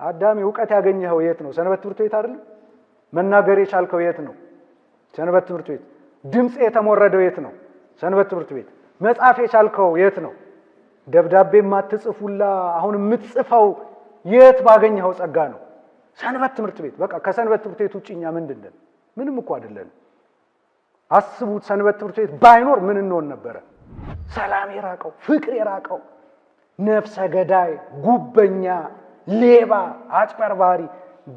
አዳም ዕውቀት ያገኘኸው የት ነው? ሰንበት ትምህርት ቤት አይደል? መናገር የቻልከው የት ነው? ሰንበት ትምህርት ቤት። ድምጽ የተሞረደው የት ነው? ሰንበት ትምህርት ቤት። መጻፍ የቻልከው የት ነው? ደብዳቤ ማትጽፉላ አሁን የምትጽፈው የት ባገኘኸው ጸጋ ነው? ሰንበት ትምህርት ቤት። በቃ ከሰንበት ትምህርት ቤት ውጪኛ ምንድነው? ምንም እኮ አይደለም። አስቡት፣ ሰንበት ትምህርት ቤት ባይኖር ምን እንሆን ነበረ? ሰላም የራቀው፣ ፍቅር የራቀው፣ ነፍሰ ገዳይ፣ ጉበኛ፣ ሌባ፣ አጭበርባሪ፣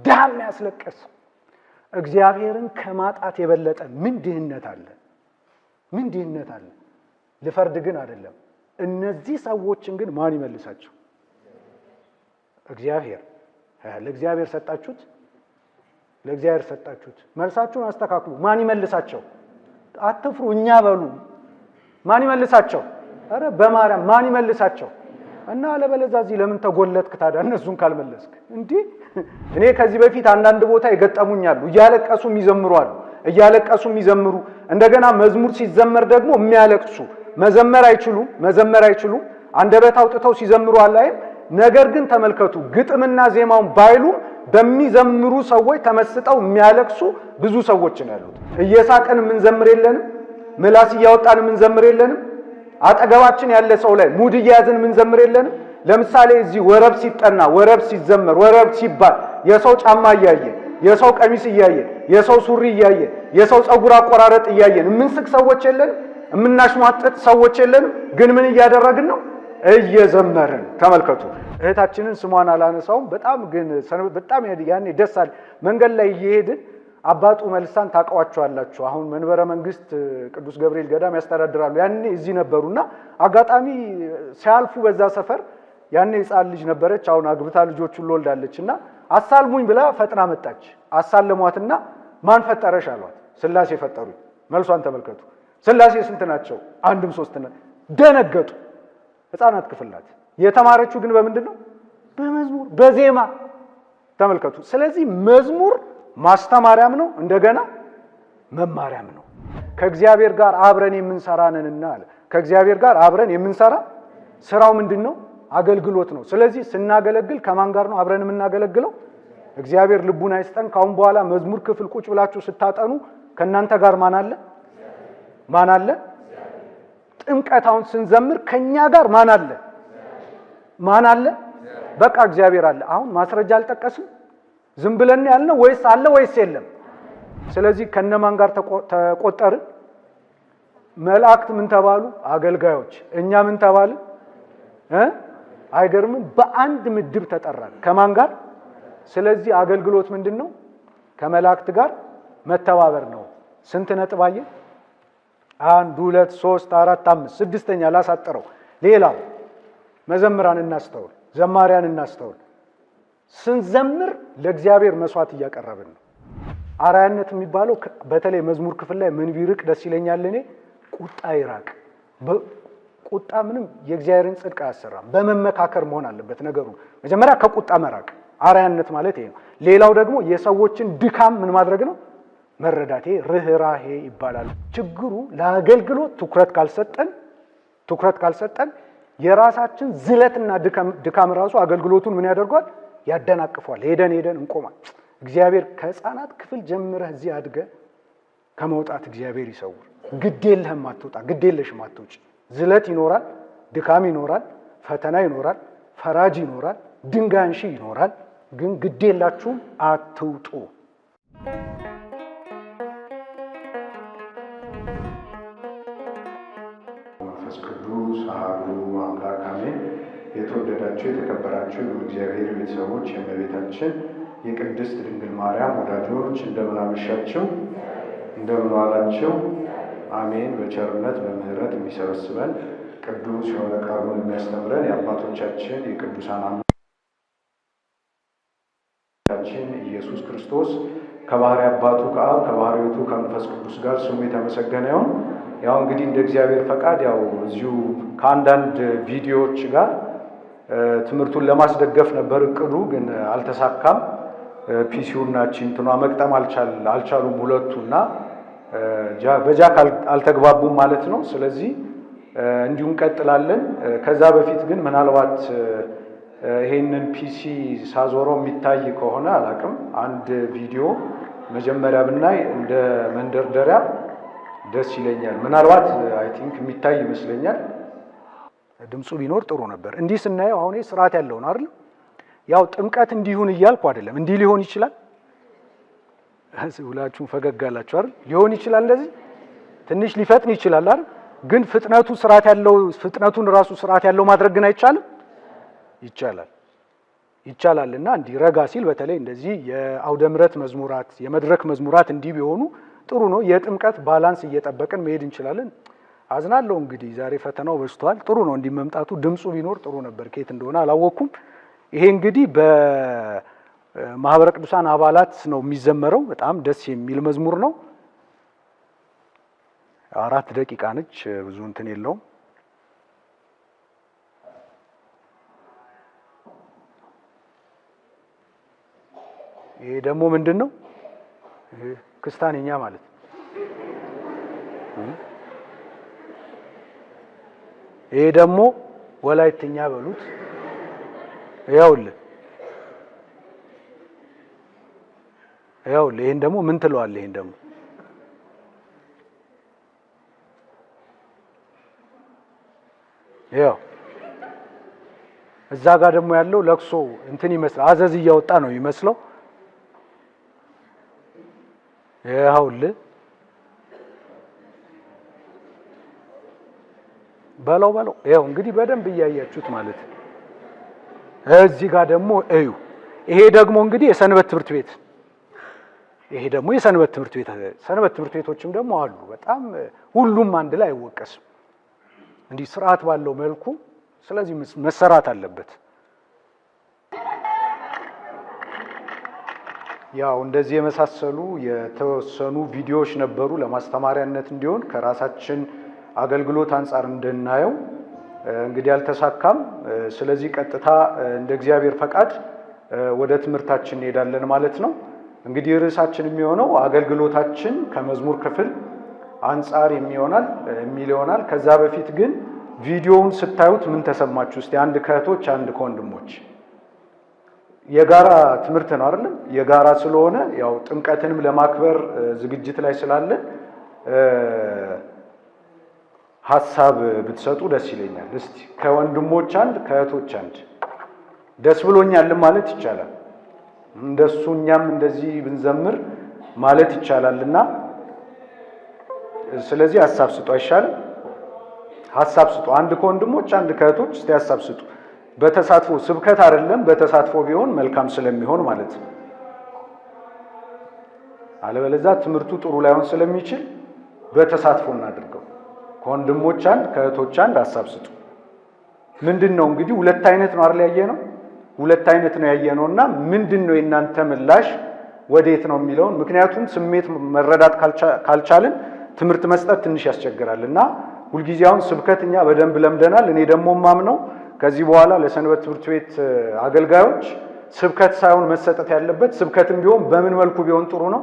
ዳም ያስለቀስ እግዚአብሔርን ከማጣት የበለጠ ምን ድህነት አለ? ምን ድህነት አለ? ልፈርድ ግን አይደለም። እነዚህ ሰዎችን ግን ማን ይመልሳቸው? እግዚአብሔር። ለእግዚአብሔር ሰጣችሁት፣ ለእግዚአብሔር ሰጣችሁት። መልሳችሁን አስተካክሉ። ማን ይመልሳቸው? አትፍሩ፣ እኛ በሉ። ማን ይመልሳቸው? አረ በማርያም ማን ይመልሳቸው? እና አለበለዚያ እዚህ ለምን ተጎለትክ ታዲያ እነሱን ካልመለስክ? እንዴ እኔ ከዚህ በፊት አንዳንድ ቦታ ይገጠሙኛሉ። እያለቀሱ የሚዘምሩ አሉ። እያለቀሱ የሚዘምሩ እንደገና መዝሙር ሲዘመር ደግሞ የሚያለቅሱ መዘመር አይችሉ አንደበት አውጥተው ሲዘምሩ አላይ። ነገር ግን ተመልከቱ፣ ግጥምና ዜማውን ባይሉም በሚዘምሩ ሰዎች ተመስጠው የሚያለቅሱ ብዙ ሰዎች ነው ያሉት። እየሳቀን የምንዘምር የለንም? ምላስ እያወጣን የምንዘምር የለንም? አጠገባችን ያለ ሰው ላይ ሙድ እያያዝን የምንዘምር የለንም? ለምሳሌ እዚህ ወረብ ሲጠና፣ ወረብ ሲዘመር፣ ወረብ ሲባል የሰው ጫማ እያየ፣ የሰው ቀሚስ እያየ፣ የሰው ሱሪ እያየ፣ የሰው ጸጉር አቆራረጥ እያየን የምንስቅ ሰዎች የለንም? የምናሽሟጥጥ ሰዎች የለንም? ግን ምን እያደረግን ነው? እየዘመርን። ተመልከቱ። እህታችንን ስሟን አላነሳውም። በጣም ያኔ ደስ አለ። መንገድ ላይ እየሄድን አባጡ መልሳን ታውቋቸዋላችሁ። አሁን መንበረ መንግስት ቅዱስ ገብርኤል ገዳም ያስተዳድራሉ። ያኔ እዚህ ነበሩና አጋጣሚ ሲያልፉ በዛ ሰፈር ያኔ ሕፃን ልጅ ነበረች። አሁን አግብታ ልጆቹን ወልዳለችና አሳልሙኝ ብላ ፈጥና መጣች። አሳለሟትና ማን ፈጠረሽ አሏት። ሥላሴ ፈጠሩኝ። መልሷን ተመልከቱ። ሥላሴ ስንት ናቸው? አንድም ሶስት ነው። ደነገጡ። ሕፃናት ክፍል ናት። የተማረችው ግን በምንድን ነው? በመዝሙር በዜማ። ተመልከቱ። ስለዚህ መዝሙር ማስተማሪያም ነው፣ እንደገና መማሪያም ነው። ከእግዚአብሔር ጋር አብረን የምንሰራ ነንና አለ። ከእግዚአብሔር ጋር አብረን የምንሰራ ስራው ምንድነው? አገልግሎት ነው። ስለዚህ ስናገለግል ከማን ጋር ነው አብረን የምናገለግለው? እግዚአብሔር ልቡን አይስጠን። ካሁን በኋላ መዝሙር ክፍል ቁጭ ብላችሁ ስታጠኑ ከእናንተ ጋር ማን አለ? ማን አለ? ጥምቀታውን ስንዘምር ከኛ ጋር ማን አለ? ማን አለ? በቃ እግዚአብሔር አለ። አሁን ማስረጃ አልጠቀስም። ዝም ብለን ያልነው ወይስ አለ ወይስ የለም? ስለዚህ ከነማን ጋር ተቆጠርን? መላእክት ምን ተባሉ? አገልጋዮች። እኛ ምን ተባልን? አይገርምም? በአንድ ምድብ ተጠራን። ከማን ጋር? ስለዚህ አገልግሎት ምንድነው? ከመላእክት ጋር መተባበር ነው። ስንት ነጥብ አየን? 1 2 3 4 5 ስድስተኛ ላሳጥረው። ሌላው መዘምራን እናስተውል፣ ዘማሪያን እናስተውል። ስንዘምር ለእግዚአብሔር መስዋዕት እያቀረብን ነው። አራያነት የሚባለው በተለይ መዝሙር ክፍል ላይ ምን ቢርቅ ደስ ይለኛል እኔ? ቁጣ ይራቅ። ቁጣ ምንም የእግዚአብሔርን ጽድቅ አያሰራም። በመመካከር መሆን አለበት ነገሩ። መጀመሪያ ከቁጣ መራቅ አራያነት ማለት ይሄ ነው። ሌላው ደግሞ የሰዎችን ድካም ምን ማድረግ ነው? መረዳቴ ርህራሄ ይባላል። ችግሩ ለአገልግሎት ትኩረት ካልሰጠን የራሳችን ዝለትና ድካም ራሱ አገልግሎቱን ምን ያደርጓል? ያደናቅፏል። ሄደን እንቆማል። እግዚአብሔር ከሕፃናት ክፍል ጀምረህ እዚህ አድገ ከመውጣት እግዚአብሔር ይሰውር። ግዴለህም አትወጣ፣ ግዴለሽም አትውጪ። ዝለት ይኖራል፣ ድካም ይኖራል፣ ፈተና ይኖራል፣ ፈራጅ ይኖራል፣ ድንጋይ አንሺ ይኖራል። ግን ግዴላችሁም አትውጡ። መንፈስ ቅዱስ አሐዱ አምላክ አሜን። የተወደዳችሁ የተከበራችሁ እግዚአብሔር ቤተሰቦች፣ የእመቤታችን የቅድስት ድንግል ማርያም ወዳጆች እንደምን አመሻችሁ? እንደምን ዋላችሁ? አሜን። በቸርነት በምሕረት የሚሰበስበን ቅዱስ የሆነ ቃሉን የሚያስተምረን የአባቶቻችን የቅዱሳን አምላካችን ኢየሱስ ክርስቶስ ከባህሪ አባቱ ከአብ ከባህሪ ሕይወቱ ከመንፈስ ቅዱስ ጋር ስሙ የተመሰገነ ይሁን። ያው እንግዲህ እንደ እግዚአብሔር ፈቃድ ያው እዚሁ ከአንዳንድ ቪዲዮዎች ጋር ትምህርቱን ለማስደገፍ ነበር እቅዱ፣ ግን አልተሳካም። ፒሲውና ቺንትኗ መቅጠም አልቻሉም ሁለቱና በጃክ አልተግባቡም ማለት ነው። ስለዚህ እንዲሁ እንቀጥላለን። ከዛ በፊት ግን ምናልባት ይሄንን ፒሲ ሳዞረው የሚታይ ከሆነ አላቅም አንድ ቪዲዮ መጀመሪያ ብናይ እንደ መንደርደሪያ ደስ ይለኛል። ምናልባት አይ ቲንክ የሚታይ ይመስለኛል። ድምፁ ቢኖር ጥሩ ነበር። እንዲህ ስናየው አሁን ስርዓት ያለው ነው አይደል? ያው ጥምቀት እንዲሁን እያልኩ አይደለም። እንዲህ ሊሆን ይችላል። ሁላችሁም ፈገግ አላችሁ አይደል? ሊሆን ይችላል። እንደዚህ ትንሽ ሊፈጥን ይችላል አይደል? ግን ፍጥነቱ ስርዓት ያለው ፍጥነቱን ራሱ ስርዓት ያለው ማድረግ ግን አይቻልም? ይቻላልና እንዲህ ረጋ ሲል በተለይ እንደዚህ የአውደ ምሕረት መዝሙራት የመድረክ መዝሙራት እንዲህ ቢሆኑ ጥሩ ነው። የጥምቀት ባላንስ እየጠበቅን መሄድ እንችላለን። አዝናለሁ እንግዲህ ዛሬ ፈተናው በዝቷል። ጥሩ ነው እንዲህ መምጣቱ። ድምፁ ቢኖር ጥሩ ነበር። ከየት እንደሆነ አላወቅኩም። ይሄ እንግዲህ በማህበረ ቅዱሳን አባላት ነው የሚዘመረው። በጣም ደስ የሚል መዝሙር ነው። 4 ደቂቃ ነች፣ ብዙ እንትን የለውም። ይሄ ደግሞ ምንድነው? ክስታንኛ ማለት ይሄ ደግሞ ወላይትኛ በሉት። ያውልህ ይሄን ደግሞ ምን ትለዋለህ? ይሄን ደግሞ ያው እዛ ጋር ደግሞ ያለው ለቅሶ እንትን ይመስላል። አዘዝ እያወጣ ነው የሚመስለው። ያውልህ በለው ያው እንግዲህ በደንብ እያያችሁት ማለት ነው። እዚህ ጋር ደግሞ እዩ። ይሄ ደግሞ እንግዲህ የሰንበት ትምህርት ቤት ሰንበት ትምህርት ቤቶችም ደግሞ አሉ። በጣም ሁሉም አንድ ላይ አይወቀስም እንዲህ ስርዓት ባለው መልኩ። ስለዚህ መሰራት አለበት። ያው እንደዚህ የመሳሰሉ የተወሰኑ ቪዲዮዎች ነበሩ ለማስተማሪያነት እንዲሆን ከራሳችን አገልግሎት አንጻር እንድናየው። እንግዲህ አልተሳካም። ስለዚህ ቀጥታ እንደ እግዚአብሔር ፈቃድ ወደ ትምህርታችን እንሄዳለን ማለት ነው። እንግዲህ ርዕሳችን የሚሆነው አገልግሎታችን ከመዝሙር ክፍል አንጻር ይሆናል። ከዛ በፊት ግን ቪዲዮውን ስታዩት ምን ተሰማችሁ? እስቲ አንድ ከእህቶች አንድ ከወንድሞች። የጋራ ትምህርት ነው አይደለም? የጋራ ስለሆነ ያው ጥምቀትንም ለማክበር ዝግጅት ላይ ስላለን ሐሳብ ብትሰጡ ደስ ይለኛል። እስቲ ከወንድሞች አንድ ከእህቶች አንድ። ደስ ብሎኛል ማለት ይቻላል። እንደሱ እኛም እንደዚህ ብንዘምር ማለት ይቻላልና ስለዚህ ሐሳብ ስጡ። አይሻልም? ሐሳብ ስጡ። አንድ ከወንድሞች አንድ ከእህቶች እስቲ ሐሳብ ስጡ። በተሳትፎ ስብከት አይደለም፣ በተሳትፎ ቢሆን መልካም ስለሚሆን ማለት ነው። አለበለዚያ ትምህርቱ ጥሩ ላይሆን ስለሚችል በተሳትፎ እናድርገው። ከወንድሞች አንድ ከእህቶች አንድ ሐሳብ ስጡ። ምንድነው እንግዲህ ሁለት አይነት ነው አይደል? ያየነው ሁለት አይነት ነው ያየነውና ምንድነው የእናንተ ምላሽ ወዴት ነው የሚለውን፣ ምክንያቱም ስሜት መረዳት ካልቻልን ትምህርት መስጠት ትንሽ ያስቸግራልና ሁልጊዜ አሁን ስብከትኛ በደንብ ለምደናል። እኔ ደግሞ ማምነው ከዚህ በኋላ ለሰንበት ትምህርት ቤት አገልጋዮች ስብከት ሳይሆን መሰጠት ያለበት፣ ስብከትም ቢሆን በምን መልኩ ቢሆን ጥሩ ነው?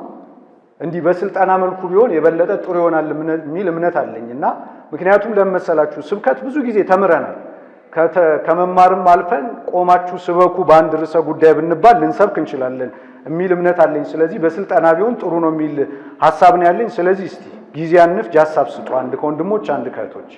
እንዲህ በስልጠና መልኩ ቢሆን የበለጠ ጥሩ ይሆናል የሚል እምነት አለኝና ምክንያቱም ለመሰላችሁ ስብከት ብዙ ጊዜ ተምረናል። ከመማርም አልፈን ቆማችሁ ስበኩ በአንድ ርዕሰ ጉዳይ ብንባል ልንሰብክ እንችላለን የሚል እምነት አለኝ። ስለዚህ በስልጠና ቢሆን ጥሩ ነው የሚል ሐሳብ ነው ያለኝ። ስለዚህ እስቲ ጊዜ አንፍጅ፣ ሐሳብ ስጡ። አንድ ከወንድሞች አንድ ከእህቶች።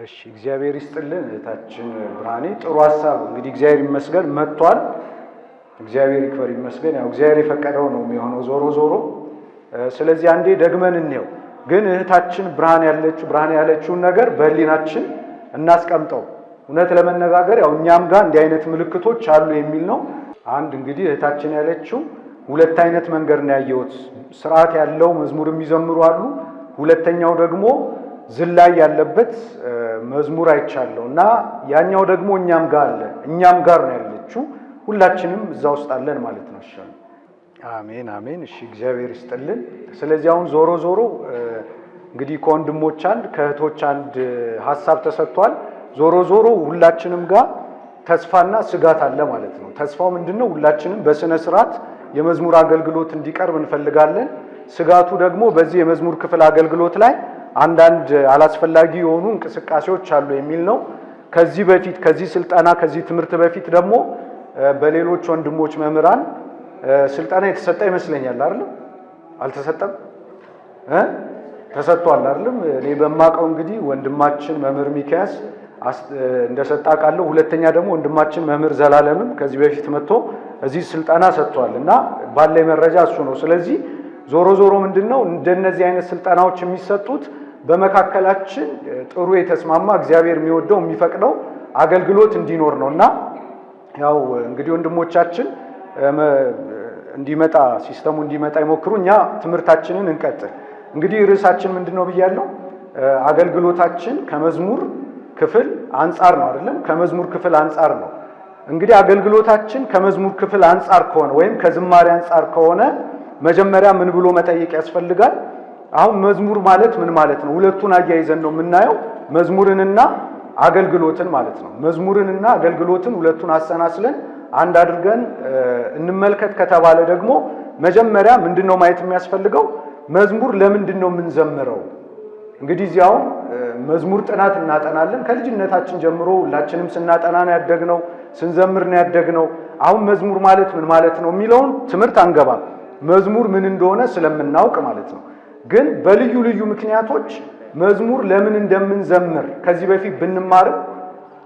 እሺ እግዚአብሔር ይስጥልን እህታችን ብርሃኔ፣ ጥሩ ሐሳብ እንግዲህ እግዚአብሔር ይመስገን መጥቷል። እግዚአብሔር ይክበር ይመስገን። ያው እግዚአብሔር የፈቀደው ነው የሚሆነው ዞሮ። ስለዚህ አንዴ ደግመን እንየው። ግን እህታችን ብርሃን ያለችውን ነገር በህሊናችን እናስቀምጠው። እውነት ለመነጋገር ያው እኛም ጋር እንዲህ አይነት ምልክቶች አሉ የሚል ነው። አንድ እንግዲህ እህታችን ያለችው ሁለት አይነት መንገድ ነው ያየሁት። ስርዓት ያለው መዝሙር የሚዘምሩ አሉ። ሁለተኛው ደግሞ ዝላይ ያለበት መዝሙር አይቻለሁ እና ያኛው ደግሞ እኛም ጋር አለ። እኛም ጋር ነው ያለችው። ሁላችንም እዛ ውስጥ አለን ማለት ነው። እሺ አሜን አሜን። እሺ እግዚአብሔር ይስጥልን። ስለዚህ አሁን ዞሮ እንግዲህ ከወንድሞች አንድ ከእህቶች አንድ ሐሳብ ተሰጥቷል። ዞሮ ሁላችንም ጋር ተስፋና ስጋት አለ ማለት ነው። ተስፋው ምንድነው? ሁላችንም በስነ ስርዓት የመዝሙር አገልግሎት እንዲቀርብ እንፈልጋለን። ስጋቱ ደግሞ በዚህ የመዝሙር ክፍል አገልግሎት ላይ አንዳንድ አላስፈላጊ የሆኑ እንቅስቃሴዎች አሉ የሚል ነው። ከዚህ በፊት ከዚህ ስልጠና ከዚህ ትምህርት በፊት ደግሞ በሌሎች ወንድሞች መምህራን ስልጠና የተሰጠ ይመስለኛል አይደል? አልተሰጠም? ተሰጥቷል አይደል? እኔ በማውቀው እንግዲህ ወንድማችን መምህር ሚካያስ እንደሰጣ ቃለው፣ ሁለተኛ ደግሞ ወንድማችን መምህር ዘላለምም ከዚህ በፊት መጥቶ እዚህ ስልጠና ሰጥቷል እና ባለኝ መረጃ እሱ ነው። ስለዚህ ዞሮ ዞሮ ምንድነው እንደነዚህ አይነት ስልጠናዎች የሚሰጡት በመካከላችን ጥሩ የተስማማ እግዚአብሔር የሚወደው የሚፈቅደው አገልግሎት እንዲኖር ነውና ያው እንግዲህ ወንድሞቻችን እንዲመጣ ሲስተሙ እንዲመጣ ይሞክሩ፣ እኛ ትምህርታችንን እንቀጥል። እንግዲህ ርዕሳችን ምንድነው ብያለሁ? አገልግሎታችን ከመዝሙር ክፍል አንጻር ነው አይደለም? ከመዝሙር ክፍል አንጻር ነው። እንግዲህ አገልግሎታችን ከመዝሙር ክፍል አንጻር ከሆነ ወይም ከዝማሬ አንጻር ከሆነ መጀመሪያ ምን ብሎ መጠየቅ ያስፈልጋል? አሁን መዝሙር ማለት ምን ማለት ነው? ሁለቱን አያይዘን ነው የምናየው፣ መዝሙርንና አገልግሎትን ማለት ነው። መዝሙርንና አገልግሎትን ሁለቱን አሰናስለን አንድ አድርገን እንመልከት ከተባለ ደግሞ መጀመሪያ ምንድነው ማየት የሚያስፈልገው? መዝሙር ለምንድን ነው የምንዘምረው? እንግዲህ እዚያው መዝሙር ጥናት እናጠናለን። ከልጅነታችን ጀምሮ ሁላችንም ስናጠና ነው ያደግነው፣ ስንዘምር ነው ያደግነው። አሁን መዝሙር ማለት ምን ማለት ነው የሚለውን ትምህርት አንገባም፣ መዝሙር ምን እንደሆነ ስለምናውቅ ማለት ነው። ግን በልዩ ልዩ ምክንያቶች መዝሙር ለምን እንደምንዘምር ከዚህ በፊት ብንማርም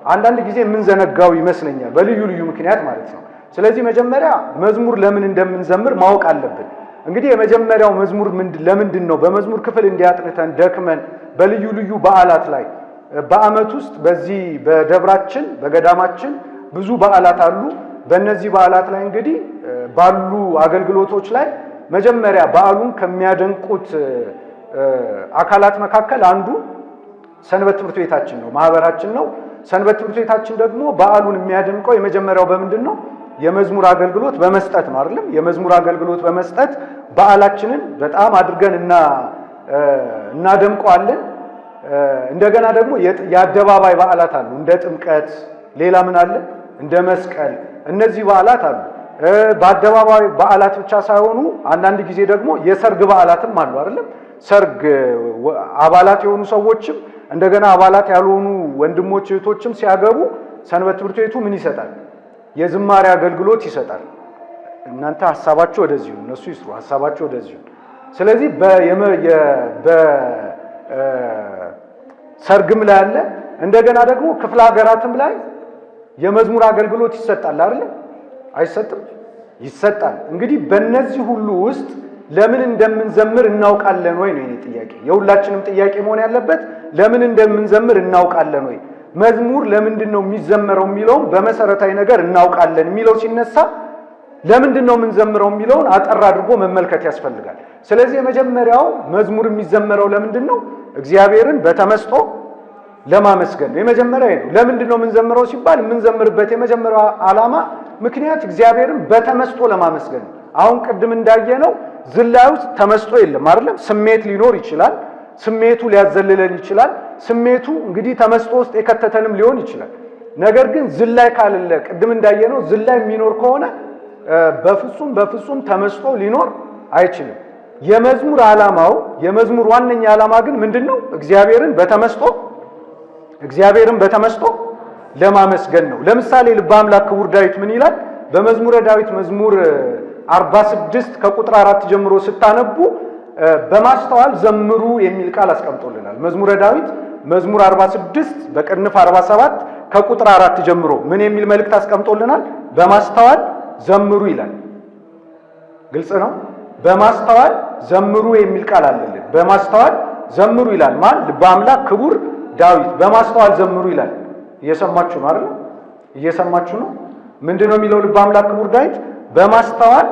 አንዳንድ ጊዜ የምንዘነጋው ይመስለኛል፣ በልዩ ልዩ ምክንያት ማለት ነው። ስለዚህ መጀመሪያ መዝሙር ለምን እንደምንዘምር ማወቅ አለብን። እንግዲህ የመጀመሪያው መዝሙር ለምንድን ነው በመዝሙር ክፍል እንዲያጥንተን ደክመን በልዩ ልዩ በዓላት ላይ በዓመት ውስጥ በዚህ በደብራችን በገዳማችን ብዙ በዓላት አሉ። በእነዚህ በዓላት ላይ እንግዲህ ባሉ አገልግሎቶች ላይ መጀመሪያ በዓሉን ከሚያደንቁት አካላት መካከል አንዱ ሰንበት ትምህርት ቤታችን ነው፣ ማህበራችን ነው። ሰንበት ትምህርት ቤታችን ደግሞ በዓሉን የሚያደንቀው የመጀመሪያው በምንድን ነው? የመዝሙር አገልግሎት በመስጠት ነው አይደለም? የመዝሙር አገልግሎት በመስጠት በዓላችንን በጣም አድርገን እናደምቀዋለን። እንደገና ደግሞ የአደባባይ በዓላት አሉ፣ እንደ ጥምቀት፣ ሌላ ምን አለ? እንደ መስቀል። እነዚህ በዓላት አሉ። በአደባባይ በዓላት ብቻ ሳይሆኑ አንዳንድ ጊዜ ደግሞ የሰርግ በዓላትም አሉ አይደለም? ሰርግ አባላት የሆኑ ሰዎችም እንደገና አባላት ያልሆኑ ወንድሞች እህቶችም ሲያገቡ ሰንበት ትምህርት ቤቱ ምን ይሰጣል? የዝማሬ አገልግሎት ይሰጣል። እናንተ ሐሳባችሁ ወደዚሁ፣ እነሱ ይስሩ ሐሳባችሁ ወደዚሁ። ስለዚህ ሰርግም ላይ አለ። እንደገና ደግሞ ክፍለ ሀገራትም ላይ የመዝሙር አገልግሎት ይሰጣል አይደል? አይሰጥም? ይሰጣል። እንግዲህ በእነዚህ ሁሉ ውስጥ ለምን እንደምንዘምር እናውቃለን ወይ ነው የኔ ጥያቄ። የሁላችንም ጥያቄ መሆን ያለበት ለምን እንደምንዘምር እናውቃለን ወይ? መዝሙር ለምንድን ነው የሚዘመረው የሚለውን በመሰረታዊ ነገር እናውቃለን የሚለው ሲነሳ ለምንድን ነው የምንዘምረው የሚለውን አጠር አድርጎ መመልከት ያስፈልጋል። ስለዚህ የመጀመሪያው መዝሙር የሚዘመረው ለምንድን ነው? እግዚአብሔርን በተመስጦ ለማመስገን ነው። የመጀመሪያው ነው። ለምንድን ነው የምንዘምረው ሲባል የምንዘምርበት የመጀመሪያው ዓላማ ምክንያት እግዚአብሔርን በተመስጦ ለማመስገን ነው። አሁን ቅድም እንዳየነው ዝላይ ውስጥ ተመስጦ የለም አይደለም? ስሜት ሊኖር ይችላል። ስሜቱ ሊያዘልለን ይችላል። ስሜቱ እንግዲህ ተመስጦ ውስጥ የከተተንም ሊሆን ይችላል። ነገር ግን ዝላይ ካለለ ቅድም እንዳየነው ዝላይ የሚኖር ከሆነ በፍጹም ተመስጦ ሊኖር አይችልም። የመዝሙር ዓላማው የመዝሙር ዋነኛ ዓላማ ግን ምንድነው? እግዚአብሔርን በተመስጦ ለማመስገን ነው። ለምሳሌ ልበ አምላክ ክቡር ዳዊት ምን ይላል? በመዝሙረ ዳዊት መዝሙር 46 ከቁጥር 4 ጀምሮ ስታነቡ በማስተዋል ዘምሩ የሚል ቃል አስቀምጦልናል። መዝሙረ ዳዊት መዝሙር 46 በቅንፍ 47 ከቁጥር 4 ጀምሮ ምን የሚል መልእክት አስቀምጦልናል? በማስተዋል ዘምሩ ይላል። ግልጽ ነው። በማስተዋል ዘምሩ የሚል ቃል አለልን። በማስተዋል ዘምሩ ይላል። ማን? ልበ አምላክ ክቡር ዳዊት በማስተዋል ዘምሩ ይላል። እየሰማችሁ ነው አይደል? እየሰማችሁ ነው። ምንድነው የሚለው ልበ አምላክ ክቡር ዳዊት? በማስተዋል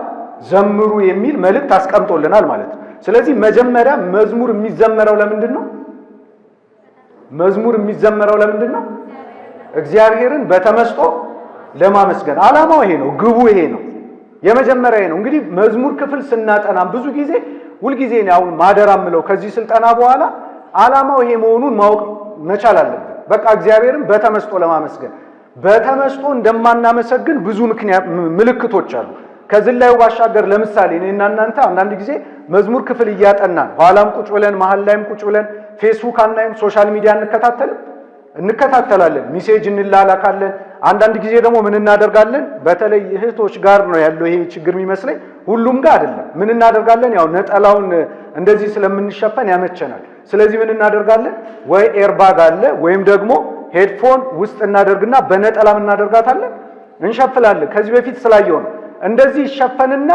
ዘምሩ የሚል መልእክት አስቀምጦልናል ማለት ነው። ስለዚህ መጀመሪያ መዝሙር የሚዘመረው ለምንድን ነው? መዝሙር የሚዘመረው ለምንድን ነው? እግዚአብሔርን በተመስጦ ለማመስገን። ዓላማው ይሄ ነው፣ ግቡ ይሄ ነው፣ የመጀመሪያ ይሄ ነው። እንግዲህ መዝሙር ክፍል ስናጠና ብዙ ጊዜ ሁልጊዜ ነው አሁን ማደራ ምለው ከዚህ ስልጠና በኋላ ዓላማው ይሄ መሆኑን ማወቅ መቻል አለብን። በቃ እግዚአብሔርን በተመስጦ ለማመስገን። በተመስጦ እንደማናመሰግን ብዙ ምልክቶች አሉ። ከዝላዩ ባሻገር ለምሳሌ እኔና እናንተ አንዳንድ ጊዜ መዝሙር ክፍል እያጠናን ኋላም ቁጭ ብለን መሃል ላይም ቁጭ ብለን ፌስቡክ አናይም፣ ሶሻል ሚዲያ እንከታተላለን፣ ሜሴጅ እንላላካለን። አንዳንድ ጊዜ ደግሞ ምን እናደርጋለን? በተለይ እህቶች ጋር ነው ያለው ይሄ ችግር የሚመስለኝ፣ ሁሉም ጋር አይደለም። ምን እናደርጋለን? ያው ነጠላውን እንደዚህ ስለምንሸፈን ያመቸናል። ስለዚህ ምን እናደርጋለን? ወይ ኤርባግ አለ ወይም ደግሞ ሄድፎን ውስጥ እናደርግና በነጠላ ምን እናደርጋታለን? እንሸፍላለን። ከዚህ በፊት ስላየው ነው። እንደዚህ ይሸፈንና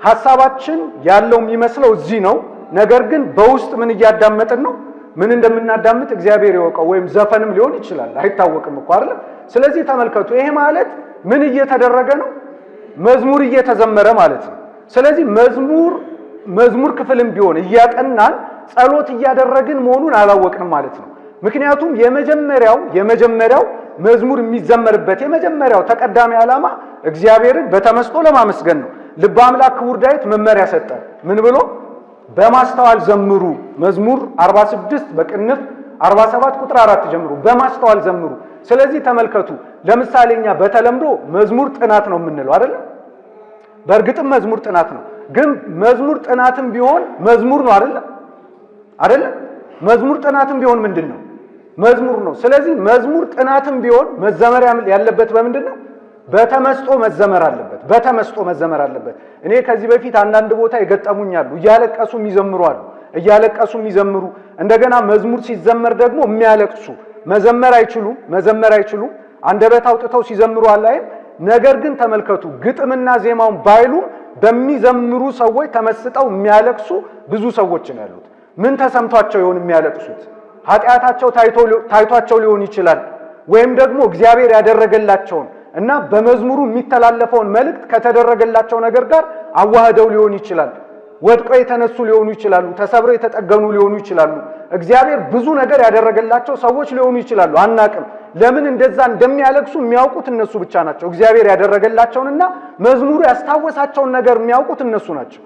ሐሳባችን ያለው የሚመስለው እዚህ ነው። ነገር ግን በውስጥ ምን እያዳመጥን ነው? ምን እንደምናዳምጥ እግዚአብሔር ይወቀው። ወይም ዘፈንም ሊሆን ይችላል፣ አይታወቅም እኮ አይደል? ስለዚህ ተመልከቱ፣ ይሄ ማለት ምን እየተደረገ ነው? መዝሙር እየተዘመረ ማለት ነው። ስለዚህ መዝሙር ክፍልም ቢሆን እያጠናን ጸሎት እያደረግን መሆኑን አላወቅንም ማለት ነው። ምክንያቱም የመጀመሪያው መዝሙር የሚዘመርበት የመጀመሪያው ተቀዳሚ ዓላማ እግዚአብሔርን በተመስጦ ለማመስገን ነው። ልበ አምላክ ክቡር ዳዊት መመሪያ ሰጠ። ምን ብሎ? በማስተዋል ዘምሩ። መዝሙር 46 በቅንፍ 47 ቁጥር 4 ጀምሩ፣ በማስተዋል ዘምሩ። ስለዚህ ተመልከቱ፣ ለምሳሌ እኛ በተለምዶ መዝሙር ጥናት ነው የምንለው አይደል? በእርግጥም መዝሙር ጥናት ነው፣ ግን መዝሙር ጥናትም ቢሆን መዝሙር ነው አይደል? መዝሙር ጥናትም ቢሆን ምንድን ነው? መዝሙር ነው። ስለዚህ መዝሙር ጥናትም ቢሆን መዘመር ያለበት በምንድን ነው? በተመስጦ መዘመር አለበት። እኔ ከዚህ በፊት አንዳንድ ቦታ ይገጠሙኛሉ፣ እያለቀሱ የሚዘምሩ እንደገና መዝሙር ሲዘመር ደግሞ የሚያለቅሱ መዘመር አይችሉ አንደበት አውጥተው ሲዘምሩ አላየም። ነገር ግን ተመልከቱ፣ ግጥምና ዜማውን ባይሉም በሚዘምሩ ሰዎች ተመስጠው የሚያለቅሱ ብዙ ሰዎች ነው ያሉት። ምን ተሰምቷቸው ይሆን የሚያለቅሱት? ኃጢአታቸው ታይቷቸው ሊሆን ይችላል፣ ወይም ደግሞ እግዚአብሔር ያደረገላቸውን እና በመዝሙሩ የሚተላለፈውን መልእክት ከተደረገላቸው ነገር ጋር አዋህደው ሊሆን ይችላል። ወድቀው የተነሱ ሊሆኑ ይችላሉ፣ ተሰብረው የተጠገኑ ሊሆኑ ይችላሉ። እግዚአብሔር ብዙ ነገር ያደረገላቸው ሰዎች ሊሆኑ ይችላሉ፣ አናቅም። ለምን እንደዛ እንደሚያለቅሱ የሚያውቁት እነሱ ብቻ ናቸው። እግዚአብሔር ያደረገላቸውንና መዝሙሩ ያስታወሳቸውን ነገር የሚያውቁት እነሱ ናቸው።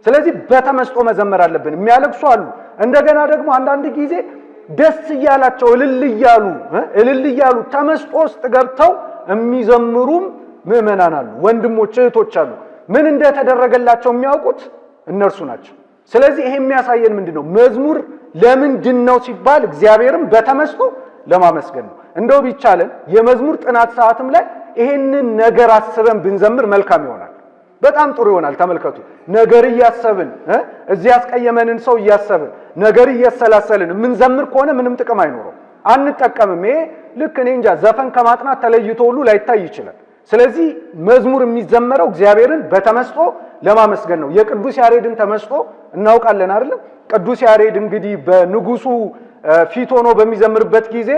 ስለዚህ በተመስጦ መዘመር አለብን። የሚያለቅሱ አሉ። እንደገና ደግሞ አንዳንድ ጊዜ ደስ እያላቸው እልል እያሉ ተመስጦ ውስጥ ገብተው የሚዘምሩም ምዕመናን አሉ፣ ወንድሞች እህቶች አሉ። ምን እንደተደረገላቸው የሚያውቁት እነርሱ ናቸው። ስለዚህ ይሄ የሚያሳየን ምንድነው? መዝሙር ለምንድን ነው ሲባል እግዚአብሔርን በተመስጦ ለማመስገን ነው። እንደው ቢቻለን የመዝሙር ጥናት ሰዓትም ላይ ይሄንን ነገር አስበን ብንዘምር መልካም ይሆናል፣ በጣም ጥሩ ይሆናል። ተመልከቱ፣ ነገር እያሰብን እዚህ ያስቀየመንን ሰው እያሰብን ነገር እያሰላሰልን የምንዘምር ከሆነ ምንም ጥቅም አይኖረው፣ አንጠቀምም። ይሄ ልክ እኔ እንጃ ዘፈን ከማጥናት ተለይቶ ሁሉ ላይታይ ይችላል። ስለዚህ መዝሙር የሚዘመረው እግዚአብሔርን በተመስጦ ለማመስገን ነው። የቅዱስ ያሬድን ተመስጦ እናውቃለን አይደል? ቅዱስ ያሬድ እንግዲህ በንጉሱ ፊት ሆኖ በሚዘምርበት ጊዜ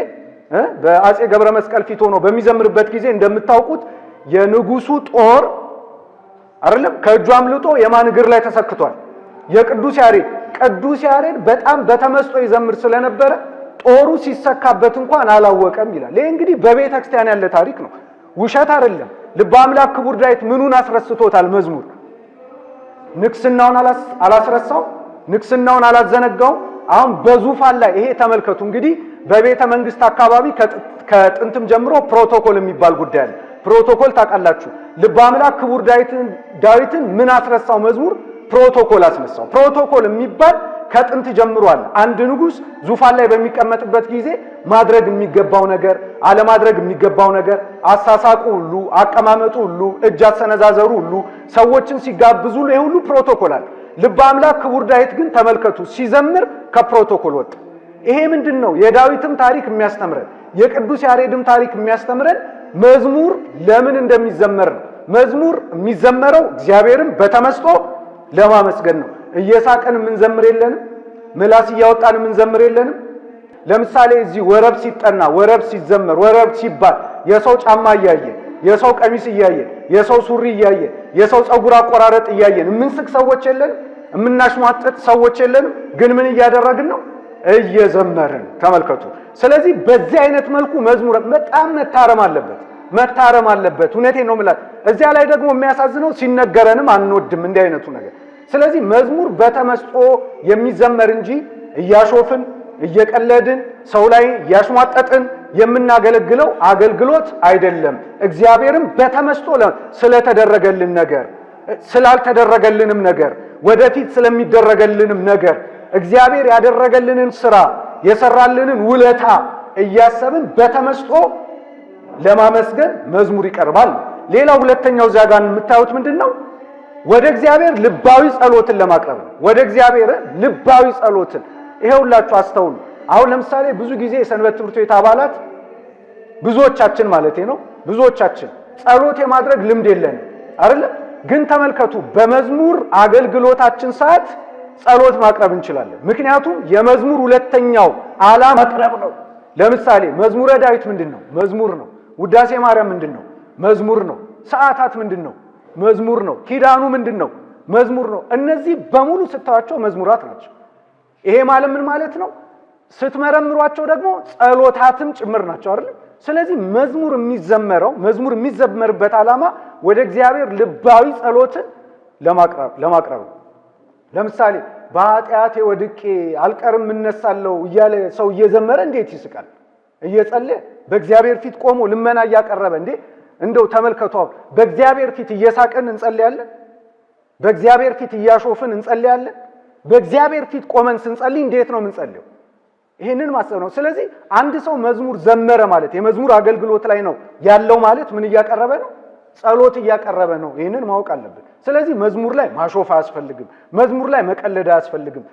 በአጼ ገብረ መስቀል ፊት ሆኖ በሚዘምርበት ጊዜ እንደምታውቁት የንጉሱ ጦር አይደለም ከእጁ አምልጦ የማን እግር ላይ ተሰክቷል? የቅዱስ ያሬድ በጣም በተመስጦ ይዘምር ስለነበረ ጦሩ ሲሰካበት እንኳን አላወቀም ይላል። ይሄ እንግዲህ በቤተ ክርስቲያን ያለ ታሪክ ነው፣ ውሸት አይደለም። ልበ አምላክ ክቡር ዳዊት ምኑን አስረስቶታል? መዝሙር ንግስናውን አላስረሳው፣ ንግስናውን አላዘነጋው። አሁን በዙፋን ላይ ይሄ ተመልከቱ እንግዲህ በቤተ መንግስት አካባቢ ከጥንትም ጀምሮ ፕሮቶኮል የሚባል ጉዳይ አለ። ፕሮቶኮል ታውቃላችሁ። ልበ አምላክ ክቡር ዳዊትን ምን አስረሳው? መዝሙር ፕሮቶኮል አስነሳው። ፕሮቶኮል የሚባል ከጥንት ጀምሯል። አንድ ንጉስ ዙፋን ላይ በሚቀመጥበት ጊዜ ማድረግ የሚገባው ነገር፣ አለማድረግ የሚገባው ነገር፣ አሳሳቁ ሁሉ፣ አቀማመጡ ሁሉ፣ እጅ አሰነዛዘሩ ሁሉ፣ ሰዎችን ሲጋብዙ ይሄ ሁሉ ፕሮቶኮል አለ። ልበ አምላክ ክቡር ዳዊት ግን ተመልከቱ ሲዘምር ከፕሮቶኮል ወጣ። ይሄ ምንድነው? የዳዊትም ታሪክ የሚያስተምረን የቅዱስ ያሬድም ታሪክ የሚያስተምረን መዝሙር ለምን እንደሚዘመር ነው። መዝሙር የሚዘመረው እግዚአብሔርን በተመስጦ ለማመስገን ነው። እየሳቀን የምንዘምር የለንም፣ ምላስ እያወጣን የምንዘምር የለንም። ለምሳሌ እዚህ ወረብ ሲጠና፣ ወረብ ሲዘመር፣ ወረብ ሲባል የሰው ጫማ እያየን፣ የሰው ቀሚስ እያየን፣ የሰው ሱሪ እያየን፣ የሰው ጸጉር አቆራረጥ እያየን የምንስቅ ሰዎች የለንም፣ የምናሽሟጠጥ ሰዎች የለንም። ግን ምን እያደረግን ነው? እየዘመርን። ተመልከቱ። ስለዚህ በዚህ አይነት መልኩ መዝሙር በጣም መታረም አለበት። እውነቴን ነው የምላችሁ። እዚያ ላይ ደግሞ የሚያሳዝነው ሲነገረንም አንወድም እንዲህ አይነቱ ነገር። ስለዚህ መዝሙር በተመስጦ የሚዘመር እንጂ እያሾፍን እየቀለድን ሰው ላይ እያሽሟጠጥን የምናገለግለው አገልግሎት አይደለም። እግዚአብሔርም በተመስጦ ስለተደረገልን ነገር ስላልተደረገልንም ነገር ወደፊት ስለሚደረገልንም ነገር እግዚአብሔር ያደረገልንን ስራ የሰራልንን ውለታ እያሰብን በተመስጦ ለማመስገን መዝሙር ይቀርባል። ሌላው ሁለተኛው እዚያ ጋር የምታዩት ምንድነው? ወደ እግዚአብሔር ልባዊ ጸሎትን ለማቅረብ ነው። ወደ እግዚአብሔር ልባዊ ጸሎትን ይሄውላችሁ አስተውሉ። አሁን ለምሳሌ ብዙ ጊዜ የሰንበት ትምህርት ቤት አባላት ብዙዎቻችን ማለት ነው ብዙዎቻችን ጸሎት የማድረግ ልምድ የለንም አይደል? ግን ተመልከቱ በመዝሙር አገልግሎታችን ሰዓት ጸሎት ማቅረብ እንችላለን። ምክንያቱም የመዝሙር ሁለተኛው ዓላማ ማቅረብ ነው። ለምሳሌ መዝሙረ ዳዊት ምንድነው? መዝሙር ነው። ውዳሴ ማርያም ምንድነው? መዝሙር ነው። ሰዓታት ምንድነው? መዝሙር ነው። ኪዳኑ ምንድነው? መዝሙር ነው። እነዚህ በሙሉ ስታዋቸው መዝሙራት ናቸው። ይሄ ማለት ምን ማለት ነው? ስትመረምሯቸው ደግሞ ጸሎታትም ጭምር ናቸው አይደል? ስለዚህ መዝሙር የሚዘመርበት ዓላማ ወደ እግዚአብሔር ልባዊ ጸሎትን ለማቅረብ ነው። ለምሳሌ በኃጢአቴ ወድቄ አልቀርም እነሳለሁ እያለ ሰው እየዘመረ እንዴት ይስቃል? እየጸለየ በእግዚአብሔር ፊት ቆሞ ልመና እያቀረበ እንደው ተመልከቱ። በእግዚአብሔር ፊት እየሳቀን እንጸልያለን። በእግዚአብሔር ፊት እያሾፍን እንጸልያለን። በእግዚአብሔር ፊት ቆመን ስንጸልይ እንዴት ነው የምንጸልየው? ይሄንን ማሰብ ነው። ስለዚህ አንድ ሰው መዝሙር ዘመረ ማለት የመዝሙር አገልግሎት ላይ ነው ያለው ማለት ምን እያቀረበ ነው? ጸሎት እያቀረበ ነው። ይሄንን ማወቅ አለብን። ስለዚህ መዝሙር ላይ ማሾፍ አያስፈልግም። መዝሙር ላይ መቀለድ አያስፈልግም።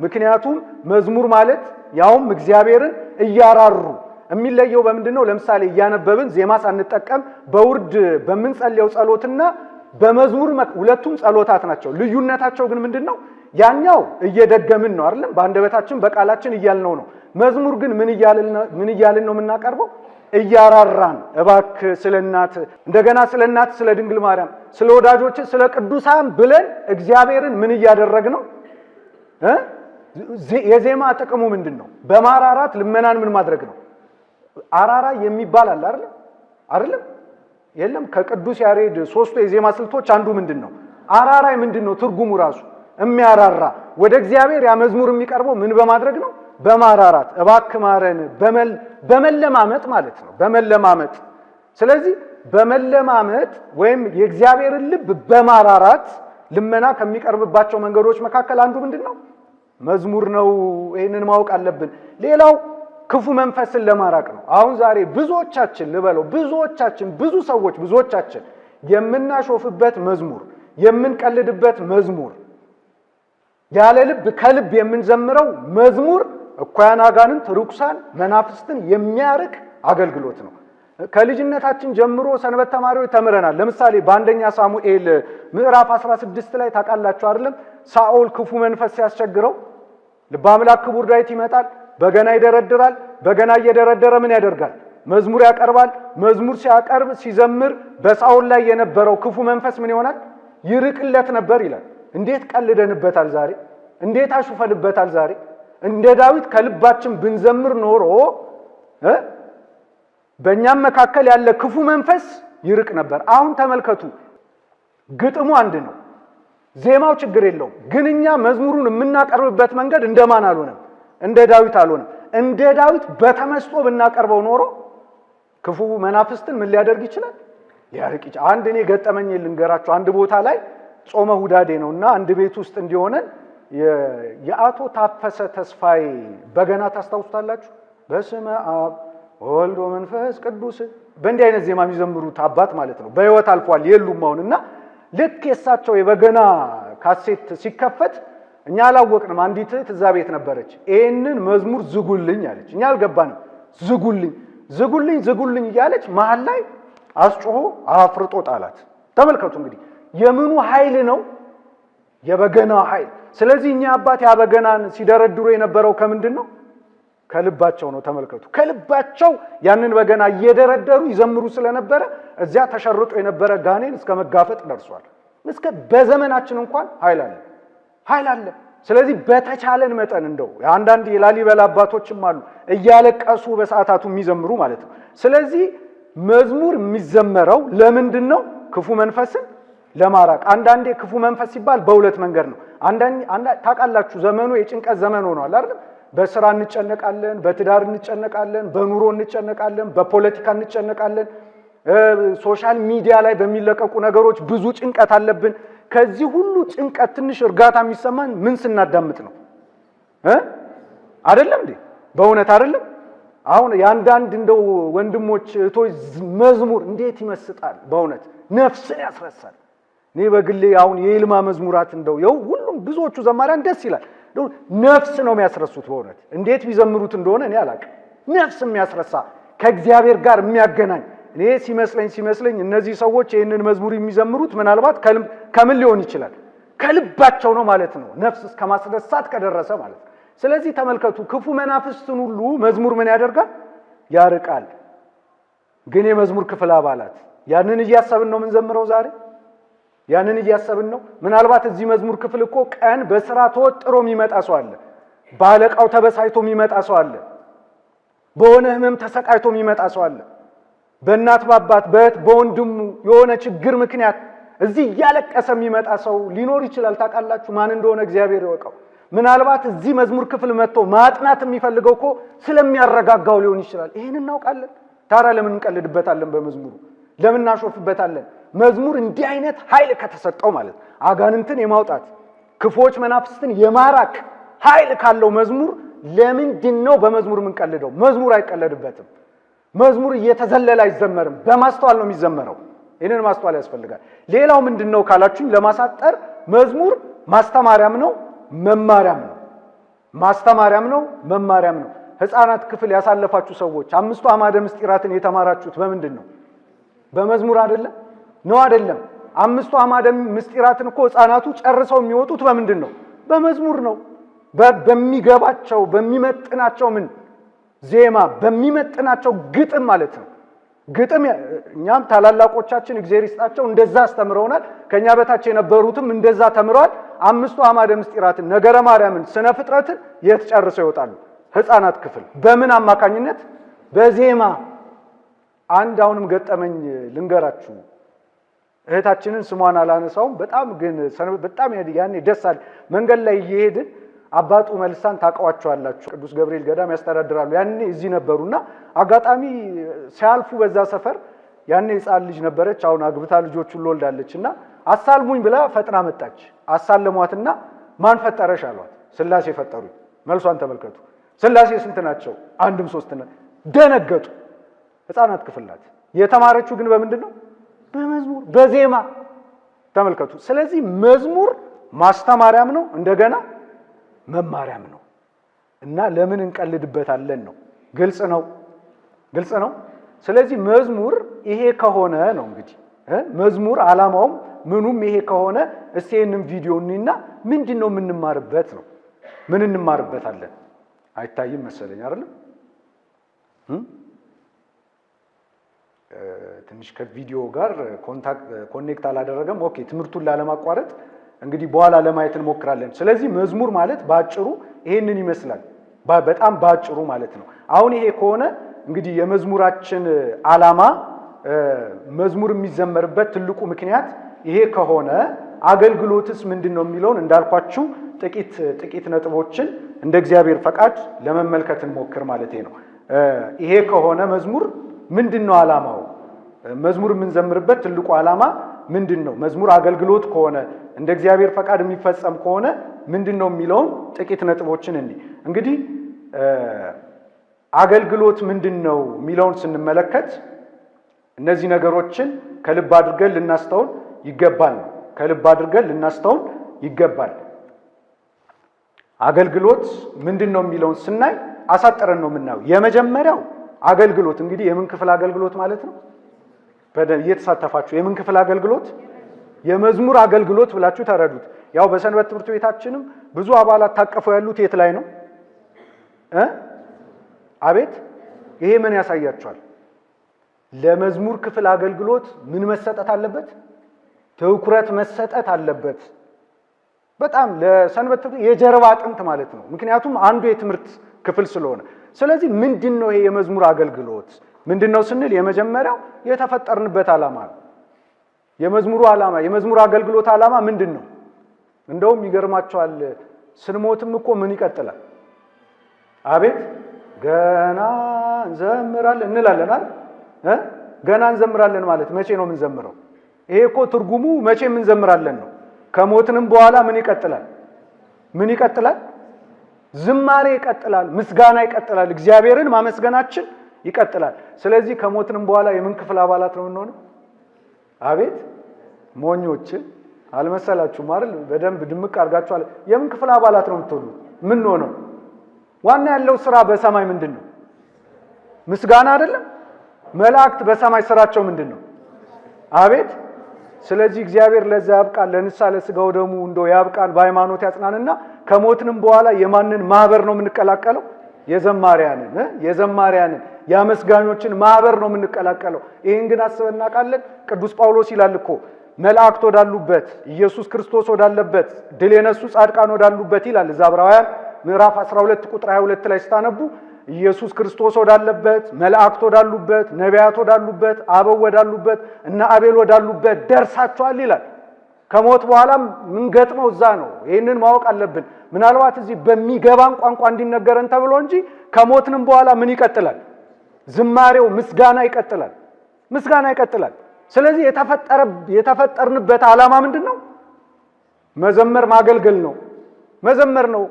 ምክንያቱም መዝሙር ማለት ያውም እግዚአብሔርን እያራሩ የሚለየው በምንድነው? ለምሳሌ እያነበብን ዜማ ሳንጠቀም በውርድ በምንጸልየው ጸሎትና በመዝሙር ሁለቱም ጸሎታት ናቸው። ልዩነታቸው ግን ምንድነው? ያኛው እየደገምን ነው አይደል? በአንደበታችን በቃላችን እያልነው ነው። መዝሙር ግን ምን እያልን ነው የምናቀርበው? እያራራን እባክህ ስለናት እንደገና ስለናት ስለ ድንግል ማርያም ስለ ወዳጆች ስለ ቅዱሳን ብለን እግዚአብሔርን ምን እያደረግነው? የዜማ ጥቅሙ ምንድነው? በማራራት ልመናን ምን ማድረግ ነው? አራራ የሚባል አለ አይደል? የለም። ከቅዱስ ያሬድ ሶስቱ የዜማ ስልቶች አንዱ ምንድነው? አራራይ ምንድነው? ትርጉሙ ራሱ የሚያራራ ወደ እግዚአብሔር ያ መዝሙር የሚቀርበው ምን በማድረግ ነው? በማራራት እባክህ ማረን በመለማመጥ ማለት ነው። በመለማመጥ ስለዚህ በመለማመጥ ወይም የእግዚአብሔርን ልብ በማራራት ልመና ከሚቀርብባቸው መንገዶች መካከል አንዱ ምንድነው? መዝሙር ነው። ይሄንን ማወቅ አለብን። ሌላው ክፉ መንፈስን ለማራቅ ነው። አሁን ዛሬ ብዙዎቻችን ብዙዎቻችን የምናሾፍበት መዝሙር፣ የምንቀልድበት መዝሙር፣ ያለ ልብ ከልብ የምንዘምረው መዝሙር እኩያን አጋንንት ርኩሳን መናፍስትን የሚያርቅ አገልግሎት ነው። ከልጅነታችን ጀምሮ ሰንበት ተማሪዎች ተምረናል። ለምሳሌ በአንደኛ ሳሙኤል ምዕራፍ 16 ላይ ታውቃላችሁ አይደለም? ሳኦል ክፉ መንፈስ ሲያስቸግረው ልበ አምላክ ክቡር ዳዊት ይመጣል፣ በገና ይደረድራል። በገና እየደረደረ ምን ያደርጋል? መዝሙር ያቀርባል። መዝሙር ሲያቀርብ ሲዘምር በሳኦል ላይ የነበረው ክፉ መንፈስ ምን ይሆናል? ይርቅለት ነበር ይላል። እንዴት ቀልደንበታል ዛሬ! እንዴት አሹፈንበታል ዛሬ! እንደ ዳዊት ከልባችን ብንዘምር ኖሮ በእኛም መካከል ያለ ክፉ መንፈስ ይርቅ ነበር። አሁን ተመልከቱ፣ ግጥሙ አንድ ነው፣ ዜማው ችግር የለውም። ግን እኛ መዝሙሩን የምናቀርብበት መንገድ እንደማን አልሆነም? እንደ ዳዊት አልሆነም። እንደ ዳዊት በተመስጦ ብናቀርበው ኖሮ ክፉ መናፍስትን ምን ሊያደርግ ይችላል? ሊያርቅ ይችላል። አንድ እኔ ገጠመኝ ልንገራችሁ። አንድ ቦታ ላይ ጾመ ሁዳዴ ነውና አንድ ቤት ውስጥ እንዲሆነን የአቶ ታፈሰ ተስፋዬ በገና ታስታውሱታላችሁ? በስመ አብ ወልድ ወመንፈስ ቅዱስ በእንዲህ አይነት ዜማ የሚዘምሩት አባት ማለት ነው። በህይወት አልፏል፣ የሉም አሁንና ልክ የሳቸው የበገና ካሴት ሲከፈት እኛ አላወቅንም። አንዲት እህት እዛ ቤት ነበረች። ይሄንን መዝሙር ዝጉልኝ አለች። እኛ አልገባንም። ዝጉልኝ እያለች መሃል ላይ አስጮሆ አፍርጦ ጣላት። ተመልከቱ እንግዲህ የምኑ ኃይል ነው? የበገናው ኃይል። ስለዚህ እኛ አባት ያበገናን ሲደረድሩ የነበረው ከምንድን ነው? ከልባቸው ነው። ተመልከቱ፣ ከልባቸው ያንን በገና እየደረደሩ ይዘምሩ ስለነበረ እዚያ ተሸርጦ የነበረ ጋኔን እስከ መጋፈጥ ደርሷል። እስከ በዘመናችን እንኳን ኃይል አለ። ስለዚህ በተቻለን መጠን እንደው አንዳንድ የላሊበላ አባቶችም አሉ እያለቀሱ በሰዓታቱ የሚዘምሩ ማለት ነው። ስለዚህ መዝሙር የሚዘመረው ለምንድን ነው? ክፉ መንፈስን ለማራቅ። አንዳንዴ ክፉ መንፈስ ሲባል በሁለት መንገድ ነው። ታውቃላችሁ፣ ዘመኑ የጭንቀት ዘመን ሆኗል አይደል? በስራ እንጨነቃለን፣ በትዳር እንጨነቃለን፣ በኑሮ እንጨነቃለን፣ በፖለቲካ እንጨነቃለን። ሶሻል ሚዲያ ላይ በሚለቀቁ ነገሮች ብዙ ጭንቀት አለብን። ከዚህ ሁሉ ጭንቀት ትንሽ እርጋታ የሚሰማን ምን ስናዳምጥ ነው? አይደለም እንዴ? በእውነት አይደለም? አሁን ያንዳንድ እንደው ወንድሞች እህቶች መዝሙር እንዴት ይመስጣል! በእውነት ነፍስን ያስረሳል። እኔ በግሌ አሁን የይልማ መዝሙራት እንደው ሁሉም ብዙዎቹ ዘማሪያን ደስ ይላል። ነፍስ ነው የሚያስረሱት። በእውነት እንዴት ቢዘምሩት እንደሆነ እኔ አላውቅም። ነፍስ የሚያስረሳ ከእግዚአብሔር ጋር የሚያገናኝ እኔ ሲመስለኝ እነዚህ ሰዎች ይህንን መዝሙር የሚዘምሩት ምናልባት ከምን ሊሆን ይችላል? ከልባቸው ነው ማለት ነው። ነፍስ እስከ ማስደሳት ከደረሰ ማለት ነው። ስለዚህ ተመልከቱ፣ ክፉ መናፍስትን ሁሉ መዝሙር ምን ያደርጋል? ያርቃል። ግን የመዝሙር ክፍል አባላት ያንን እያሰብን ነው የምንዘምረው ዛሬ? ያንን እያሰብን ነው? ምናልባት እዚህ መዝሙር ክፍል እኮ ቀን በስራ ተወጥሮ የሚመጣ ሰው አለ። ባለቃው ተበሳይቶ የሚመጣ ሰው አለ። በሆነ ህመም ተሰቃይቶ የሚመጣ ሰው አለ። በእናት ባባት በእህት በወንድሙ የሆነ ችግር ምክንያት እዚህ እያለቀሰ የሚመጣ ሰው ሊኖር ይችላል። ታውቃላችሁ ማን እንደሆነ እግዚአብሔር ይወቀው። ምናልባት እዚህ መዝሙር ክፍል መጥቶ ማጥናት የሚፈልገው እኮ ስለሚያረጋጋው ሊሆን ይችላል። ይሄን እናውቃለን። ታዲያ ለምን እንቀልድበታለን? በመዝሙሩ ለምን እናሾፍበታለን? መዝሙር እንዲህ አይነት ኃይል ከተሰጠው ማለት አጋንንትን የማውጣት ክፉዎች መናፍስትን የማራቅ ኃይል ካለው መዝሙር ለምንድን ነው በመዝሙር የምንቀልደው? መዝሙር አይቀለድበትም። መዝሙር እየተዘለለ አይዘመርም። በማስተዋል ነው የሚዘመረው። ይህንን ማስተዋል ያስፈልጋል። ሌላው ምንድነው ካላችሁኝ ለማሳጠር መዝሙር ማስተማሪያም ነው መማሪያም ነው። ማስተማሪያም ነው መማሪያም ነው። ሕፃናት ክፍል ያሳለፋችሁ ሰዎች 5 አዕማደ ምስጢራትን የተማራችሁት በምንድን ነው? በመዝሙር አይደለም? ነው አይደለም? 5 አዕማደ ምስጢራትን እኮ ሕፃናቱ ጨርሰው የሚወጡት በምንድን ነው? በመዝሙር ነው። በሚገባቸው በሚመጥናቸው ምን ዜማ በሚመጥናቸው ግጥም ማለት ነው። ግጥም እኛም ታላላቆቻችን እግዚአብሔር ይስጣቸው እንደዛ አስተምረውናል። ከኛ በታች የነበሩትም እንደዛ ተምረዋል። 5 አዕማደ ምስጢራትን ነገረ ማርያምን ስነ ፍጥረትን የት ጨርሰው ይወጣሉ? ሕፃናት ክፍል በምን አማካኝነት? በዜማ። አንድ አሁንም ገጠመኝ ልንገራችሁ። እህታችንን ስሟን አላነሳውም። በጣም ያኔ ደስ አለ። መንገድ ላይ እየሄድን አባጡ መልሳን ታውቋቸዋላችሁ። ቅዱስ ገብርኤል ገዳም ያስተዳድራሉ። ያኔ እዚህ ነበሩና አጋጣሚ ሲያልፉ በዛ ሰፈር ያኔ ሕፃን ልጅ ነበረች። አሁን አግብታ ልጆቹን ወልዳለችና አሳልሙኝ ብላ ፈጥና መጣች። አሳለሟትና ማን ፈጠረሽ አሏት። ሥላሴ ፈጠሩኝ። መልሷን ተመልከቱ። ሥላሴ ስንት ናቸው? አንድም ሶስት ነው። ደነገጡ። ሕፃናት ክፍል ናት። የተማረችው ግን በምንድን ነው? በመዝሙር በዜማ። ተመልከቱ። ስለዚህ መዝሙር ማስተማሪያም ነው እንደገና መማሪያም ነው። እና ለምን እንቀልድበታለን ነው? ግልጽ ነው። ስለዚህ መዝሙር ይሄ ከሆነ ነው እንግዲህ መዝሙር ዓላማውም ምኑም ይሄ ከሆነ እስቲ ይሄንን ቪዲዮ እንይና ምንድነው የምንማርበት ነው? ምን እንማርበታለን? አይታይም መሰለኝ አይደል? ትንሽ ከቪዲዮ ጋር ኮኔክት አላደረገም። ኦኬ፣ ትምህርቱን ላለማቋረጥ እንግዲህ በኋላ ለማየት እንሞክራለን። ስለዚህ መዝሙር ማለት ባጭሩ ይሄንን ይመስላል። በጣም ባጭሩ ማለት ነው። አሁን ይሄ ከሆነ እንግዲህ የመዝሙራችን ዓላማ መዝሙር የሚዘመርበት ትልቁ ምክንያት ይሄ ከሆነ አገልግሎትስ ምንድነው የሚለውን እንዳልኳችሁ ጥቂት ነጥቦችን እንደ እግዚአብሔር ፈቃድ ለመመልከት እንሞክር ማለት ነው። ይሄ ከሆነ መዝሙር ምንድነው ዓላማው? መዝሙር የምንዘምርበት ትልቁ ዓላማ ምንድነው? መዝሙር አገልግሎት ከሆነ እንደ እግዚአብሔር ፈቃድ የሚፈጸም ከሆነ ምንድነው የሚለውን ጥቂት ነጥቦችን እንግዲህ አገልግሎት ምንድነው የሚለውን ስንመለከት እነዚህ ነገሮችን ከልብ አድርገን ልናስተውል ይገባል። አገልግሎት ምንድነው የሚለውን ስናይ አሳጥረን ነው የምናየው። የመጀመሪያው አገልግሎት እንግዲህ የምን ክፍል አገልግሎት ማለት ነው? እየተሳተፋችሁ የምን ክፍል አገልግሎት? የመዝሙር አገልግሎት ብላችሁ ተረዱት። ያው በሰንበት ትምህርት ቤታችንም ብዙ አባላት ታቀፈው ያሉት የት ላይ ነው? አቤት፣ ይሄ ምን ያሳያችኋል? ለመዝሙር ክፍል አገልግሎት ምን መሰጠት አለበት? ትኩረት መሰጠት አለበት። በጣም ለሰንበት ትምህርት የጀርባ አጥንት ማለት ነው። ምክንያቱም አንዱ የትምህርት ክፍል ስለሆነ። ስለዚህ ምንድነው ይሄ የመዝሙር አገልግሎት? ምንድነው ስንል የመጀመሪያው የተፈጠርንበት ዓላማ ነው። የመዝሙር አገልግሎት ዓላማ ምንድነው? እንደውም ይገርማቸዋል። ስንሞትም እኮ ምን ይቀጥላል? አቤት ገና እንዘምራለን እንላለን አይደል? ገና እንዘምራለን ማለት መቼ ነው የምንዘምረው? ይሄ እኮ ትርጉሙ መቼ እንዘምራለን ነው። ከሞትንም በኋላ ምን ይቀጥላል? ምን ይቀጥላል? ዝማሬ ይቀጥላል፣ ምስጋና ይቀጥላል፣ እግዚአብሔርን ማመስገናችን ይቀጥላል። ስለዚህ ከሞትንም በኋላ የምን ክፍል አባላት ነው የምንሆነው? አቤት ሞኞች አልመሰላችሁም አይደል? በደንብ ድምቅ አድርጋችኋል። የምን ክፍል አባላት ነው የምትሆኑት? ምን ሆነው? ዋና ያለው ስራ በሰማይ ምንድነው? ምስጋና አይደለም? መላእክት በሰማይ ስራቸው ምንድነው? አቤት። ስለዚህ እግዚአብሔር ለዛ ያብቃን፣ ለንስሐ ለስጋው ደሙ እንደው ያብቃን፣ በሃይማኖት ያጽናንና ከሞትንም በኋላ የማንን ማህበር ነው የምንቀላቀለው? የዘማሪያንን የአመስጋኞችን ማህበር ነው የምንቀላቀለው። ይሄን ግን አስበን እናውቃለን? ቅዱስ ጳውሎስ ይላል እኮ መላእክት ወዳሉበት ኢየሱስ ክርስቶስ ወዳለበት ድል የነሱ ጻድቃን ወዳሉበት ይላል። እዛ ዕብራውያን ምዕራፍ 12 ቁጥር 22 ላይ ስታነቡ ኢየሱስ ክርስቶስ ወዳለበት፣ መላእክት ወዳሉበት፣ ነቢያት ወዳሉበት፣ አበው ወዳሉበት እና አቤል ወዳሉበት ደርሳችኋል ይላል። ከሞት በኋላም ምን ገጥመው እዛ ነው። ይሄንን ማወቅ አለብን። ምናልባት እዚህ በሚገባን ቋንቋ እንዲነገረን ተብሎ እንጂ ከሞትንም በኋላ ምን ይቀጥላል? ዝማሬው ምስጋና ይቀጥላል። ምስጋና ይቀጥላል። ስለዚህ የተፈጠርንበት ዓላማ ምንድነው? መዘመር ማገልገል ነው። መዘመር ነው፣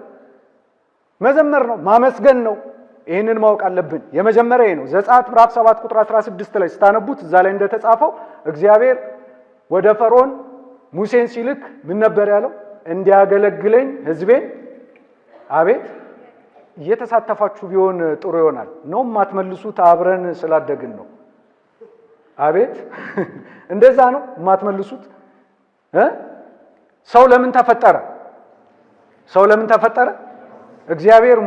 ማመስገን ነው። ይሄንን ማወቅ አለብን። የመጀመሪያ ነው። ዘጸአት ምዕራፍ 7 ቁጥር 16 ላይ ስታነቡት እዛ ላይ እንደተጻፈው እግዚአብሔር ወደ ፈርዖን ሙሴን ሲልክ ምን ነበር ያለው? እንዲያገለግለኝ ሕዝቤን። አቤት እየተሳተፋችሁ ቢሆን ጥሩ ይሆናል። ነው የማትመልሱት? አብረን ስላደግን ነው። አቤት እንደዛ ነው የማትመልሱት? ሰው ለምን ተፈጠረ? ሰው ለምን ተፈጠረ? እግዚአብሔር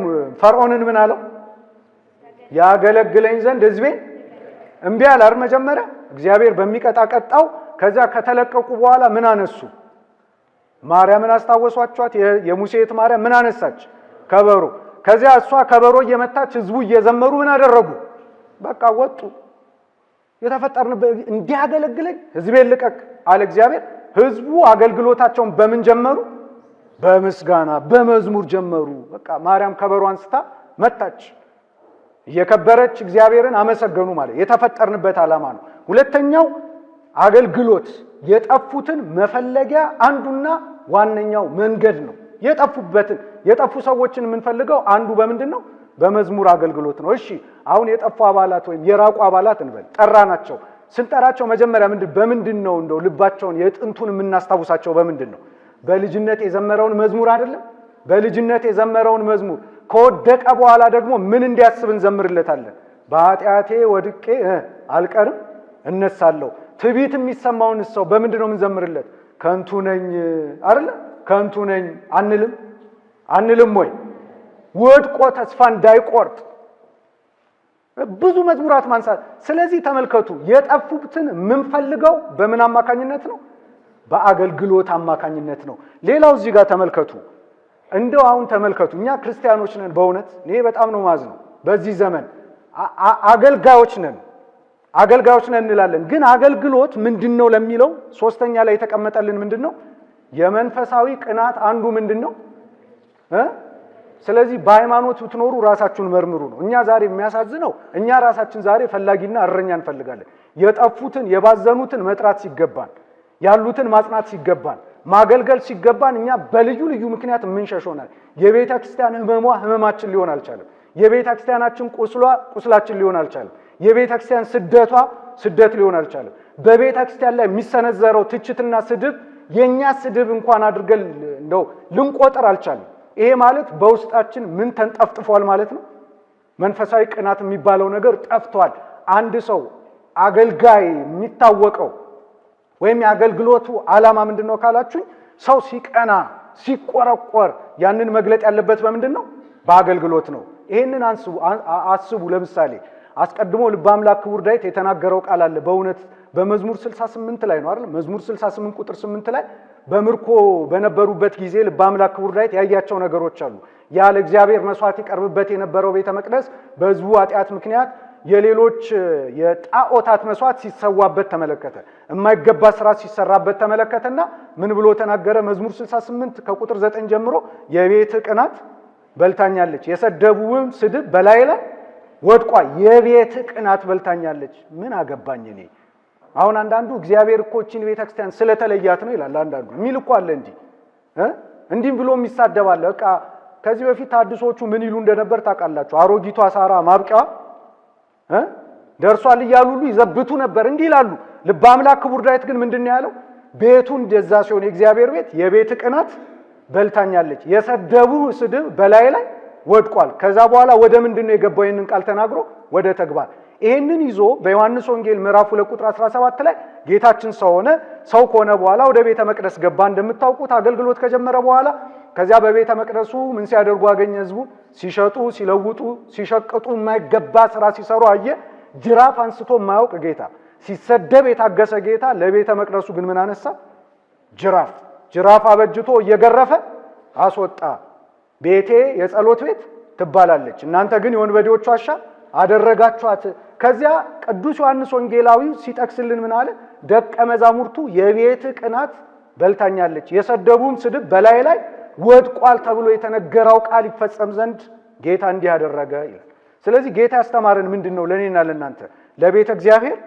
ፈርዖንን ምን አለው? ያገለግለኝ ዘንድ ሕዝቤን እምቢ አለ አይደል? መጀመሪያ እግዚአብሔር በሚቀጣ ቀጣው። ከዛ ከተለቀቁ በኋላ ምን አነሱ? ማርያምን አስታወሷቸዋት? የሙሴ እህት ማርያም ምን አነሳች? ከበሮ። ከዚያ እሷ ከበሮ እየመታች ህዝቡ እየዘመሩ ምን አደረጉ? በቃ ወጡ። የተፈጠርንበት እንዲያገለግለኝ ሕዝቤን ልቀቅ አለ እግዚአብሔር። ህዝቡ አገልግሎታቸውን በምን ጀመሩ? በምስጋና በመዝሙር ጀመሩ። በቃ ማርያም ከበሮ አንስታ መታች፣ እየከበረች እግዚአብሔርን አመሰገኑ ማለት የተፈጠርንበት ዓላማ ነው። ሁለተኛው አገልግሎት የጠፉትን መፈለጊያ አንዱና ዋነኛው መንገድ ነው። የጠፉ ሰዎችን የምንፈልገው አንዱ በምንድን ነው? በመዝሙር አገልግሎት ነው። እሺ አሁን የጠፉ አባላት ወይም የራቁ አባላት እንበል ጠራናቸው። ስንጠራቸው መጀመሪያ በምንድን ነው እንደው ልባቸውን የጥንቱን የምናስታውሳቸው በምንድን ነው? በልጅነት የዘመረውን መዝሙር አይደለም? በልጅነት የዘመረውን መዝሙር ከወደቀ በኋላ ደግሞ ምን እንዲያስብ እንዘምርለታለን? በኃጢአቴ ወድቄ አልቀርም እነሳለሁ። ትዕቢት የሚሰማውን ሰው በምንድን ነው የምንዘምርለት? ከንቱ ነኝ አይደለ? ከንቱ ነኝ አንልም ወይ? ወድቆ ተስፋ እንዳይቆርጥ ብዙ መዝሙራት ማንሳት። ስለዚህ ተመልከቱ፣ የጠፉትን የምንፈልገው በምን አማካኝነት ነው? በአገልግሎት አማካኝነት ነው። ሌላው እዚህ ጋር ተመልከቱ። እንደው አሁን ተመልከቱ፣ እኛ ክርስቲያኖች ነን። በእውነት እኔ በጣም ነው ማዝነው። በዚህ ዘመን አገልጋዮች ነን እንላለን። ግን አገልግሎት ምንድነው ለሚለው ሶስተኛ ላይ የተቀመጠልን ምንድነው? የመንፈሳዊ ቅናት አንዱ ምንድነው? ስለዚህ በሃይማኖት ብትኖሩ ራሳችሁን መርምሩ ነው። እኛ ዛሬ የሚያሳዝነው እኛ ራሳችን ዛሬ ፈላጊና እረኛ እንፈልጋለን። የጠፉትን የባዘኑትን መጥራት ሲገባን፣ ያሉትን ማጽናት ሲገባን፣ ማገልገል ሲገባን እኛ በልዩ ልዩ ምክንያት የምንሸሾናል። የቤተ ክርስቲያን ህመማችን ሊሆን አልቻለም። የቤተ ክርስቲያናችን ቁስላችን ሊሆን አልቻለም። የቤተ ክርስቲያን ስደት ሊሆን አልቻለም። በቤተ ክርስቲያን ላይ የሚሰነዘረው ትችትና ስድብ የኛ ስድብ እንኳን አድርገን እንደው ልንቆጥር አልቻለም። ይሄ ማለት በውስጣችን ምን ተንጠፍጥፏል ማለት ነው? መንፈሳዊ ቅናት የሚባለው ነገር ጠፍቷል። አንድ ሰው አገልጋይ የሚታወቀው ወይም የአገልግሎቱ ዓላማ ምንድነው ካላችሁኝ፣ ሰው ሲቀና ሲቆረቆር ያንን መግለጥ ያለበት በምንድን ነው? በአገልግሎት ነው። ይሄንን አስቡ። ለምሳሌ አስቀድሞ ልበ አምላክ ክቡር ዳዊት የተናገረው ቃል አለ። በእውነት በመዝሙር 68 ላይ ነው አይደል? መዝሙር 68 ቁጥር 8 ላይ በምርኮ በነበሩበት ጊዜ ልበ አምላክ ክቡር ዳዊት ያያቸው ነገሮች አሉ። ያለ እግዚአብሔር መስዋዕት ይቀርብበት የነበረው ቤተ መቅደስ በሕዝቡ ኃጢአት ምክንያት የሌሎች የጣዖታት መስዋዕት ሲሰዋበት ተመለከተ። የማይገባ ስራ ሲሰራበት ተመለከተና ምን ብሎ ተናገረ? መዝሙር 68 ከቁጥር 9 ጀምሮ የቤት ቅናት በልታኛለች፣ የሰደቡም ስድብ በላይ ላይ ወድቋል። የቤት ቅናት በልታኛለች። ምን አገባኝ እኔ። አሁን አንዳንዱ እግዚአብሔር እኮ እቺን ቤተክርስቲያን ስለተለያት ነው ይላል። አንዳንዱ የሚል እኮ አለ እንዲህ ብሎ የሚሳደባል። በቃ ከዚህ በፊት ታድሶቹ ምን ይሉ እንደነበር ታውቃላችሁ? አሮጊቷ ሳራ ማብቂያዋ ደርሷል እያሉ ሁሉ ይዘብቱ ነበር። እንዲህ ይላሉ። ልበ አምላክ ክቡር ዳዊት ግን ምንድነው ያለው? ቤቱ እንደዛ ሲሆን የእግዚአብሔር ቤት የቤት ቅናት በልታኛለች፣ የሰደቡ ስድብ በላይ ላይ ወድቋል። ከዛ በኋላ ወደ ምንድነው የገባው? ይሄንን ቃል ተናግሮ ወደ ተግባር። ይሄንን ይዞ በዮሐንስ ወንጌል ምዕራፍ 2 ቁጥር 17 ላይ ጌታችን ሰው ከሆነ በኋላ ወደ ቤተ መቅደስ ገባ። እንደምታውቁት አገልግሎት ከጀመረ በኋላ ከዚያ በቤተ መቅደሱ ምን ሲያደርጉ አገኘ? ህዝቡ ሲሸጡ፣ ሲለውጡ፣ ሲሸቅጡ የማይገባ ስራ ሲሰሩ አየ። ጅራፍ አንስቶ የማያውቅ ጌታ፣ ሲሰደብ የታገሰ ጌታ ለቤተ መቅደሱ ግን ምን አነሳ? ጅራፍ አበጅቶ እየገረፈ አስወጣ። ቤቴ የጸሎት ቤት ትባላለች፣ እናንተ ግን የወንበዴዎች ዋሻ አደረጋችኋት። ከዚያ ቅዱስ ዮሐንስ ወንጌላዊ ሲጠቅስልን ምን አለ? ደቀ መዛሙርቱ የቤት ቅናት በልታኛለች፣ የሰደቡም ስድብ በላይ ላይ ወድቋል ተብሎ የተነገረው ቃል ይፈጸም ዘንድ ጌታ እንዲህ ያደረገ ይላል። ስለዚህ ጌታ ያስተማረን ምንድነው? ለኔና ለናንተ ለቤተ እግዚአብሔር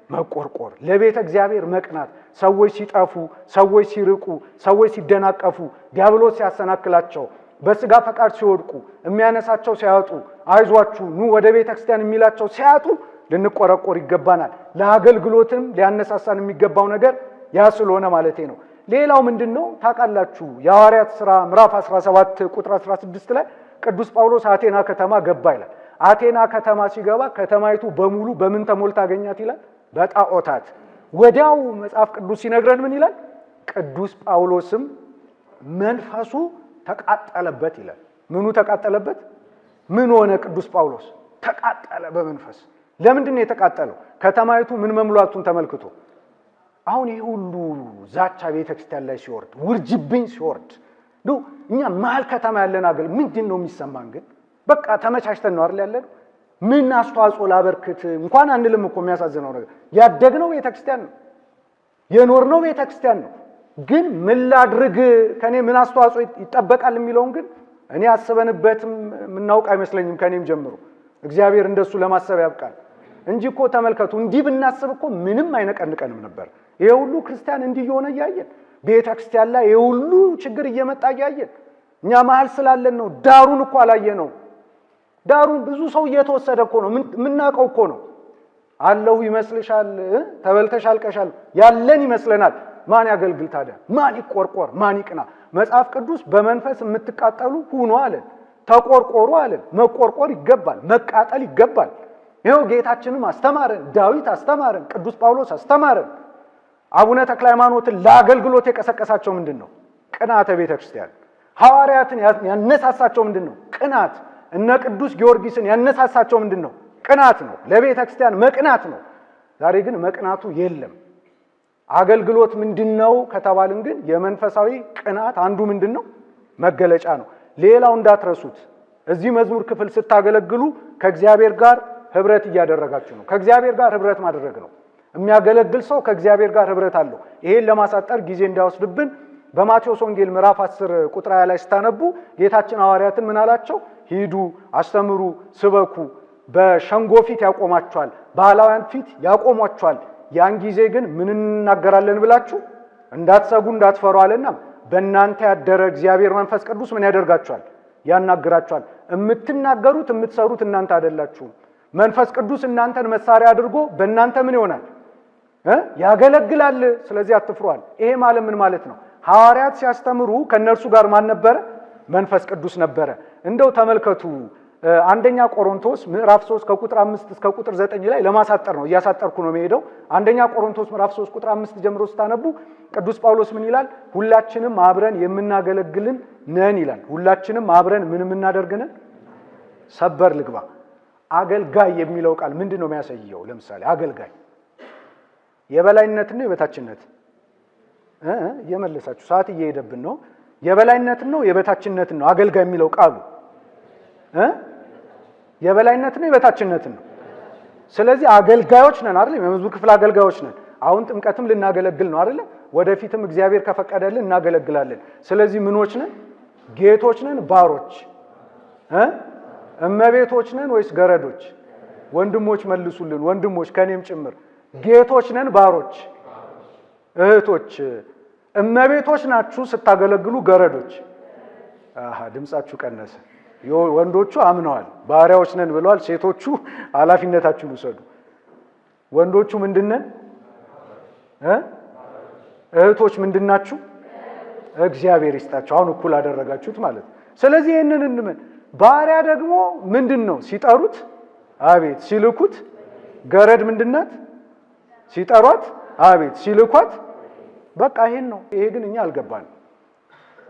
መቆርቆር፣ ለቤተ እግዚአብሔር መቅናት። ሰዎች ሲጠፉ፣ ሰዎች ሲርቁ፣ ሰዎች ሲደናቀፉ፣ ዲያብሎስ ሲያሰናክላቸው፣ በስጋ ፈቃድ ሲወድቁ፣ የሚያነሳቸው ሲያጡ፣ አይዟችሁ ኑ ወደ ቤተ ክርስቲያን የሚላቸው ሲያጡ ልንቆረቆር ይገባናል። ለአገልግሎትም ሊያነሳሳን የሚገባው ነገር ያ ስለሆነ ማለቴ ነው። ሌላው ምንድነው ታውቃላችሁ? የሐዋርያት ሥራ ምዕራፍ 17 ቁጥር 16 ላይ ቅዱስ ጳውሎስ አቴና ከተማ ገባ ይላል። አቴና ከተማ ሲገባ ከተማይቱ በሙሉ በምን ተሞልታ አገኛት ይላል? በጣዖታት። ወዲያው መጽሐፍ ቅዱስ ሲነግረን ምን ይላል? ቅዱስ ጳውሎስም መንፈሱ ተቃጠለበት ይላል። ምኑ ተቃጠለበት? ምን ሆነ? ቅዱስ ጳውሎስ ተቃጠለ በመንፈስ። ለምንድን ነው የተቃጠለው? ከተማይቱ ምን መምሏቱን ተመልክቶ። አሁን ይሄ ሁሉ ዛቻ ቤተክርስቲያን ላይ ሲወርድ፣ ውርጅብኝ ሲወርድ ነው እኛ መሀል ከተማ ያለን አገል ምንድን ነው የሚሰማን? ግን በቃ ተመቻችተን ነው አይደል ያለን? ምን አስተዋጽኦ ላበርክት እንኳን አንልም እኮ። የሚያሳዝነው ነገር ያደግነው ቤተክርስቲያን ነው፣ የኖርነው ቤተክርስቲያን ነው። ግን ምን ላድርግ ከኔ ምን አስተዋጽኦ ይጠበቃል የሚለውን ግን እኔ አስበንበትም የምናውቅ አይመስለኝም። ከኔም ጀምሮ እግዚአብሔር እንደሱ ለማሰብ ያብቃል እንጂ እኮ ተመልከቱ፣ እንዲህ ብናስብ እኮ ምንም አይነቀንቀንም ነበር። ይሄ ሁሉ ክርስቲያን እንዲህ እየሆነ እያየን፣ ቤተክርስቲያን ላይ ይሄ ሁሉ ችግር እየመጣ እያየን እኛ መሀል ስላለን ነው። ዳሩን እኮ አላየነው። ዳሩን ብዙ ሰው እየተወሰደ እኮ ነው። ምናቀው እኮ ነው። አለሁ ይመስልሻል? ተበልተሽ አልቀሻል ያለን ይመስለናል። ማን ያገልግል ታዲያ? ማን ይቆርቆር? ማን ይቅና? መጽሐፍ ቅዱስ በመንፈስ የምትቃጠሉ ሁኑ አለን። ተቆርቆሩ አለን። መቆርቆር ይገባል፣ መቃጠል ይገባል። ይሄው ጌታችንም አስተማረን፣ ዳዊት አስተማረን፣ ቅዱስ ጳውሎስ አስተማረን። አቡነ ተክለ ሃይማኖትን ለአገልግሎት የቀሰቀሳቸው ምንድነው? ቅናተ ቤተ ክርስቲያን። ሐዋርያትን ያነሳሳቸው ምንድነው? ቅናት። እነ ቅዱስ ጊዮርጊስን ያነሳሳቸው ምንድነው? ቅናት ነው። ለቤተ ክርስቲያን መቅናት ነው። ዛሬ ግን መቅናቱ የለም። አገልግሎት ምንድነው ከተባልን ግን የመንፈሳዊ ቅናት አንዱ ምንድነው? መገለጫ ነው። ሌላው እንዳትረሱት፣ እዚህ መዝሙር ክፍል ስታገለግሉ ከእግዚአብሔር ጋር ህብረት እያደረጋችሁ ነው። ከእግዚአብሔር ጋር ህብረት ማድረግ ነው። የሚያገለግል ሰው ከእግዚአብሔር ጋር ህብረት አለው። ይሄን ለማሳጠር ጊዜ እንዳይወስድብን በማቴዎስ ወንጌል ምዕራፍ 10 ቁጥር 20 ላይ ስታነቡ ጌታችን ሐዋርያትን ምን አላቸው? ሂዱ፣ አስተምሩ፣ ስበኩ። በሸንጎ ፊት ያቆማቸዋል፣ በአላውያን ፊት ያቆሟቸዋል። ያን ጊዜ ግን ምን እናገራለን ብላችሁ እንዳትሰጉ እንዳትፈሩ አለና በእናንተ ያደረ እግዚአብሔር መንፈስ ቅዱስ ምን ያደርጋችኋል? ያናግራችኋል። የምትናገሩት የምትሰሩት እናንተ አይደላችሁም። መንፈስ ቅዱስ እናንተን መሳሪያ አድርጎ በእናንተ ምን ይሆናል? ያገለግላል። ስለዚህ አትፍሯል። ይሄ ማለት ምን ማለት ነው? ሐዋርያት ሲያስተምሩ ከነርሱ ጋር ማን ነበረ? መንፈስ ቅዱስ ነበረ። እንደው ተመልከቱ አንደኛ ቆሮንቶስ ምዕራፍ 3 ከቁጥር 5 እስከ ቁጥር 9 ላይ ለማሳጠር ነው፣ እያሳጠርኩ ነው የምሄደው። አንደኛ ቆሮንቶስ ምዕራፍ 3 ቁጥር 5 ጀምሮ ስታነቡ ቅዱስ ጳውሎስ ምን ይላል? ሁላችንም አብረን የምናገለግልን ነን ይላል። ሁላችንም አብረን ምን የምናደርግነን? ሰበር ልግባ። አገልጋይ የሚለው ቃል ምንድነው የሚያሳየው? ለምሳሌ አገልጋይ የበላይነት ነው የበታችነት? እየመለሳችሁ ሰዓት እየሄደብን ነው። የበላይነት ነው የበታችነት ነው? አገልጋይ የሚለው ቃሉ የበላይነት ነው የበታችነት ነው? ስለዚህ አገልጋዮች ነን አይደል? የመዝሙር ክፍል አገልጋዮች ነን። አሁን ጥምቀትም ልናገለግል ነው አይደል? ወደፊትም እግዚአብሔር ከፈቀደልን እናገለግላለን። ስለዚህ ምኖች ነን? ጌቶች ነን? ባሮች? እመቤቶች ነን ወይስ ገረዶች? ወንድሞች መልሱልን። ወንድሞች ከኔም ጭምር ጌቶች ነን ባሮች፣ እህቶች እመቤቶች ናችሁ ስታገለግሉ ገረዶች። ድምጻችሁ ቀነሰ። ወንዶቹ አምነዋል ባሪያዎች ነን ብለዋል። ሴቶቹ ኃላፊነታችሁን ውሰዱ። ወንዶቹ ምንድነን? እህቶች ምንድናችሁ? እግዚአብሔር ይስጣችሁ። አሁን እኩል አደረጋችሁት ማለት። ስለዚህ ይሄንን እንመን። ባሪያ ደግሞ ምንድነው? ሲጠሩት አቤት፣ ሲልኩት ገረድ ምንድናት? ሲጠሯት አቤት፣ ሲልኳት በቃ ይሄን ነው። ይሄ ግን እኛ አልገባን።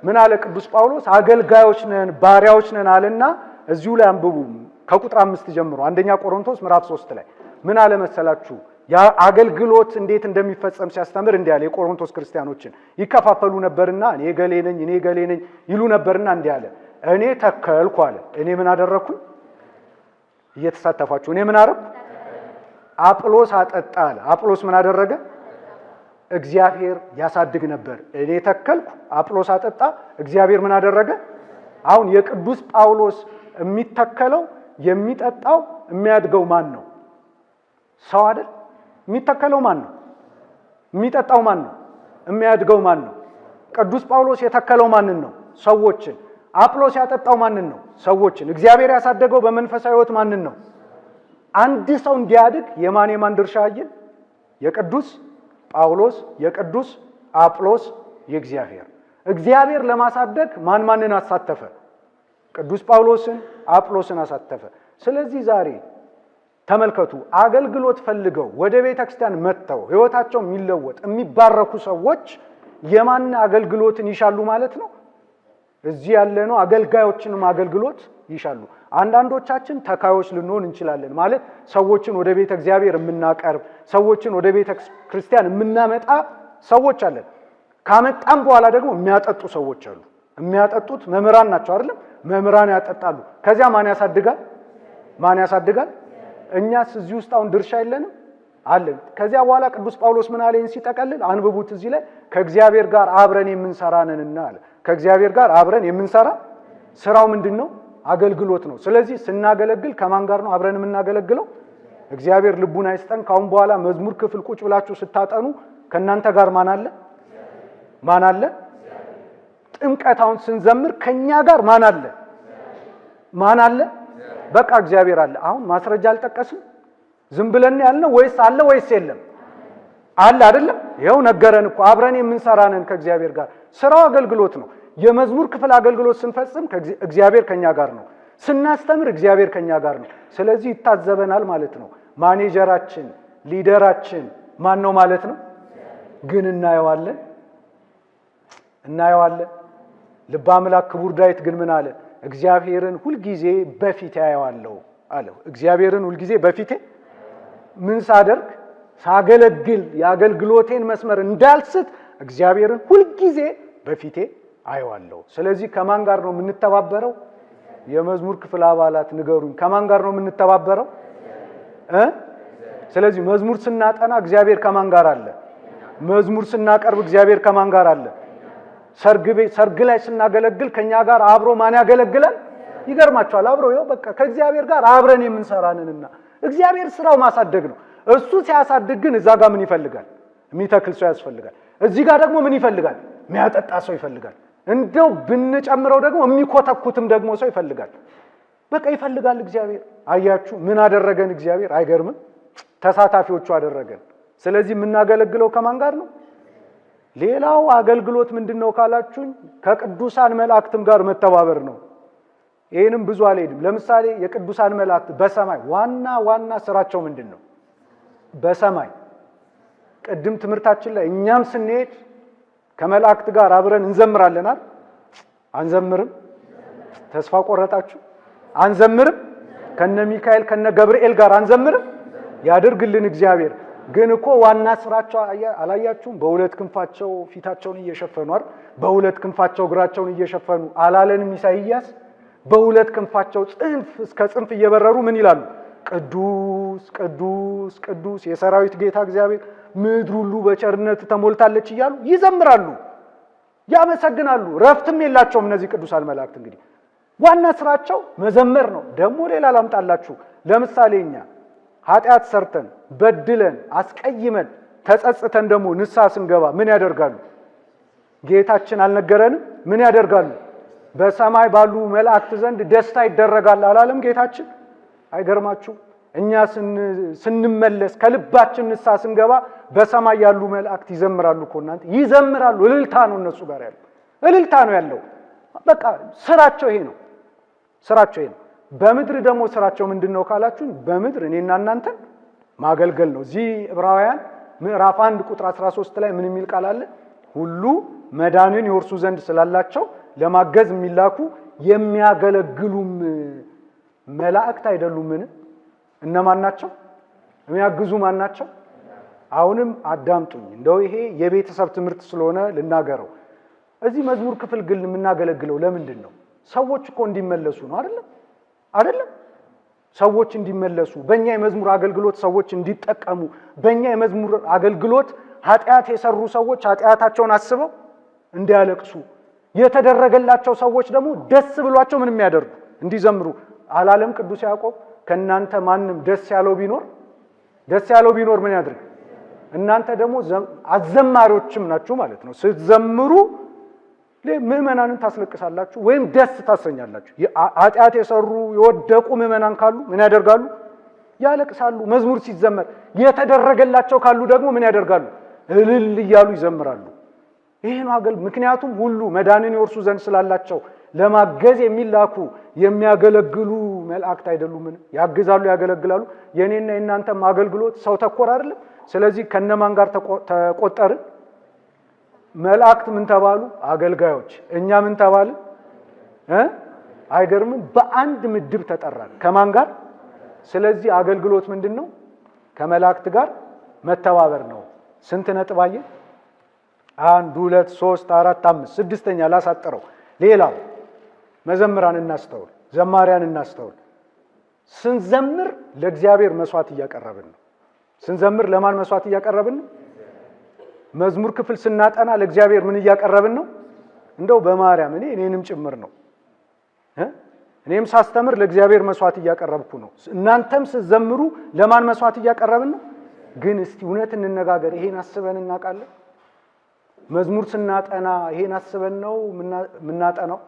ምን አለ ቅዱስ ጳውሎስ? አገልጋዮች ነን ባሪያዎች ነን አለና እዚሁ ላይ አንብቡ ከቁጥር 5 ጀምሮ አንደኛ ቆሮንቶስ ምዕራፍ 3 ላይ ምን አለ መሰላችሁ? አገልግሎት እንዴት እንደሚፈጸም ሲያስተምር እንዲህ አለ። የቆሮንቶስ ክርስቲያኖችን ይከፋፈሉ ነበርና እኔ ገሌ ነኝ እኔ ገሌ ነኝ ይሉ ነበርና እንዲህ አለ። እኔ ተከልኩ አለ። እኔ ምን አደረኩኝ? እየተሳተፋችሁ እኔ ምን አደረኩ? አጵሎስ አጠጣ አለ። አጵሎስ ምን አደረገ? እግዚአብሔር ያሳድግ ነበር። እኔ ተከልኩ፣ አጵሎስ አጠጣ፣ እግዚአብሔር ምን አደረገ? አሁን የቅዱስ ጳውሎስ የሚተከለው የሚጠጣው የሚያድገው ማን ነው? ሰው አይደል? የሚተከለው ማን ነው? የሚጠጣው ማን ነው? የሚያድገው ማን ነው? ቅዱስ ጳውሎስ የተከለው ማንን ነው? ሰዎችን። አጵሎስ ያጠጣው ማንን ነው? ሰዎችን። እግዚአብሔር ያሳደገው በመንፈሳዊ ሕይወት ማንን ነው? አንድ ሰው እንዲያድግ የማን ድርሻ አየን? የቅዱስ ጳውሎስ፣ የቅዱስ አጵሎስ፣ የእግዚአብሔር። እግዚአብሔር ለማሳደግ ማንን አሳተፈ? ቅዱስ ጳውሎስን፣ አጵሎስን አሳተፈ። ስለዚህ ዛሬ ተመልከቱ፣ አገልግሎት ፈልገው ወደ ቤተ ክርስቲያን መጥተው ሕይወታቸው የሚለወጥ የሚባረኩ ሰዎች የማን አገልግሎትን ይሻሉ ማለት ነው? እዚህ ያለነው አገልጋዮችንም አገልግሎት ይሻሉ። አንዳንዶቻችን ተካዮች ልንሆን እንችላለን። ማለት ሰዎችን ወደ ቤተ እግዚአብሔር የምናቀርብ ሰዎችን ወደ ቤተ ክርስቲያን የምናመጣ ሰዎች አለን። ካመጣም በኋላ ደግሞ የሚያጠጡ ሰዎች አሉ። የሚያጠጡት መምህራን ናቸው አይደለም? መምህራን ያጠጣሉ። ከዚያ ማን ያሳድጋል? ማን ያሳድጋል? እኛስ እዚህ ውስጥ አሁን ድርሻ የለንም አለን። ከዚያ በኋላ ቅዱስ ጳውሎስ ምን አለኝ ሲጠቀልል አንብቡት እዚህ ላይ ከእግዚአብሔር ጋር አብረን የምንሰራ ነንና አለ። ከእግዚአብሔር ጋር አብረን የምንሰራ ስራው ምንድነው? አገልግሎት ነው። ስለዚህ ስናገለግል ከማን ጋር ነው አብረን የምናገለግለው? እግዚአብሔር ልቡን አይስጠን። ካሁን በኋላ መዝሙር ክፍል ቁጭ ብላችሁ ስታጠኑ ከእናንተ ጋር ማን አለ? ማን አለ? ጥምቀታውን ስንዘምር ከኛ ጋር ማን አለ? ማን አለ? በቃ እግዚአብሔር አለ። አሁን ማስረጃ አልጠቀስም ዝም ብለን ያልነው ወይስ አለ ወይስ የለም? አለ አይደለም? ይኸው ነገረን እኮ አብረን የምንሰራ ነን ከእግዚአብሔር ጋር። ስራው አገልግሎት ነው። የመዝሙር ክፍል አገልግሎት ስንፈጽም እግዚአብሔር ከኛ ጋር ነው። ስናስተምር እግዚአብሔር ከኛ ጋር ነው። ስለዚህ ይታዘበናል ማለት ነው። ማኔጀራችን ሊደራችን ማን ነው ማለት ነው? ግን እናየዋለን። ልበ አምላክ ክቡር ዳዊት ግን ምን አለ? እግዚአብሔርን ሁልጊዜ በፊቴ አየዋለሁ አለው። እግዚአብሔርን ሁልጊዜ በፊቴ ምን ሳደርግ? ሳገለግል፣ የአገልግሎቴን መስመር እንዳልስት እግዚአብሔርን ሁልጊዜ በፊቴ አየዋለሁ። ስለዚህ ከማን ጋር ነው የምንተባበረው? የመዝሙር ክፍል አባላት ንገሩኝ፣ ከማን ጋር ነው የምንተባበረው? ስለዚህ መዝሙር ስናጠና እግዚአብሔር ከማን ጋር አለ? መዝሙር ስናቀርብ እግዚአብሔር ከማን ጋር አለ? ሰርግ ላይ ስናገለግል ከኛ ጋር አብሮ ማን ያገለግላል? ይገርማቸዋል። አብሮ ይኸው በቃ ከእግዚአብሔር ጋር አብረን የምንሰራንንና እግዚአብሔር ስራው ማሳደግ ነው። እሱ ሲያሳድግ ግን እዛ ጋር ምን ይፈልጋል? የሚተክል ሰው ያስፈልጋል። እዚህ ጋር ደግሞ ምን ይፈልጋል? የሚያጠጣ ሰው ይፈልጋል። እንደው ብንጨምረው ደግሞ የሚኮተኩትም ደግሞ ሰው ይፈልጋል። በቃ ይፈልጋል እግዚአብሔር። አያችሁ ምን አደረገን እግዚአብሔር? አይገርምም? ተሳታፊዎቹ አደረገን። ስለዚህ የምናገለግለው ከማን ጋር ነው? ሌላው አገልግሎት ምንድነው ካላችሁኝ ከቅዱሳን መላእክትም ጋር መተባበር ነው። ይሄንም ብዙ አልሄድም። ለምሳሌ የቅዱሳን መላእክት በሰማይ ዋና ስራቸው ምንድነው? በሰማይ ቅድም ትምህርታችን ላይ እኛም ስንሄድ ከመላእክት ጋር አብረን እንዘምራለን አይደል? አንዘምርም? ተስፋ ቆረጣችሁ? አንዘምርም? ከነ ሚካኤል ከነ ገብርኤል ጋር አንዘምርም? ያድርግልን እግዚአብሔር። ግን እኮ ዋና ስራቸው አላያችሁም? በሁለት ክንፋቸው ፊታቸውን እየሸፈኑ አይደል? በሁለት ክንፋቸው እግራቸውን እየሸፈኑ አላለንም? ኢሳይያስ በሁለት ክንፋቸው ጽንፍ እስከ ጽንፍ እየበረሩ ምን ይላሉ? ቅዱስ ቅዱስ ቅዱስ የሰራዊት ጌታ እግዚአብሔር፣ ምድር ሁሉ በቸርነት ተሞልታለች እያሉ ይዘምራሉ፣ ያመሰግናሉ። ረፍትም የላቸውም እነዚህ ቅዱሳን መላእክት። እንግዲህ ዋና ስራቸው መዘመር ነው። ደግሞ ሌላ ላምጣላችሁ። ለምሳሌ እኛ ኃጢአት ሰርተን በድለን አስቀይመን ተጸጽተን ደግሞ ንስሐ ስንገባ ምን ያደርጋሉ? ጌታችን አልነገረንም? ምን ያደርጋሉ? በሰማይ ባሉ መላእክት ዘንድ ደስታ ይደረጋል አላለም ጌታችን? አይገርማችሁ? እኛ ስንመለስ ከልባችን ንስሐ ስንገባ በሰማይ ያሉ መላእክት ይዘምራሉ እኮ እናንተ፣ ይዘምራሉ። እልልታ ነው እነሱ ጋር ያለው፣ እልልታ ነው ያለው። በቃ ስራቸው ይሄ ነው፣ ስራቸው ይሄ ነው። በምድር ደግሞ ስራቸው ምንድነው ካላችሁ፣ በምድር እኔና እናንተን ማገልገል ነው። እዚህ ዕብራውያን ምዕራፍ 1 ቁጥር 13 ላይ ምን የሚል ቃል አለ? ሁሉ መዳንን ይወርሱ ዘንድ ስላላቸው ለማገዝ የሚላኩ የሚያገለግሉም መላእክት አይደሉምን? እነማን ናቸው? የሚያግዙ ማን ናቸው? አሁንም አዳምጡኝ። እንደው ይሄ የቤተሰብ ትምህርት ስለሆነ ልናገረው። እዚህ መዝሙር ክፍል ግን የምናገለግለው ለምንድን ነው? ሰዎች እኮ እንዲመለሱ ነው። አይደለም? ሰዎች እንዲመለሱ፣ በእኛ የመዝሙር አገልግሎት ሰዎች እንዲጠቀሙ፣ በእኛ የመዝሙር አገልግሎት ኃጢአት የሰሩ ሰዎች ኃጢአታቸውን አስበው እንዲያለቅሱ፣ የተደረገላቸው ሰዎች ደግሞ ደስ ብሏቸው ምን የሚያደርጉ እንዲዘምሩ አላለም ቅዱስ ያዕቆብ? ከእናንተ ማንም ደስ ያለው ቢኖር ምን ያድርግ? እናንተ ደግሞ አዘማሪዎችም ናችሁ ማለት ነው። ስትዘምሩ ምዕመናንን ታስለቅሳላችሁ ወይም ደስ ታሰኛላችሁ። ኃጢአት የሰሩ የወደቁ ምዕመናን ካሉ ምን ያደርጋሉ? ያለቅሳሉ። መዝሙር ሲዘመር የተደረገላቸው ካሉ ደግሞ ምን ያደርጋሉ? እልል እያሉ ይዘምራሉ። ይሄ ነው ምክንያቱም ሁሉ መዳንን ይወርሱ ዘንድ ስላላቸው ለማገዝ የሚላኩ የሚያገለግሉ መላእክት አይደሉምን? ያግዛሉ፣ ያገለግላሉ። የኔና የእናንተም አገልግሎት ሰው ተኮር አይደለም። ስለዚህ ከነማን ጋር ተቆጠርን? መላእክት ምን ተባሉ? አገልጋዮች። እኛ ምን ተባልን? አይገርምም? በአንድ ምድብ ተጠራን። ከማን ጋር? ስለዚህ አገልግሎት ምንድነው? ከመላእክት ጋር መተባበር ነው። ስንት ነጥብ አየን? 1 2 3 4 5 ስድስተኛ ላሳጥረው። ሌላው መዘምራን እናስተውል፣ ዘማሪያን እናስተውል። ስንዘምር ለእግዚአብሔር መስዋዕት እያቀረብን ነው። ስንዘምር ለማን መስዋዕት እያቀረብን ነው? መዝሙር ክፍል ስናጠና ለእግዚአብሔር ምን እያቀረብን ነው? እንደው በማርያም እኔንም ጭምር ነው። እኔም ሳስተምር ለእግዚአብሔር መስዋዕት እያቀረብኩ ነው። እናንተም ስትዘምሩ ለማን መስዋዕት እያቀረብን ነው? ግን እስቲ እውነት እንነጋገር። ይሄን አስበን እናውቃለን? መዝሙር ስናጠና ይሄን አስበን ነው የምናጠናው?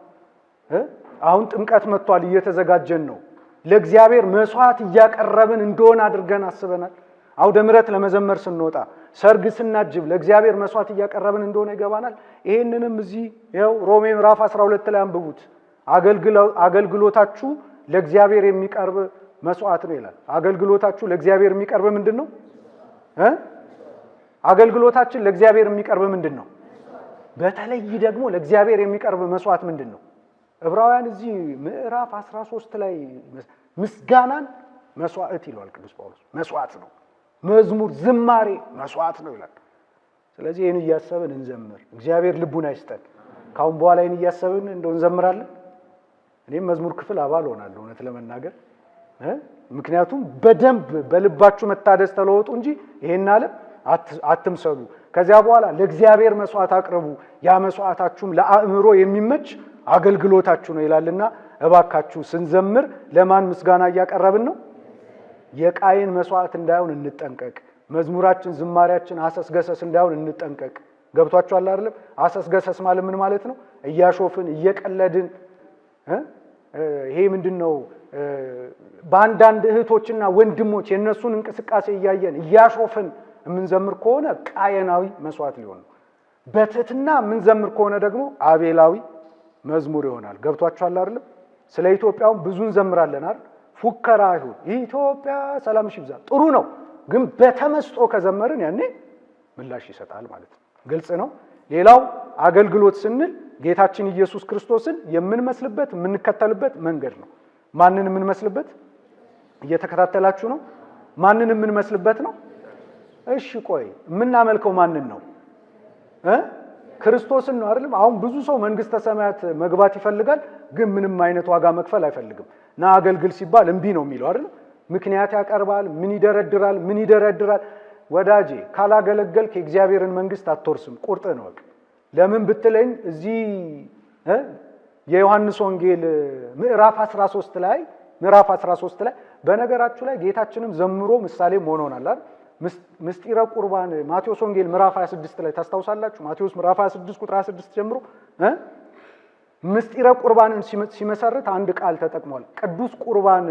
አሁን ጥምቀት መጥቷል፣ እየተዘጋጀን ነው። ለእግዚአብሔር መስዋዕት እያቀረብን እንደሆነ አድርገን አስበናል? አውደ ምሕረት ለመዘመር ስንወጣ፣ ሰርግ ስናጅብ ለእግዚአብሔር መስዋዕት እያቀረብን እንደሆነ ይገባናል። ይሄንንም እዚህ ይኸው ሮሜ ምዕራፍ 12 ላይ አንብቡት። አገልግሎታችሁ ለእግዚአብሔር የሚቀርብ መስዋዕት ነው ይላል። አገልግሎታችሁ ለእግዚአብሔር የሚቀርብ ምንድነው? አገልግሎታችን ለእግዚአብሔር የሚቀርብ ምንድነው? በተለይ ደግሞ ለእግዚአብሔር የሚቀርብ መስዋዕት ምንድነው? ዕብራውያን እዚህ ምዕራፍ 13 ላይ ምስጋናን መስዋዕት ይላል ቅዱስ ጳውሎስ። መስዋዕት ነው። መዝሙር ዝማሬ መስዋዕት ነው ይላል። ስለዚህ ይህን እያሰብን እንዘምር። እግዚአብሔር ልቡን አይስጠን። ካሁን በኋላ ይህን እያሰብን እንደው እንዘምራለን። እኔም መዝሙር ክፍል አባል ሆናለሁ እውነት ለመናገር ምክንያቱም በደንብ በልባችሁ መታደስ ተለወጡ እንጂ ይሄን ዓለም አትምሰሉ። ከዚያ በኋላ ለእግዚአብሔር መስዋዕት አቅርቡ፣ ያ መስዋዕታችሁም ለአእምሮ የሚመች አገልግሎታችሁ ነው ይላልና እባካችሁ ስንዘምር ለማን ምስጋና እያቀረብን ነው? የቃየን መስዋዕት እንዳይሆን እንጠንቀቅ። መዝሙራችን ዝማሪያችን አሰስገሰስ እንዳይሆን እንጠንቀቅ። ገብቷችኋል አይደለም? አሰስገሰስ ማለት ምን ማለት ነው? እያሾፍን እየቀለድን ይሄ ምንድነው? በአንዳንድ እህቶችና ወንድሞች የነሱን እንቅስቃሴ እያየን እያሾፍን የምንዘምር ከሆነ ቃየናዊ መስዋዕት ሊሆን ነው። በትህትና የምንዘምር ከሆነ ደግሞ አቤላዊ መዝሙር ይሆናል። ገብቷችኋል አይደለም? ስለ ኢትዮጵያው ብዙ እንዘምራለን አይደል? ፉከራ ይሁን ኢትዮጵያ ሰላምሽ ይብዛ ጥሩ ነው፣ ግን በተመስጦ ከዘመርን ያኔ ምላሽ ይሰጣል ማለት ነው። ግልጽ ነው። ሌላው አገልግሎት ስንል ጌታችን ኢየሱስ ክርስቶስን የምንመስልበት የምንከተልበት መንገድ ነው። ማንን የምንመስልበት? እየተከታተላችሁ ነው? ማንን የምንመስልበት ነው? እሺ ቆይ የምናመልከው ማንን ነው? ክርስቶስን ነው አይደለም? አሁን ብዙ ሰው መንግስተ ሰማያት መግባት ይፈልጋል፣ ግን ምንም አይነት ዋጋ መክፈል አይፈልግም። ና አገልግል ሲባል እምቢ ነው የሚለው አይደል? ምክንያት ያቀርባል። ምን ይደረድራል? ወዳጄ ካላገለገልክ የእግዚአብሔርን መንግስት አትወርስም። ቁርጥ ነው። ለምን ብትለኝ እዚህ የዮሐንስ ወንጌል ምዕራፍ 13 ላይ ምዕራፍ 13 ላይ በነገራችሁ ላይ ጌታችንም ዘምሮ ምሳሌም ሆኖናል አይደል? ምስጢረ ቁርባን ማቴዎስ ወንጌል ምዕራፍ 26 ላይ ታስታውሳላችሁ። ማቴዎስ ምዕራፍ 26 ቁጥር 26 ጀምሮ ምስጢረ ቁርባንን ሲመሰርት አንድ ቃል ተጠቅሟል። ቅዱስ ቁርባን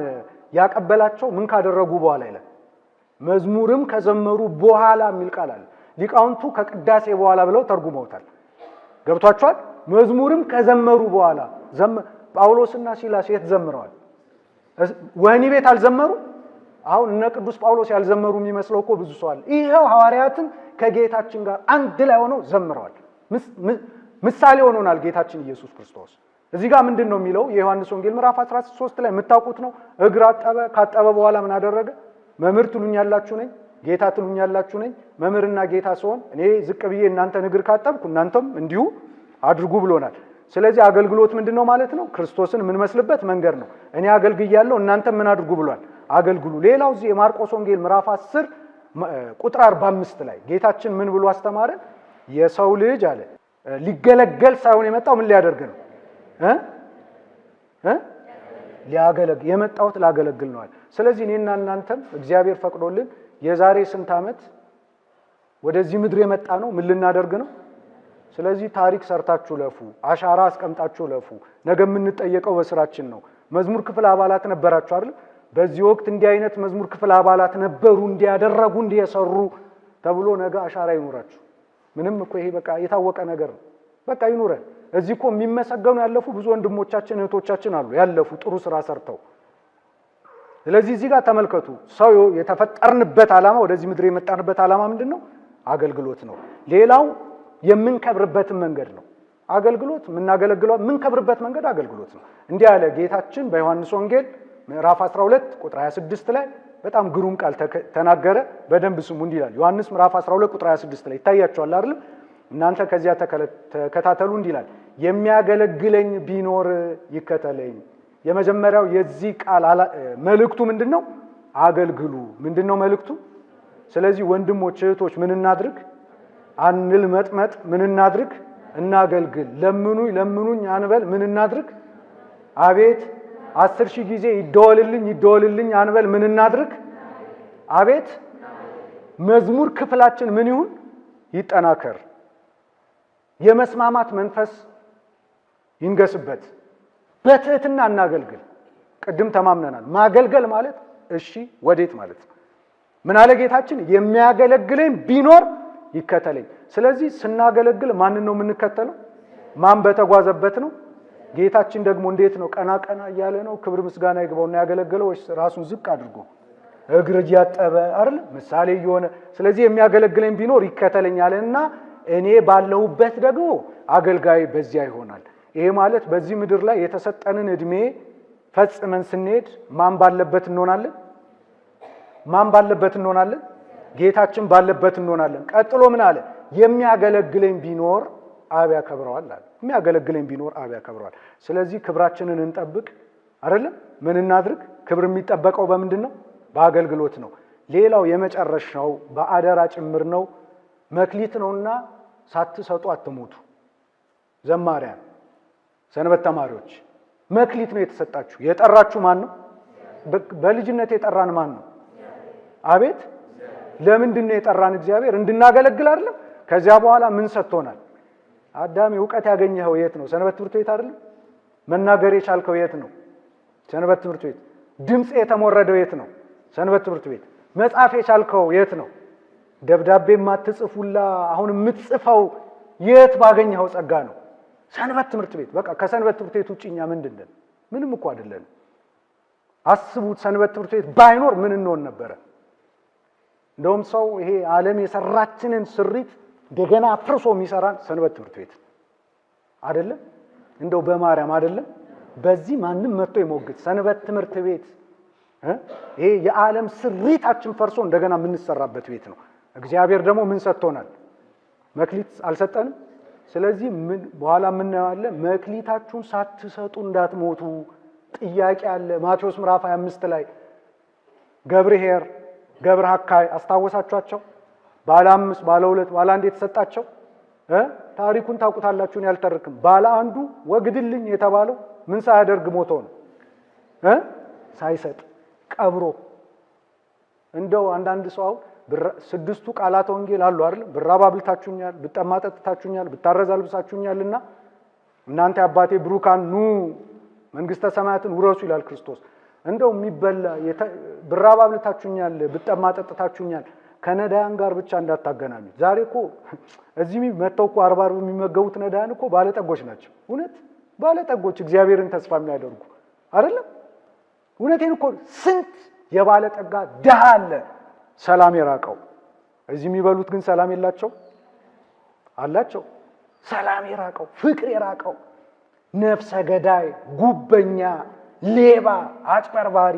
ያቀበላቸው ምን ካደረጉ በኋላ ይላል። መዝሙርም ከዘመሩ በኋላ የሚል ቃል አለ። ሊቃውንቱ ከቅዳሴ በኋላ ብለው ተርጉመውታል። ገብቷቸዋል። መዝሙርም ከዘመሩ በኋላ ጳውሎስና ሲላስ የት ዘምረዋል? ወህኒ ቤት አልዘመሩ? አሁን እነ ቅዱስ ጳውሎስ ያልዘመሩ የሚመስለው እኮ ብዙ ሰው አለ። ይሄው ሐዋርያትን ከጌታችን ጋር አንድ ላይ ሆነው ዘምረዋል። ምሳሌ ሆኖናል ጌታችን ኢየሱስ ክርስቶስ። እዚህ ጋር ምንድን ነው የሚለው? የዮሐንስ ወንጌል ምዕራፍ 13 ላይ የምታውቁት ነው። እግር አጠበ። ካጠበ በኋላ ምን አደረገ? መምህር ትሉኛላችሁ ነኝ፣ ጌታ ትሉኛላችሁ ነኝ። መምህርና ጌታ ሲሆን እኔ ዝቅ ብዬ እናንተን እግር ካጠብኩ እናንተም እንዲሁ አድርጉ ብሎናል። ስለዚህ አገልግሎት ምንድነው ማለት ነው? ክርስቶስን የምንመስልበት መንገድ ነው። እኔ አገልግያለሁ፣ እናንተም ምን አድርጉ ብሏል? አገልግሉ። ሌላው እዚህ የማርቆስ ወንጌል ምዕራፍ 10 ቁጥር 45 ላይ ጌታችን ምን ብሎ አስተማረን? የሰው ልጅ አለ ሊገለገል ሳይሆን የመጣው ምን ሊያደርግ ነው? ሊያገለግል። የመጣሁት ላገለግል ነው አለ። ስለዚህ እኔና እናንተም እግዚአብሔር ፈቅዶልን የዛሬ ስንት ዓመት ወደዚህ ምድር የመጣ ነው ምን ልናደርግ ነው? ስለዚህ ታሪክ ሰርታችሁ ለፉ፣ አሻራ አስቀምጣችሁ ለፉ። ነገ የምንጠየቀው በስራችን ነው። መዝሙር ክፍል አባላት ነበራችሁ አይደል? በዚህ ወቅት እንዲህ አይነት መዝሙር ክፍል አባላት ነበሩ፣ እንዲያደረጉ፣ እንዲየሰሩ ተብሎ ነገ አሻራ ይኖራችሁ። ምንም እኮ ይሄ በቃ የታወቀ ነገር ነው። በቃ ይኖረን። እዚህ እኮ የሚመሰገኑ ያለፉ ብዙ ወንድሞቻችን እህቶቻችን አሉ፣ ያለፉ ጥሩ ስራ ሰርተው። ስለዚህ እዚህ ጋር ተመልከቱ። ሰው የተፈጠርንበት ዓላማ፣ ወደዚህ ምድር የመጣንበት ዓላማ ምንድን ነው? አገልግሎት ነው። ሌላው የምንከብርበትን መንገድ ነው። አገልግሎት የምናገለግለው የምንከብርበት መንገድ አገልግሎት ነው። እንዲህ ያለ ጌታችን በዮሐንስ ወንጌል ምዕራፍ 12 ቁጥር 26 ላይ በጣም ግሩም ቃል ተናገረ። በደንብ ስሙ። እንዲህ ይላል ዮሐንስ ምዕራፍ 12 ቁጥር 26 ላይ ይታያችኋል አይደል? እናንተ ከዚያ ተከታተሉ። እንዲህ ይላል የሚያገለግለኝ ቢኖር ይከተለኝ። የመጀመሪያው የዚህ ቃል መልእክቱ ምንድነው? አገልግሉ። ምንድነው መልእክቱ? ስለዚህ ወንድሞች እህቶች ምን እናድርግ? አንልመጥመጥ። ምን እናድርግ? እናገልግል። ለምኑኝ ለምኑኝ አንበል። ምን እናድርግ? አቤት 10,000 ጊዜ ይደወልልኝ ይደወልልኝ አንበል። ምን እናድርግ? አቤት መዝሙር ክፍላችን ምን ይሁን? ይጠናከር። የመስማማት መንፈስ ይንገስበት። በትህትና እናገልግል። ቅድም ተማምነናል። ማገልገል ማለት እሺ ወዴት ማለት ነው? ምን አለ ጌታችን? የሚያገለግለኝ ቢኖር ይከተለኝ። ስለዚህ ስናገለግል ማንን ነው የምንከተለው? ማን በተጓዘበት ነው? ጌታችን ደግሞ እንዴት ነው? ቀና ቀና እያለ ነው? ክብር ምስጋና ይግባውና ያገለገለው ወይስ ራሱን ዝቅ አድርጎ እግር እያጠበ አይደል? ምሳሌ እየሆነ። ስለዚህ የሚያገለግለኝ ቢኖር ይከተለኝ አለና እኔ ባለሁበት ደግሞ አገልጋይ በዚያ ይሆናል። ይሄ ማለት በዚህ ምድር ላይ የተሰጠንን እድሜ ፈጽመን ስንሄድ ማን ባለበት እንሆናለን? ማን ባለበት እንሆናለን? ጌታችን ባለበት እንሆናለን። ቀጥሎ ምን አለ? የሚያገለግለኝ ቢኖር አብ ያከብረዋል አለ። የሚያገለግለኝ ቢኖር አብ ያከብረዋል። ስለዚህ ክብራችንን እንጠብቅ አይደለም? ምን እናድርግ? ክብር የሚጠበቀው በምንድን ነው? በአገልግሎት ነው። ሌላው የመጨረሻው በአደራ ጭምር ነው። መክሊት ነውና ሳትሰጡ አትሞቱ። ዘማሪያን፣ ሰንበት ተማሪዎች መክሊት ነው የተሰጣችሁ። የጠራችሁ ማን ነው? በልጅነት የጠራን ማን ነው? አቤት ለምንድን ነው የጠራን? እግዚአብሔር እንድናገለግል አይደለም? ከዚያ በኋላ ምን ሰጥቶናል? አዳም እውቀት ያገኘኸው የት ነው? ሰንበት ትምህርት ቤት አይደለም? መናገር የቻልከው የት ነው? ሰንበት ትምህርት ቤት። ድምፅ የተሞረደው የት ነው? ሰንበት ትምህርት ቤት። መጻፍ የቻልከው የት ነው? ደብዳቤ ማትጽፉላ አሁን የምትጽፈው የት ባገኘኸው ጸጋ ነው? ሰንበት ትምህርት ቤት። በቃ ከሰንበት ትምህርት ቤት ውጪ እኛ ምንድን ነን? ምንም እኮ አይደለን። አስቡት፣ ሰንበት ትምህርት ቤት ባይኖር ምን እንሆን ነበረ? እንደውም ሰው ይሄ ዓለም የሰራችንን ስሪት እንደገና አፍርሶ የሚሰራን ሰንበት ትምህርት ቤት አይደለም? እንደው በማርያም አይደለም? በዚህ ማንም መጥቶ ይሞግት። ሰንበት ትምህርት ቤት ይሄ የዓለም ስሪታችን ፈርሶ እንደገና የምንሰራበት ቤት ነው። እግዚአብሔር ደግሞ ምን ሰጥቶናል? መክሊት አልሰጠንም? ስለዚህ ምን በኋላ የምናየዋለን። መክሊታችሁን ሳትሰጡ እንዳትሞቱ ጥያቄ አለ። ማቴዎስ ምዕራፍ 25 ላይ ገብርኄር ገብረ ሐካይ አስታወሳችኋቸው? ባለ 5 ባለ 2 ባለ 1 የተሰጣቸው ታሪኩን ታውቁታላችሁን? ያልተርክም። ባለ 1 ወግድልኝ የተባለው ምን ሳያደርግ ሞቶ ነው? ሳይሰጥ ቀብሮ እንደው አንዳንድ ሰው ስድስቱ ቃላተ ወንጌል አሉ አይደል? ብራብ አብልታችሁኛል፣ ብጠማ ጠጥታችሁኛል፣ ብታረዝ አልብሳችሁኛልና እናንተ አባቴ ብሩካን ኑ መንግስተ ሰማያትን ውረሱ ይላል ክርስቶስ። እንደው የሚበላ ብራብ አብልታችሁኛል፣ ብጠማ ጠጥታችሁኛል ከነዳያን ጋር ብቻ እንዳታገናኙት። ዛሬ እኮ እዚህ መተው እኮ አርባ የሚመገቡት ነዳያን እኮ ባለጠጎች ናቸው። እውነት ባለጠጎች እግዚአብሔርን ተስፋ የሚያደርጉ አይደለም። እውነቴን እኮ ስንት የባለጠጋ ድሃ አለ ሰላም የራቀው። እዚህ የሚበሉት ግን ሰላም የላቸው አላቸው። ሰላም የራቀው ፍቅር የራቀው ነፍሰ ገዳይ፣ ጉበኛ፣ ሌባ፣ አጭበርባሪ፣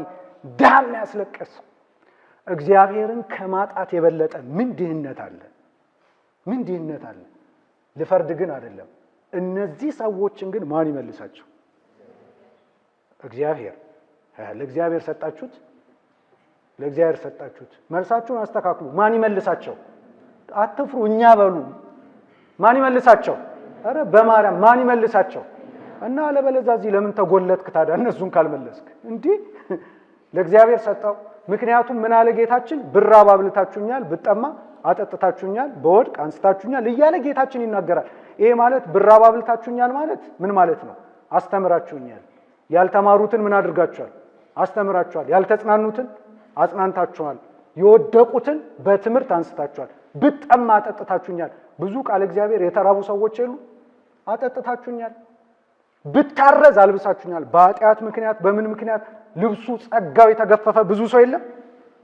ዳም ያስለቀስ እግዚአብሔርን ከማጣት የበለጠ ምን ድህነት አለ? ምን ድህነት አለ? ልፈርድ ግን አይደለም። እነዚህ ሰዎችን ግን ማን ይመልሳቸው? እግዚአብሔር። ለእግዚአብሔር ሰጣችሁት፣ ለእግዚአብሔር ሰጣችሁት። መልሳችሁን አስተካክሉ። ማን ይመልሳቸው? አትፍሩ። እኛ በሉ። ማን ይመልሳቸው? አረ በማርያም ማን ይመልሳቸው? እና አለበለዚያ እዚህ ለምን ተጎለጥክ ታዲያ? እነሱን ካልመለስክ እንዲህ ለእግዚአብሔር ሰጠው። ምክንያቱም ምን አለ ጌታችን? ብራብ አብልታችሁኛል፣ ብጠማ አጠጥታችሁኛል፣ በወድቅ አንስታችሁኛል እያለ ጌታችን ይናገራል። ይሄ ማለት ብራብ አብልታችሁኛል ማለት ምን ማለት ነው? አስተምራችሁኛል። ያልተማሩትን ምን አድርጋችኋል? አስተምራችኋል። ያልተጽናኑትን አጽናንታችኋል። የወደቁትን በትምህርት አንስታችኋል። ብጠማ አጠጥታችሁኛል። ብዙ ቃል እግዚአብሔር የተራቡ ሰዎች የሉ? አጠጥታችሁኛል። ብታረዝ አልብሳችሁኛል። በኃጢአት ምክንያት በምን ምክንያት ልብሱ ጸጋው የተገፈፈ ብዙ ሰው የለም?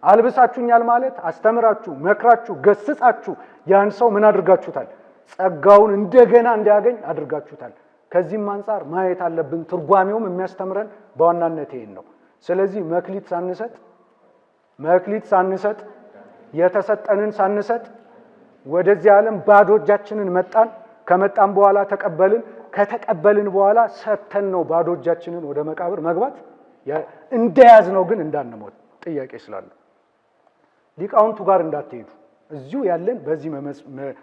አልብሳችሁኛል ማለት አስተምራችሁ፣ መክራችሁ፣ ገስጻችሁ ያን ሰው ምን አድርጋችሁታል? ጸጋውን እንደገና እንዲያገኝ አድርጋችሁታል። ከዚህም አንፃር ማየት አለብን። ትርጓሜውም የሚያስተምረን በዋናነት ይሄን ነው። ስለዚህ መክሊት ሳንሰጥ የተሰጠንን ሳንሰጥ ወደዚህ ዓለም ባዶ እጃችንን መጣን። ከመጣን በኋላ ተቀበልን። ከተቀበልን በኋላ ሰተን ነው ባዶ እጃችንን ወደ መቃብር መግባት። እንደያዝ ነው ግን እንዳንሞት ጥያቄ ስላለ ሊቃውንቱ ጋር እንዳትሄዱ። እዚሁ ያለን በዚህ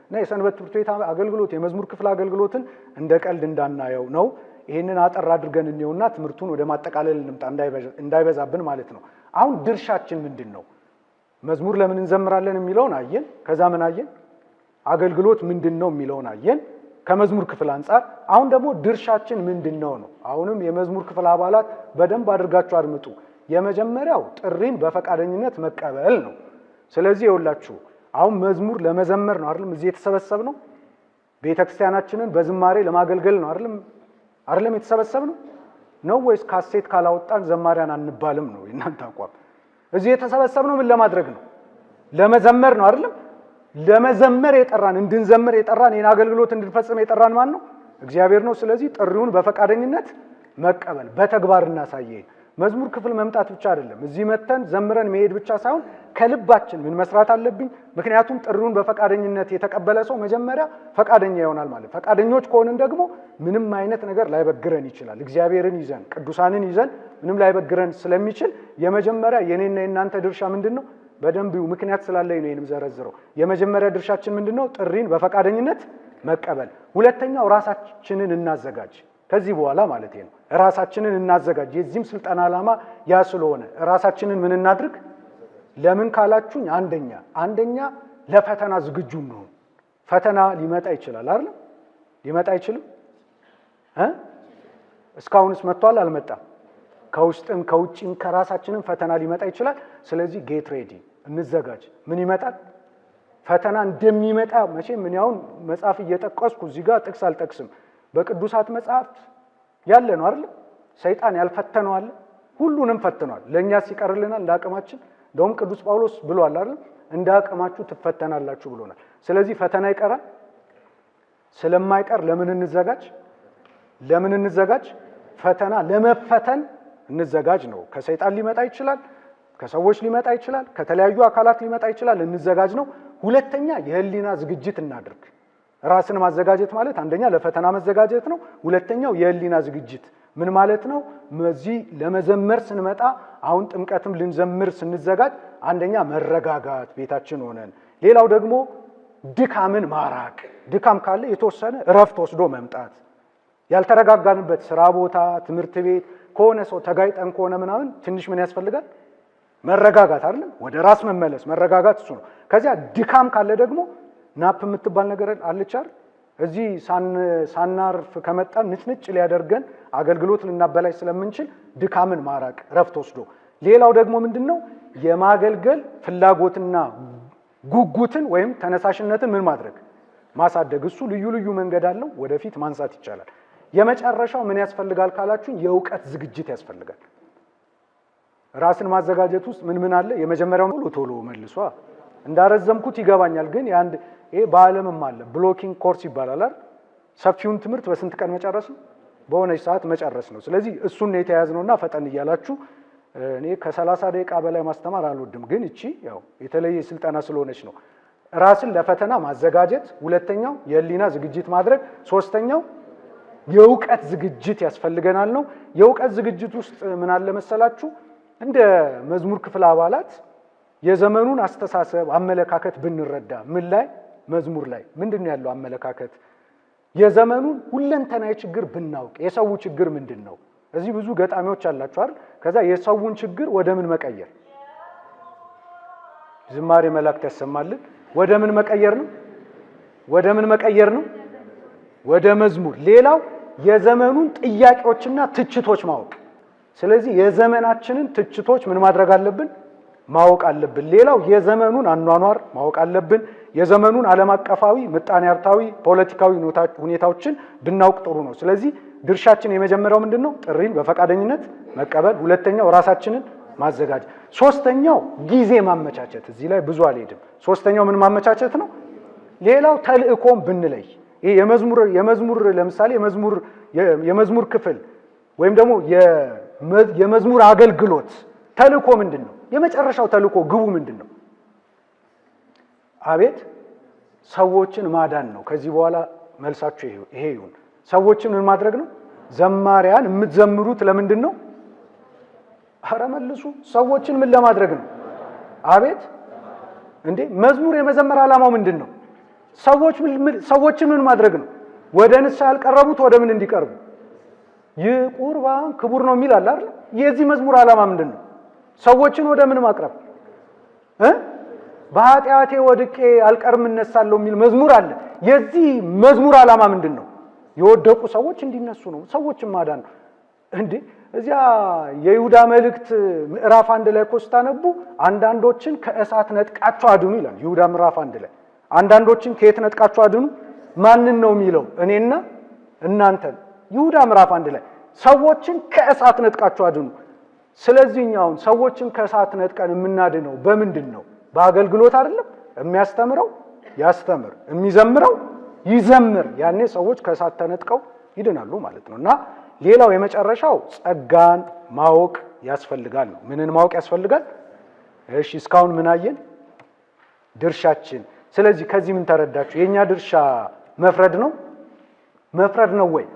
እና የሰንበት ትምህርት ቤት አገልግሎት የመዝሙር ክፍል አገልግሎትን እንደ ቀልድ እንዳናየው ነው። ይሄንን አጠር አድርገን እንየውና ትምህርቱን ወደ ማጠቃለል እንምጣ፣ እንዳይበዛብን ማለት ነው። አሁን ድርሻችን ምንድን ነው? መዝሙር ለምን እንዘምራለን የሚለውን አየን። ከዛ ምን አየን? አገልግሎት ምንድን ነው የሚለውን አየን ከመዝሙር ክፍል አንፃር። አሁን ደግሞ ድርሻችን ምንድን ነው? አሁንም የመዝሙር ክፍል አባላት በደንብ አድርጋችሁ አድምጡ። የመጀመሪያው ጥሪን በፈቃደኝነት መቀበል ነው። ስለዚህ ይኸውላችሁ አሁን መዝሙር ለመዘመር ነው አይደለም እዚህ የተሰበሰብነው። ቤተክርስቲያናችንን በዝማሬ ለማገልገል ነው አይደለም የተሰበሰብነው ነው ወይስ ካሴት ካላወጣን ዘማሪያን አንባልም ነው የእናንተ አቋም? እዚህ የተሰበሰብነው ምን ለማድረግ ነው? ለመዘመር ነው አይደለም? ለመዘመር የጠራን እንድንዘምር የጠራን ይህን አገልግሎት እንድንፈጽም የጠራን ማን ነው? እግዚአብሔር ነው። ስለዚህ ጥሪውን በፈቃደኝነት መቀበል፣ በተግባር እናሳየው። መዝሙር ክፍል መምጣት ብቻ አይደለም፣ እዚህ መተን ዘምረን መሄድ ብቻ ሳይሆን ከልባችን ምን መስራት አለብኝ? ምክንያቱም ጥሪውን በፈቃደኝነት የተቀበለ ሰው መጀመሪያ ፈቃደኛ ይሆናል ማለት። ፈቃደኞች ከሆንን ደግሞ ምንም አይነት ነገር ላይበግረን ይችላል። እግዚአብሔርን ይዘን ቅዱሳንን ይዘን ምንም ላይበግረን ስለሚችል የመጀመሪያ የኔና የናንተ ድርሻ ምንድነው? በደንብ ምክንያት ስላለኝ ነው ይሄንም ዘረዝረው። የመጀመሪያ ድርሻችን ምንድነው? ጥሪን በፈቃደኝነት መቀበል። ሁለተኛው ራሳችንን እናዘጋጅ። ከዚህ በኋላ ማለት ነው ራሳችንን እናዘጋጅ። የዚህም ስልጣን ዓላማ ያ ስለሆነ ራሳችንን ምን እናድርግ? ለምን ካላችሁኝ አንደኛ ለፈተና ዝግጁ ነው። ፈተና ሊመጣ ይችላል አይደል? ሊመጣ አይችልም? እስካሁንስ መጥቷል አልመጣም? ከውስጥም ከውጭም ከራሳችንም ፈተና ሊመጣ ይችላል። ስለዚህ ጌት ሬዲ፣ እንዘጋጅ። ምን ይመጣል? ፈተና እንደሚመጣ መቼም ምን ያውን መጽሐፍ እየጠቀስኩ እዚህ ጋር ጥቅስ አልጠቅስም። በቅዱሳት መጽሐፍት ያለ ነው አይደል? ሰይጣን ያልፈተነው አለ? ሁሉንም ፈትኗል። ለኛስ ይቀርልናል እንደ አቅማችን። እንደውም ቅዱስ ጳውሎስ ብሏል አይደል? እንደ አቅማችሁ ትፈተናላችሁ ብሎናል። ስለዚህ ፈተና ይቀራል። ስለማይቀር ለምን እንዘጋጅ? ፈተና ለመፈተን እንዘጋጅ ነው። ከሰይጣን ሊመጣ ይችላል፣ ከሰዎች ሊመጣ ይችላል፣ ከተለያዩ አካላት ሊመጣ ይችላል። እንዘጋጅ ነው። ሁለተኛ የህሊና ዝግጅት እናድርግ። ራስን ማዘጋጀት ማለት አንደኛ ለፈተና መዘጋጀት ነው። ሁለተኛው የህሊና ዝግጅት ምን ማለት ነው? እዚህ ለመዘመር ስንመጣ አሁን ጥምቀትም ልንዘምር ስንዘጋጅ አንደኛ መረጋጋት ቤታችን ሆነን፣ ሌላው ደግሞ ድካምን ማራቅ። ድካም ካለ የተወሰነ እረፍት ወስዶ መምጣት። ያልተረጋጋንበት ስራ ቦታ፣ ትምህርት ቤት፣ ከሆነ ሰው ተጋይጠን ከሆነ ምናምን ትንሽ ምን ያስፈልጋል? መረጋጋት አይደለም? ወደ ራስ መመለስ መረጋጋት እሱ ነው። ከዚያ ድካም ካለ ደግሞ ናፕ የምትባል ነገር አለች አይደል? እዚህ ሳናርፍ ከመጣን ንጭንጭ ሊያደርገን አገልግሎት ልናበላሽ ስለምንችል ድካምን ማራቅ ረፍት ወስዶ። ሌላው ደግሞ ምንድነው? የማገልገል ፍላጎትና ጉጉትን ወይም ተነሳሽነትን ምን ማድረግ ማሳደግ። እሱ ልዩ ልዩ መንገድ አለው፣ ወደፊት ማንሳት ይቻላል። የመጨረሻው ምን ያስፈልጋል ካላችሁ የእውቀት ዝግጅት ያስፈልጋል። ራስን ማዘጋጀት ውስጥ ምን አለ? የመጀመሪያው ቶሎ መልሷ እንዳረዘምኩት ይገባኛል፣ ግን ይሄ በዓለምም አለ ብሎኪንግ ኮርስ ይባላል አይደል? ሰፊውን ትምህርት በስንት ቀን መጨረስ ነው? በሆነች ሰዓት መጨረስ ነው። ስለዚህ እሱን ነው የተያዝነውና ፈጠን እያላችሁ እኔ ከ30 ደቂቃ በላይ ማስተማር አልወድም፣ ግን እቺ ያው የተለየ ስልጠና ስለሆነች ነው። ራስን ለፈተና ማዘጋጀት፣ ሁለተኛው የህሊና ዝግጅት ማድረግ፣ ሶስተኛው የእውቀት ዝግጅት ያስፈልገናል ነው። የእውቀት ዝግጅት ውስጥ ምን አለ መሰላችሁ? እንደ መዝሙር ክፍል አባላት የዘመኑን አስተሳሰብ አመለካከት ብንረዳ ምን ላይ መዝሙር ላይ ምንድነው ያለው አመለካከት፣ የዘመኑን ሁለንተናዊ ችግር ብናውቅ የሰው ችግር ምንድነው? እዚህ ብዙ ገጣሚዎች አላችሁ አይደል? ከዛ የሰውን ችግር ወደ ምን መቀየር፣ ዝማሬ መላእክት ያሰማልን። ወደ ምን መቀየር ነው? ወደ ምን መቀየር ነው? ወደ መዝሙር። ሌላው የዘመኑን ጥያቄዎችና ትችቶች ማወቅ። ስለዚህ የዘመናችንን ትችቶች ምን ማድረግ አለብን? ማወቅ አለብን። ሌላው የዘመኑን አኗኗር ማወቅ አለብን። የዘመኑን ዓለም አቀፋዊ ምጣኔ ሀብታዊ ፖለቲካዊ ሁኔታዎችን ብናውቅ ጥሩ ነው። ስለዚህ ድርሻችን የመጀመሪያው ምንድነው? ጥሪን በፈቃደኝነት መቀበል። ሁለተኛው ራሳችንን ማዘጋጀት። ሶስተኛው ጊዜ ማመቻቸት። እዚህ ላይ ብዙ አልሄድም። ሶስተኛው ምን ማመቻቸት ነው? ሌላው ተልእኮም ብንለይ ይሄ የመዝሙር ለምሳሌ የመዝሙር ክፍል ወይም ደግሞ የመዝሙር አገልግሎት ተልእኮ ምንድነው? የመጨረሻው ተልእኮ ግቡ ምንድነው? አቤት ሰዎችን ማዳን ነው። ከዚህ በኋላ መልሳችሁ ይሄ ይሁን። ሰዎችን ምን ማድረግ ነው? ዘማሪያን የምትዘምሩት ለምንድን ነው? ኧረ መልሱ። ሰዎችን ምን ለማድረግ ነው? አቤት እንዴ! መዝሙር የመዘመር ዓላማው ምንድን ነው? ሰዎችን ምን ማድረግ ነው? ወደ ንስሐ ያልቀረቡት ወደ ምን እንዲቀርቡ። ይህ ቁርባን ክቡር ነው የሚል አለ አይደል? የዚህ መዝሙር ዓላማ ምንድን ነው? ሰዎችን ወደ ምን ማቅረብ በኃጢአቴ ወድቄ አልቀርም እነሳለሁ የሚል መዝሙር አለ። የዚህ መዝሙር ዓላማ ምንድን ነው? የወደቁ ሰዎች እንዲነሱ ነው። ሰዎችን ማዳን ነው። እንዴ እዚያ የይሁዳ መልእክት ምዕራፍ 1 ላይ ኮስታነቡ አንዳንዶችን ከእሳት ነጥቃቸው አድኑ ይላል። ይሁዳ ምዕራፍ 1 ላይ አንዳንዶችን ከየት ነጥቃቸው አድኑ? ማንን ነው የሚለው? እኔና እናንተን። ይሁዳ ምዕራፍ 1 ላይ ሰዎችን ከእሳት ነጥቃቸው አድኑ። ስለዚህኛውን ሰዎችን ከእሳት ነጥቀን የምናድነው በምንድን ነው? በአገልግሎት አይደለም። የሚያስተምረው ያስተምር፣ የሚዘምረው ይዘምር። ያኔ ሰዎች ከእሳት ተነጥቀው ይድናሉ ማለት ነው። እና ሌላው የመጨረሻው ጸጋን ማወቅ ያስፈልጋል ነው። ምንን ማወቅ ያስፈልጋል? እሺ እስካሁን ምን አየን? ድርሻችን። ስለዚህ ከዚህ ምን ተረዳችሁ? የኛ ድርሻ መፍረድ ነው? መፍረድ ነው ወይ?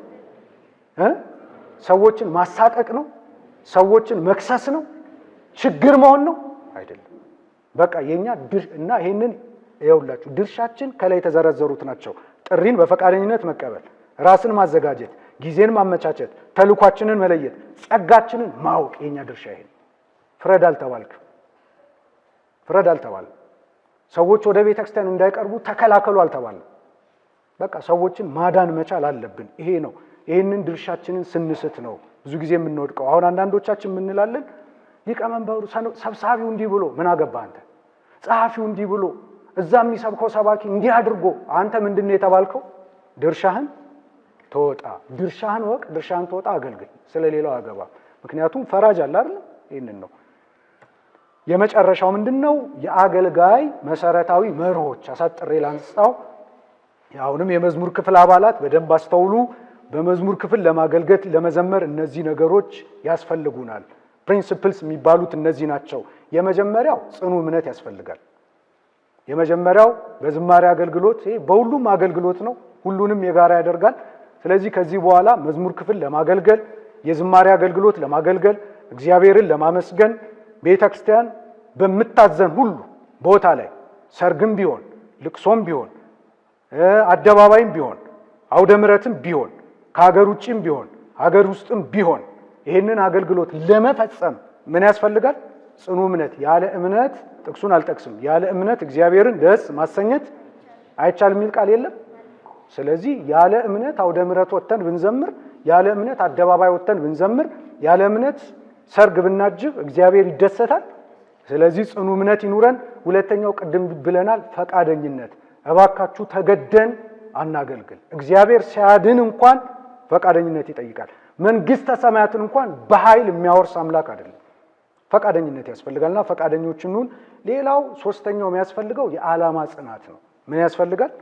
ሰዎችን ማሳቀቅ ነው? ሰዎችን መክሰስ ነው? ችግር መሆን ነው? አይደለም። በቃ የኛ እና ይሄንን ይኸውላችሁ ድርሻችን ከላይ የተዘረዘሩት ናቸው። ጥሪን በፈቃደኝነት መቀበል፣ ራስን ማዘጋጀት፣ ጊዜን ማመቻቸት፣ ተልኳችንን መለየት፣ ጸጋችንን ማወቅ የኛ ድርሻ ይሄ። ፍረድ አልተባልክ፣ ፍረድ አልተባልክ። ሰዎች ወደ ቤተክርስቲያን እንዳይቀርቡ ተከላከሉ አልተባልም። በቃ ሰዎችን ማዳን መቻል አለብን። ይሄ ነው። ይሄንን ድርሻችንን ስንስት ነው ብዙ ጊዜ የምንወድቀው። አሁን አንዳንዶቻችን የምንላለን ሊቀመንበሩ ሰብሳቢው እንዲህ ብሎ ምን አገባ አንተ፣ ጸሐፊው እንዲህ ብሎ እዛ የሚሰብከው ሰባኪ እንዲህ አድርጎ፣ አንተ ምንድነው የተባልከው? ድርሻህን ተወጣ። ድርሻህን ወቅ፣ ድርሻህን ተወጣ፣ አገልግል። ስለሌላው አገባ። ምክንያቱም ፈራጅ አለ አይደል? ይሄንን ነው። የመጨረሻው ምንድነው? የአገልጋይ መሰረታዊ መርሆች አሳጥሬ ላንሳው። አሁንም የመዝሙር ክፍል አባላት በደንብ አስተውሉ። በመዝሙር ክፍል ለማገልገል ለመዘመር እነዚህ ነገሮች ያስፈልጉናል። ፕሪንሲፕልስ የሚባሉት እነዚህ ናቸው። የመጀመሪያው ጽኑ እምነት ያስፈልጋል። የመጀመሪያው በዝማሬ አገልግሎት፣ ይሄ በሁሉም አገልግሎት ነው፣ ሁሉንም የጋራ ያደርጋል። ስለዚህ ከዚህ በኋላ መዝሙር ክፍል ለማገልገል፣ የዝማሬ አገልግሎት ለማገልገል፣ እግዚአብሔርን ለማመስገን ቤተክርስቲያን በምታዘን ሁሉ ቦታ ላይ ሰርግም ቢሆን ልቅሶም ቢሆን አደባባይም ቢሆን አውደ ምሕረትም ቢሆን ከሀገር ውጭም ቢሆን ሀገር ውስጥም ቢሆን ይህንን አገልግሎት ለመፈጸም ምን ያስፈልጋል? ጽኑ እምነት። ያለ እምነት ጥቅሱን አልጠቅስም፣ ያለ እምነት እግዚአብሔርን ደስ ማሰኘት አይቻልም የሚል ቃል የለም። ስለዚህ ያለ እምነት አውደ ምሕረት ወጥተን ብንዘምር፣ ያለ እምነት አደባባይ ወጥተን ብንዘምር፣ ያለ እምነት ሰርግ ብናጅብ እግዚአብሔር ይደሰታል? ስለዚህ ጽኑ እምነት ይኑረን። ሁለተኛው ቅድም ብለናል፣ ፈቃደኝነት። እባካችሁ ተገደን አናገልግል። እግዚአብሔር ሲያድን እንኳን ፈቃደኝነት ይጠይቃል። መንግስተ ሰማያትን እንኳን በኃይል የሚያወርስ አምላክ አይደለም። ፈቃደኝነት ያስፈልጋልና ፈቃደኞች እንሁን። ሌላው ሶስተኛው የሚያስፈልገው የዓላማ ጽናት ነው። ምን ያስፈልጋል?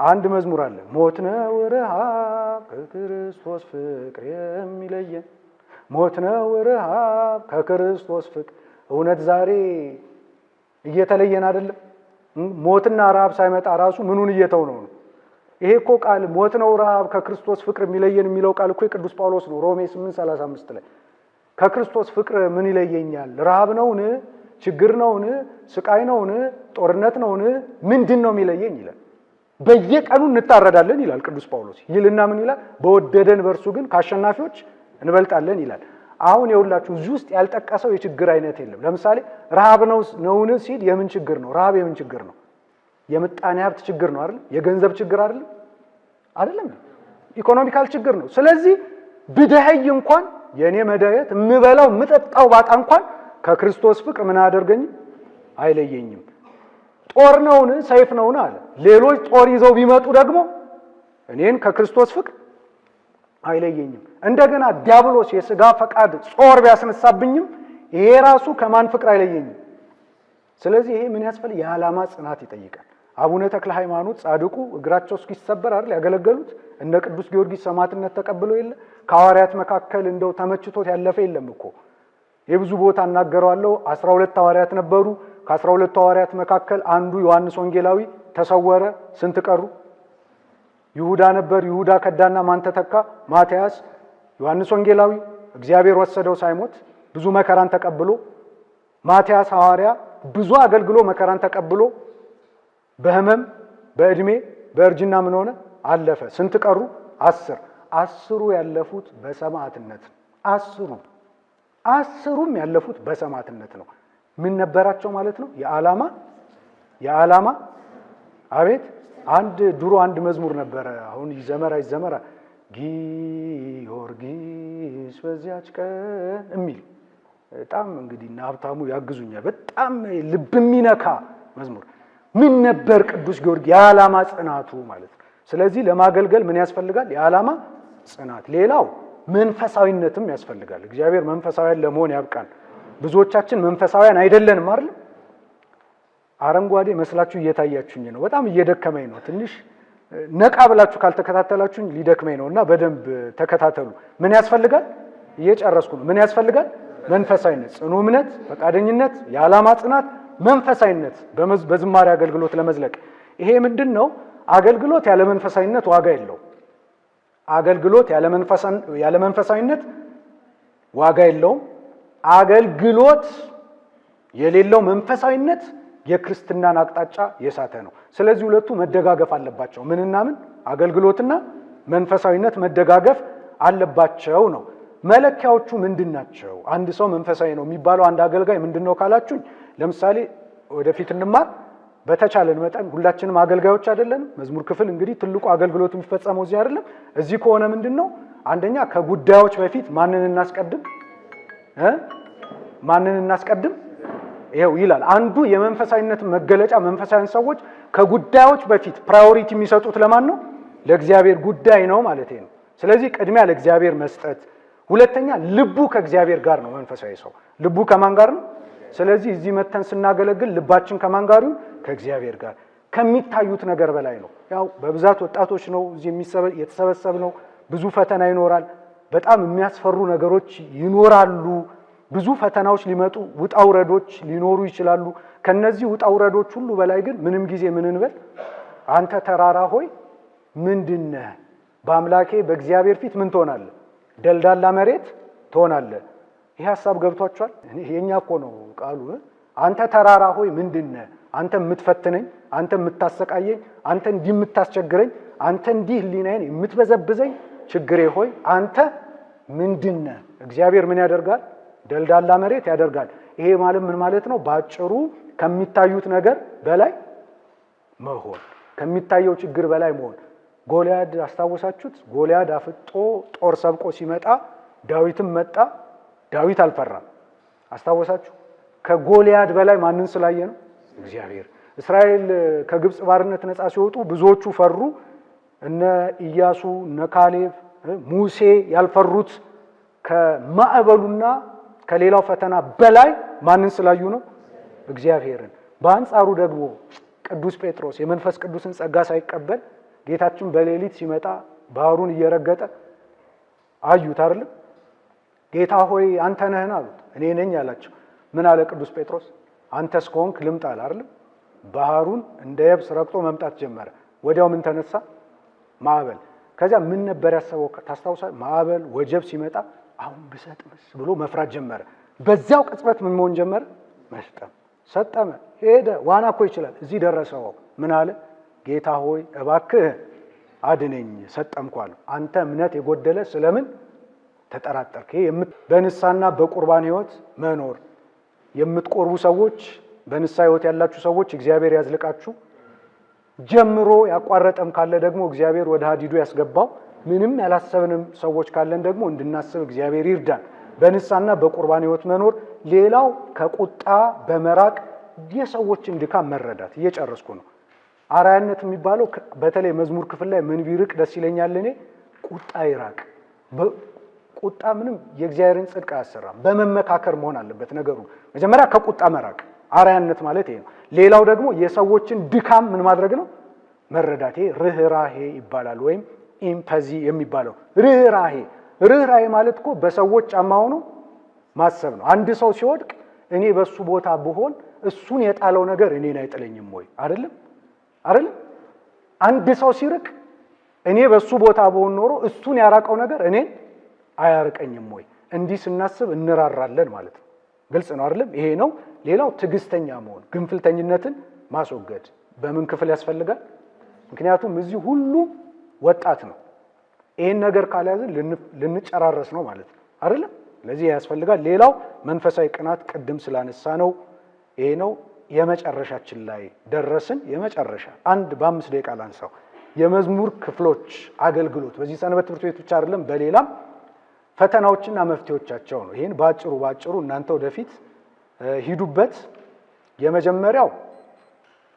አንድ መዝሙር አለ። ሞት ነው ረሃብ ከክርስቶስ ፍቅር የሚለየን፣ ሞት ነው ረሃብ ከክርስቶስ ፍቅር። እውነት ዛሬ እየተለየን አይደለም? ሞትና ረሃብ ሳይመጣ ራሱ ምኑን እየተው ነው? ይሄ እኮ ቃል ሞት ነው ረሃብ ከክርስቶስ ፍቅር የሚለየን የሚለው ቃል እኮ የቅዱስ ጳውሎስ ነው። ሮሜ 8:35 ላይ ከክርስቶስ ፍቅር ምን ይለየኛል? ረሃብ ነውን? ችግር ነውን? ስቃይ ነውን? ጦርነት ነውን? ምንድን ነው የሚለየኝ ይላል። በየቀኑ እንታረዳለን ይላል ቅዱስ ጳውሎስ ይልና ምን ይላል? በወደደን በእርሱ ግን ከአሸናፊዎች እንበልጣለን ይላል። አሁን የሁላችሁ እዚህ ውስጥ ያልጠቀሰው የችግር አይነት የለም። ለምሳሌ ረሃብ ነውን ሲል የምን ችግር ነው? ረሃብ የምን ችግር ነው? የምጣኔ ሀብት ችግር ነው አይደል? የገንዘብ ችግር አይደለም፣ ኢኮኖሚካል ችግር ነው። ስለዚህ ብደኸይ እንኳን የኔ መዳየት የምበላው የምጠጣው ባጣ እንኳን ከክርስቶስ ፍቅር ምን አያደርገኝም? አይለየኝም። ጦር ነውን? ሰይፍ ነውን አለ። ሌሎች ጦር ይዘው ቢመጡ ደግሞ እኔን ከክርስቶስ ፍቅር አይለየኝም። እንደገና ዲያብሎስ የሥጋ ፈቃድ ጾር ቢያስነሳብኝም ይሄ ራሱ ከማን ፍቅር አይለየኝም። ስለዚህ ይሄ ምን ያስፈልግ? የዓላማ ጽናት ይጠይቃል። አቡነ ተክለ ሃይማኖት ጻድቁ እግራቸው እስኪሰበር አይደል ያገለገሉት? እነ ቅዱስ ጊዮርጊስ ሰማዕትነት ተቀብለው የለ? ከሐዋርያት መካከል እንደው ተመችቶት ያለፈ የለም እኮ። የብዙ ቦታ እናገረዋለሁ። 12 ሐዋርያት ነበሩ። ከ12 ሐዋርያት መካከል አንዱ ዮሐንስ ወንጌላዊ ተሰወረ። ስንት ቀሩ? ይሁዳ ነበር። ይሁዳ ከዳና ማን ተተካ? ማትያስ። ዮሐንስ ወንጌላዊ እግዚአብሔር ወሰደው ሳይሞት ብዙ መከራን ተቀብሎ። ማትያስ ሐዋርያ ብዙ አገልግሎ መከራን ተቀብሎ በህመም በእድሜ በእርጅና ምን ሆነ? አለፈ። ስንት ቀሩ? 10። 10ሩ ያለፉት በሰማዕትነት ነው። 10ሩም ያለፉት በሰማዕትነት ነው። ምን ነበራቸው ማለት ነው? የዓላማ አቤት። ድሮ አንድ መዝሙር ነበረ። አሁን ይዘመራ ጊዮርጊስ በዚያች ቀን የሚል በጣም እንግዲህ እና ሀብታሙ ያግዙኛል። በጣም ልብ የሚነካ መዝሙር። ምን ነበር ቅዱስ ጊዮርጊስ? የዓላማ ጽናቱ ማለት ነው። ስለዚህ ለማገልገል ምን ያስፈልጋል? የዓላማ ጽናት። ሌላው መንፈሳዊነትም ያስፈልጋል። እግዚአብሔር መንፈሳዊያን ለመሆን ያብቃን። ብዙዎቻችን መንፈሳዊያን አይደለንም አይደል? አረንጓዴ መስላችሁ እየታያችሁኝ ነው። በጣም እየደከመኝ ነው። ትንሽ ነቃ ብላችሁ ካልተከታተላችሁኝ ሊደክመኝ ነውና በደንብ ተከታተሉ። ምን ያስፈልጋል? እየጨረስኩ ነው። ምን ያስፈልጋል? መንፈሳዊነት፣ ጽኑ እምነት፣ ፈቃደኝነት፣ የዓላማ ጽናት፣ መንፈሳዊነት በዝማሬ አገልግሎት ለመዝለቅ። ይሄ ምንድን ነው? አገልግሎት ያለ መንፈሳዊነት ዋጋ የለው። አገልግሎት ያለ መንፈሳዊነት ዋጋ የለውም። አገልግሎት የሌለው መንፈሳዊነት የክርስትናን አቅጣጫ የሳተ ነው። ስለዚህ ሁለቱ መደጋገፍ አለባቸው። ምንና ምን? አገልግሎትና መንፈሳዊነት መደጋገፍ አለባቸው ነው። መለኪያዎቹ ምንድናቸው? አንድ ሰው መንፈሳዊ ነው የሚባለው አንድ አገልጋይ ምንድነው ካላችሁኝ፣ ለምሳሌ ወደፊት እንማር። በተቻለን መጠን ሁላችንም አገልጋዮች አይደለንም። መዝሙር ክፍል እንግዲህ ትልቁ አገልግሎት የሚፈጸመው እዚህ አይደለም። እዚህ ከሆነ ምንድነው? አንደኛ ከጉዳዮች በፊት ማንን እናስቀድም? ይሄው ይላል። አንዱ የመንፈሳዊነት መገለጫ መንፈሳዊያን ሰዎች ከጉዳዮች በፊት ፕራዮሪቲ የሚሰጡት ለማን ነው? ለእግዚአብሔር ጉዳይ ነው ማለት ነው። ስለዚህ ቅድሚያ ለእግዚአብሔር መስጠት። ሁለተኛ ልቡ ከእግዚአብሔር ጋር ነው። መንፈሳዊ ሰው ልቡ ከማን ጋር ነው? ስለዚህ እዚህ መተን ስናገለግል ልባችን ከማን ጋር ነው? ከእግዚአብሔር ጋር። ከሚታዩት ነገር በላይ ነው። ያው በብዛት ወጣቶች ነው እዚህ የተሰበሰብነው። ብዙ ፈተና ይኖራል። በጣም የሚያስፈሩ ነገሮች ይኖራሉ። ብዙ ፈተናዎች ሊመጡ ውጣ ውረዶች ሊኖሩ ይችላሉ። ከነዚህ ውጣ ውረዶች ሁሉ በላይ ግን ምንም ጊዜ ምን እንበል? አንተ ተራራ ሆይ ምንድነህ? በአምላኬ በእግዚአብሔር ፊት ምን ትሆናለህ? ደልዳላ መሬት ትሆናለህ። ይሄ ሐሳብ ገብቷችኋል? የኛ እኮ ነው ቃሉ። አንተ ተራራ ሆይ ምንድነህ? አንተ የምትፈትነኝ፣ አንተ የምታሰቃየኝ፣ አንተ እንዲህ የምታስቸግረኝ፣ አንተ እንዲህ ህሊናዬን የምትበዘብዘኝ ችግሬ ሆይ አንተ ምንድነው? እግዚአብሔር ምን ያደርጋል? ደልዳላ መሬት ያደርጋል። ይሄ ማለት ምን ማለት ነው? ባጭሩ ከሚታዩት ነገር በላይ መሆን፣ ከሚታየው ችግር በላይ መሆን። ጎልያድ አስታወሳችሁት? ጎልያድ አፍጦ ጦር ሰብቆ ሲመጣ ዳዊትም መጣ። ዳዊት አልፈራም። አስታወሳችሁ? ከጎልያድ በላይ ማንን ስላየ ነው? እግዚአብሔር። እስራኤል ከግብጽ ባርነት ነፃ ሲወጡ ብዙዎቹ ፈሩ። እነ ኢያሱ፣ እነ ካሌብ፣ ሙሴ ያልፈሩት ከማዕበሉና ከሌላው ፈተና በላይ ማንን ስላዩ ነው? እግዚአብሔርን። በአንጻሩ ደግሞ ቅዱስ ጴጥሮስ የመንፈስ ቅዱስን ጸጋ ሳይቀበል ጌታችን በሌሊት ሲመጣ ባህሩን እየረገጠ አዩት አይደል? ጌታ ሆይ አንተ ነህን አሉት። እኔ ነኝ አላቸው። ምን አለ ቅዱስ ጴጥሮስ? አንተስ ከሆንክ ልምጣ አለ አይደል? ባህሩን እንደ የብስ ረግጦ መምጣት ጀመረ። ወዲያው ምን ተነሳ? ማዕበል። ከዚያ ምን ነበር ያሰበው ታስታውሳል? ማዕበል ወጀብ ሲመጣ አሁን ብሰጥምስ ብሎ መፍራት ጀመረ። በዚያው ቅጽበት ምን መሆን ጀመረ? መስጠም። ሰጠመ፣ ሄደ። ዋና እኮ ይችላል። እዚህ ደረሰው። ምን አለ? ጌታ ሆይ እባክህ አድነኝ፣ ሰጠምኩ አለ። አንተ እምነት የጎደለ ስለምን ተጠራጠርክ? በንሳና በቁርባን ህይወት መኖር የምትቆርቡ ሰዎች፣ በንሳ ህይወት ያላችሁ ሰዎች እግዚአብሔር ያዝልቃችሁ። ጀምሮ ያቋረጠም ካለ ደግሞ እግዚአብሔር ወደ ሀዲዱ ያስገባው። ምንም ያላሰብንም ሰዎች ካለን ደግሞ እንድናስብ እግዚአብሔር ይርዳን። በንሳና በቁርባን ህይወት መኖር። ሌላው ከቁጣ በመራቅ የሰዎችን ድካም መረዳት። እየጨረስኩ ነው። አርአያነት የሚባለው በተለይ መዝሙር ክፍል ላይ ምን ቢርቅ ደስ ይለኛል እኔ? ቁጣ ይራቅ። ቁጣ ምንም የእግዚአብሔርን ጽድቅ አያሰራም። በመመካከር መሆን አለበት ነገሩ። መጀመሪያ ከቁጣ መራቅ አርአያነት ማለት ይሄ ነው። ሌላው ደግሞ የሰዎችን ድካም ምን ማድረግ ነው? መረዳት። ይሄ ርህራሄ ይባላል፣ ወይም ኢምፓዚ የሚባለው ርህራሄ። ርህራሄ ማለት እኮ በሰዎች ጫማ ሆኖ ማሰብ ነው። አንድ ሰው ሲወድቅ እኔ በሱ ቦታ ብሆን እሱን የጣለው ነገር እኔን አይጥለኝም ወይ? አይደለም አይደለም። አንድ ሰው ሲርቅ እኔ በሱ ቦታ ብሆን ኖሮ እሱን ያራቀው ነገር እኔን አያርቀኝም ወይ? እንዲህ ስናስብ እንራራለን ማለት ነው። ግልጽ ነው አይደለም? ይሄ ነው። ሌላው ትዕግስተኛ መሆን፣ ግንፍልተኝነትን ማስወገድ። በምን ክፍል ያስፈልጋል? ምክንያቱም እዚህ ሁሉ ወጣት ነው። ይሄን ነገር ካልያዝን ልንጨራረስ ነው ማለት ነው አይደለም? ለዚህ ያስፈልጋል። ሌላው መንፈሳዊ ቅናት፣ ቅድም ስላነሳ ነው። ይሄ ነው። የመጨረሻችን ላይ ደረስን። የመጨረሻ አንድ በ5 ደቂቃ ላንሳው። የመዝሙር ክፍሎች አገልግሎት በዚህ ሰንበት ትምህርት ቤት ብቻ አይደለም፣ በሌላም ፈተናዎችና መፍትሄዎቻቸው ነው። ይሄን ባጭሩ እናንተ ወደፊት ሂዱበት። የመጀመሪያው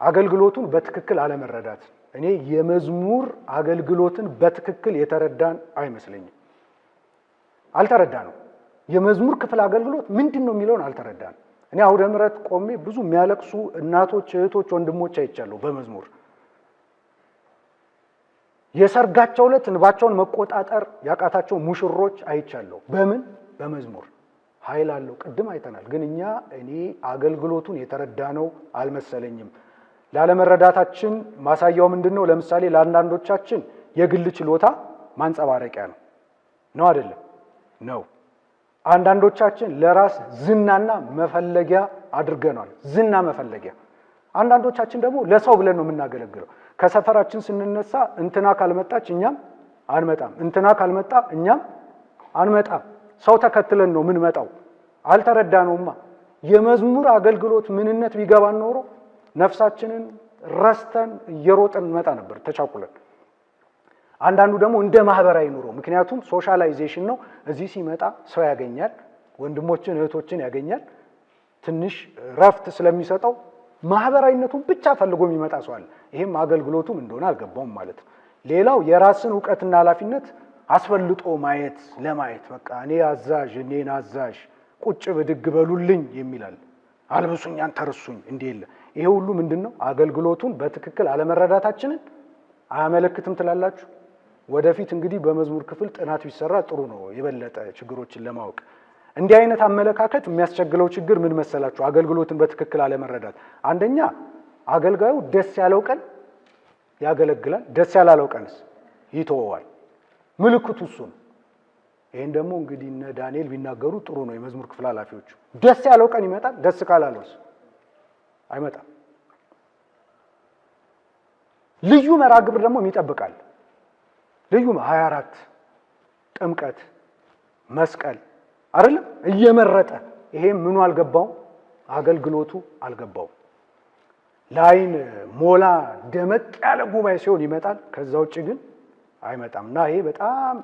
አገልግሎቱን በትክክል አለመረዳት። እኔ የመዝሙር አገልግሎትን በትክክል የተረዳን አይመስለኝም። አልተረዳነው። የመዝሙር ክፍል አገልግሎት ምንድነው የሚለውን አልተረዳንም። እኔ አውደ ምሕረት ቆሜ ብዙ የሚያለቅሱ እናቶች፣ እህቶች፣ ወንድሞች አይቻለሁ። በመዝሙር የሰርጋቸው ዕለት እንባቸውን መቆጣጠር ያቃታቸው ሙሽሮች አይቻለሁ። በምን? በመዝሙር ኃይል አለው። ቅድም አይተናል። ግን እኔ አገልግሎቱን የተረዳነው አልመሰለኝም። ላለመረዳታችን ማሳያው ምንድነው? ለምሳሌ ለአንዳንዶቻችን የግል ችሎታ ማንጸባረቂያ ነው አይደለም? ነው። አንዳንዶቻችን ለራስ ዝናና መፈለጊያ አድርገናል። ዝና መፈለጊያ። አንዳንዶቻችን ደግሞ ለሰው ብለን ነው የምናገለግለው። ከሰፈራችን ስንነሳ እንትና ካልመጣች እኛም አንመጣም፣ እንትና ካልመጣ እኛም አንመጣም። ሰው ተከትለን ነው ምን መጣው። አልተረዳነውማ። የመዝሙር አገልግሎት ምንነት ቢገባን ኖሮ ነፍሳችንን ረስተን እየሮጥን እንመጣ ነበር ተቻኩለን። አንዳንዱ ደግሞ እንደ ማህበራዊ ኑሮ፣ ምክንያቱም ሶሻላይዜሽን ነው። እዚህ ሲመጣ ሰው ያገኛል፣ ወንድሞችን እህቶችን ያገኛል። ትንሽ ረፍት ስለሚሰጠው ማህበራዊነቱን ብቻ ፈልጎ የሚመጣ ሰው አለ። ይሄም አገልግሎቱም እንደሆነ አልገባውም ማለት ነው። ሌላው የራስን ዕውቀትና ኃላፊነት አስፈልጦ ለማየት በቃ እኔ አዛዥ፣ እኔን አዛዥ፣ ቁጭ ብድግ በሉልኝ የሚላል። አልብሱኝ፣ አንተርሱኝ እንዲህ የለ። ይሄ ሁሉ ምንድነው? አገልግሎቱን በትክክል አለመረዳታችንን አያመለክትም ትላላችሁ? ወደፊት እንግዲህ በመዝሙር ክፍል ጥናት ቢሰራ ጥሩ ነው፣ የበለጠ ችግሮችን ለማወቅ። እንዲህ አይነት አመለካከት የሚያስቸግረው ችግር ምን መሰላችሁ? አገልግሎትን በትክክል አለመረዳት። አንደኛ አገልጋዩ ደስ ያለው ቀን ያገለግላል፣ ደስ ያላለው ቀንስ ይተወዋል። ምልክቱ እሱ ነው። ይሄን ደግሞ እንግዲህ እነ ዳንኤል ቢናገሩ ጥሩ ነው። የመዝሙር ክፍል ኃላፊዎቹ ደስ ያለው ቀን ይመጣል፣ ደስ ካላለውስ አይመጣም። ልዩ መርሃ ግብር ደግሞ ይጠብቃል። ልዩ 24 ጥምቀት፣ መስቀል አይደለም እየመረጠ ይሄ ምኑ አልገባው አገልግሎቱ አልገባው ላይን ሞላ ደመቅ ያለ ጉባኤ ሲሆን ይመጣል ከዛ ውጪ ግን አይመጣምና ይሄ በጣም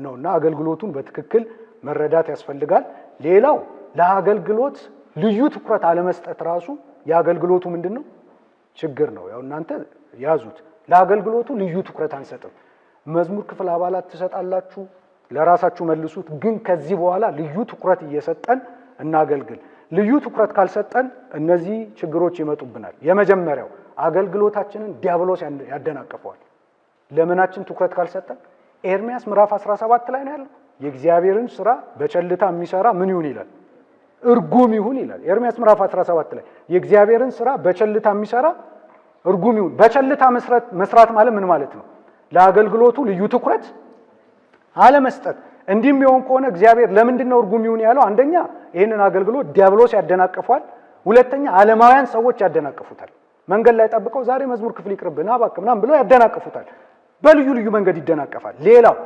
ነውና አገልግሎቱን በትክክል መረዳት ያስፈልጋል ሌላው ለአገልግሎት ልዩ ትኩረት አለመስጠት ራሱ የአገልግሎቱ ምንድነው ችግር ነው ያው እናንተ ያዙት ለአገልግሎቱ ልዩ ትኩረት አንሰጥም መዝሙር ክፍል አባላት ተሰጣላችሁ ለራሳችሁ መልሱት ግን ከዚህ በኋላ ልዩ ትኩረት እየሰጠን እናገልግል ልዩ ትኩረት ካልሰጠን እነዚህ ችግሮች ይመጡብናል የመጀመሪያው አገልግሎታችንን ዲያብሎስ ያደናቀፈዋል ለምናችን ትኩረት ካልሰጠን ኤርሚያስ ምዕራፍ 17 ላይ ነው ያለው የእግዚአብሔርን ስራ በቸልታ የሚሰራ ምን ይሁን ይላል እርጉም ይሁን ይላል ኤርሚያስ ምዕራፍ 17 ላይ የእግዚአብሔርን ስራ በቸልታ የሚሰራ እርጉም ይሁን በቸልታ መስራት ማለት ምን ማለት ነው ለአገልግሎቱ ልዩ ትኩረት አለመስጠት እንዲም ይሆን ከሆነ እግዚአብሔር ለምንድነው እርጉም ይሁን ያለው አንደኛ ይሄንን አገልግሎት ዲያብሎስ ያደናቀፋል ሁለተኛ ዓለማውያን ሰዎች ያደናቀፉታል መንገድ ላይ ተጠብቀው ዛሬ መዝሙር ክፍል ይቅርብና ባክምናም ብለው ያደናቀፉታል በልዩ ልዩ መንገድ ይደናቀፋል ሌላው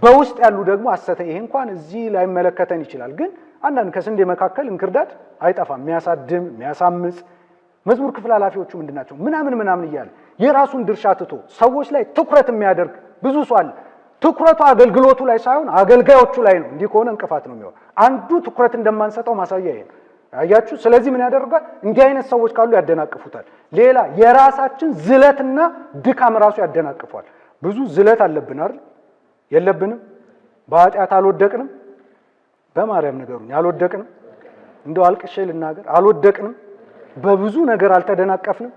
በውስጥ ያሉ ደግሞ አሰተ ይሄ እንኳን እዚህ ላይ መለከተን ይችላል ግን አንዳንድ ከስንዴ መካከል እንክርዳድ አይጠፋም የሚያሳድም የሚያሳምጽ መዝሙር ክፍል ኃላፊዎቹ ምንድናቸው ምናምን ይያል የራሱን ድርሻ ትቶ ሰዎች ላይ ትኩረት የሚያደርግ ብዙ ሰው አለ ትኩረቱ አገልግሎቱ ላይ ሳይሆን አገልጋዮቹ ላይ ነው እንዲህ ከሆነ እንቅፋት ነው የሚሆነው አንዱ ትኩረት እንደማንሰጠው ማሳያ ይሄ ነው አያችሁ ስለዚህ ምን ያደርጋል እንዲህ አይነት ሰዎች ካሉ ያደናቅፉታል ሌላ የራሳችን ዝለትና ድካም ራሱ ያደናቅፋል ብዙ ዝለት አለብን አይደል የለብንም በኃጢአት አልወደቅንም በማርያም ነገሩኝ አልወደቅንም እንደው አልቅሼ ልናገር አልወደቅንም በብዙ ነገር አልተደናቀፍንም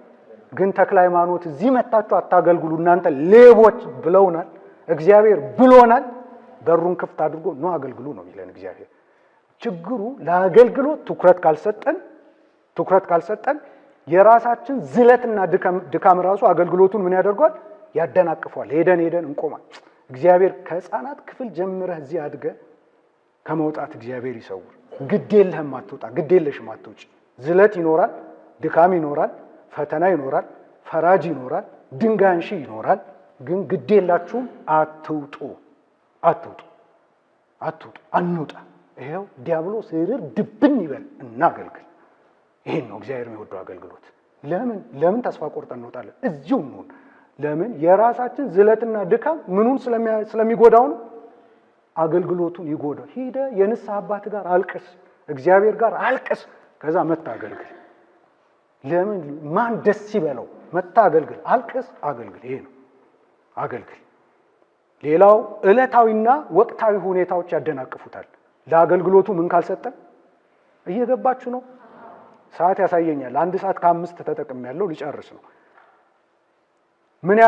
ግን ተክለ ሃይማኖት እዚህ መጣችሁ አታገልግሉ እናንተ ሌቦች ብለውናል እግዚአብሔር ብሎናል በሩን ክፍት አድርጎ ነው አገልግሉ ነው የሚለን እግዚአብሔር ችግሩ ለአገልግሎት ትኩረት ካልሰጠን የራሳችን ዝለትና ድካም ራሱ አገልግሎቱን ምን ያደርጋል ያደናቅፋል ሄደን እንቆማል እግዚአብሔር ከህፃናት ክፍል ጀምረህ እዚህ አድገ ከመውጣት እግዚአብሔር ይሰውር ግዴለህም አትወጣ ግዴለሽም አትወጪ ዝለት ይኖራል ድካም ይኖራል ፈተና ይኖራል ፈራጅ ይኖራል ድንጋንሺ ይኖራል ግን ግዴላችሁም አትውጡ አንውጣ ይሄው ዲያብሎስ እርር ድብን ይበል እናገልግል ይሄን ነው እግዚአብሔር የሚወደው አገልግሎት ለምን ተስፋ ቆርጠን እንወጣለን እዚሁ ነው ለምን የራሳችን ዝለትና ድካም ምኑን ስለሚጎዳው ነው አገልግሎቱን ይጎዳው ሄደ የንስሐ አባት ጋር አልቅስ እግዚአብሔር ጋር አልቅስ ከዛ መታገልግል ለምን ማን ደስ ይበለው መታገልግል አልቅስ አገልግል ይሄ ነው አገልግል ሌላው ዕለታዊና ወቅታዊ ሁኔታዎች ያደናቅፉታል ለአገልግሎቱ ምን ካልሰጠን እየገባችሁ ነው ሰዓት ያሳየኛል 1 ሰዓት ከ5 ተጠቅሜያለሁ ሊጨርስ ነው ምን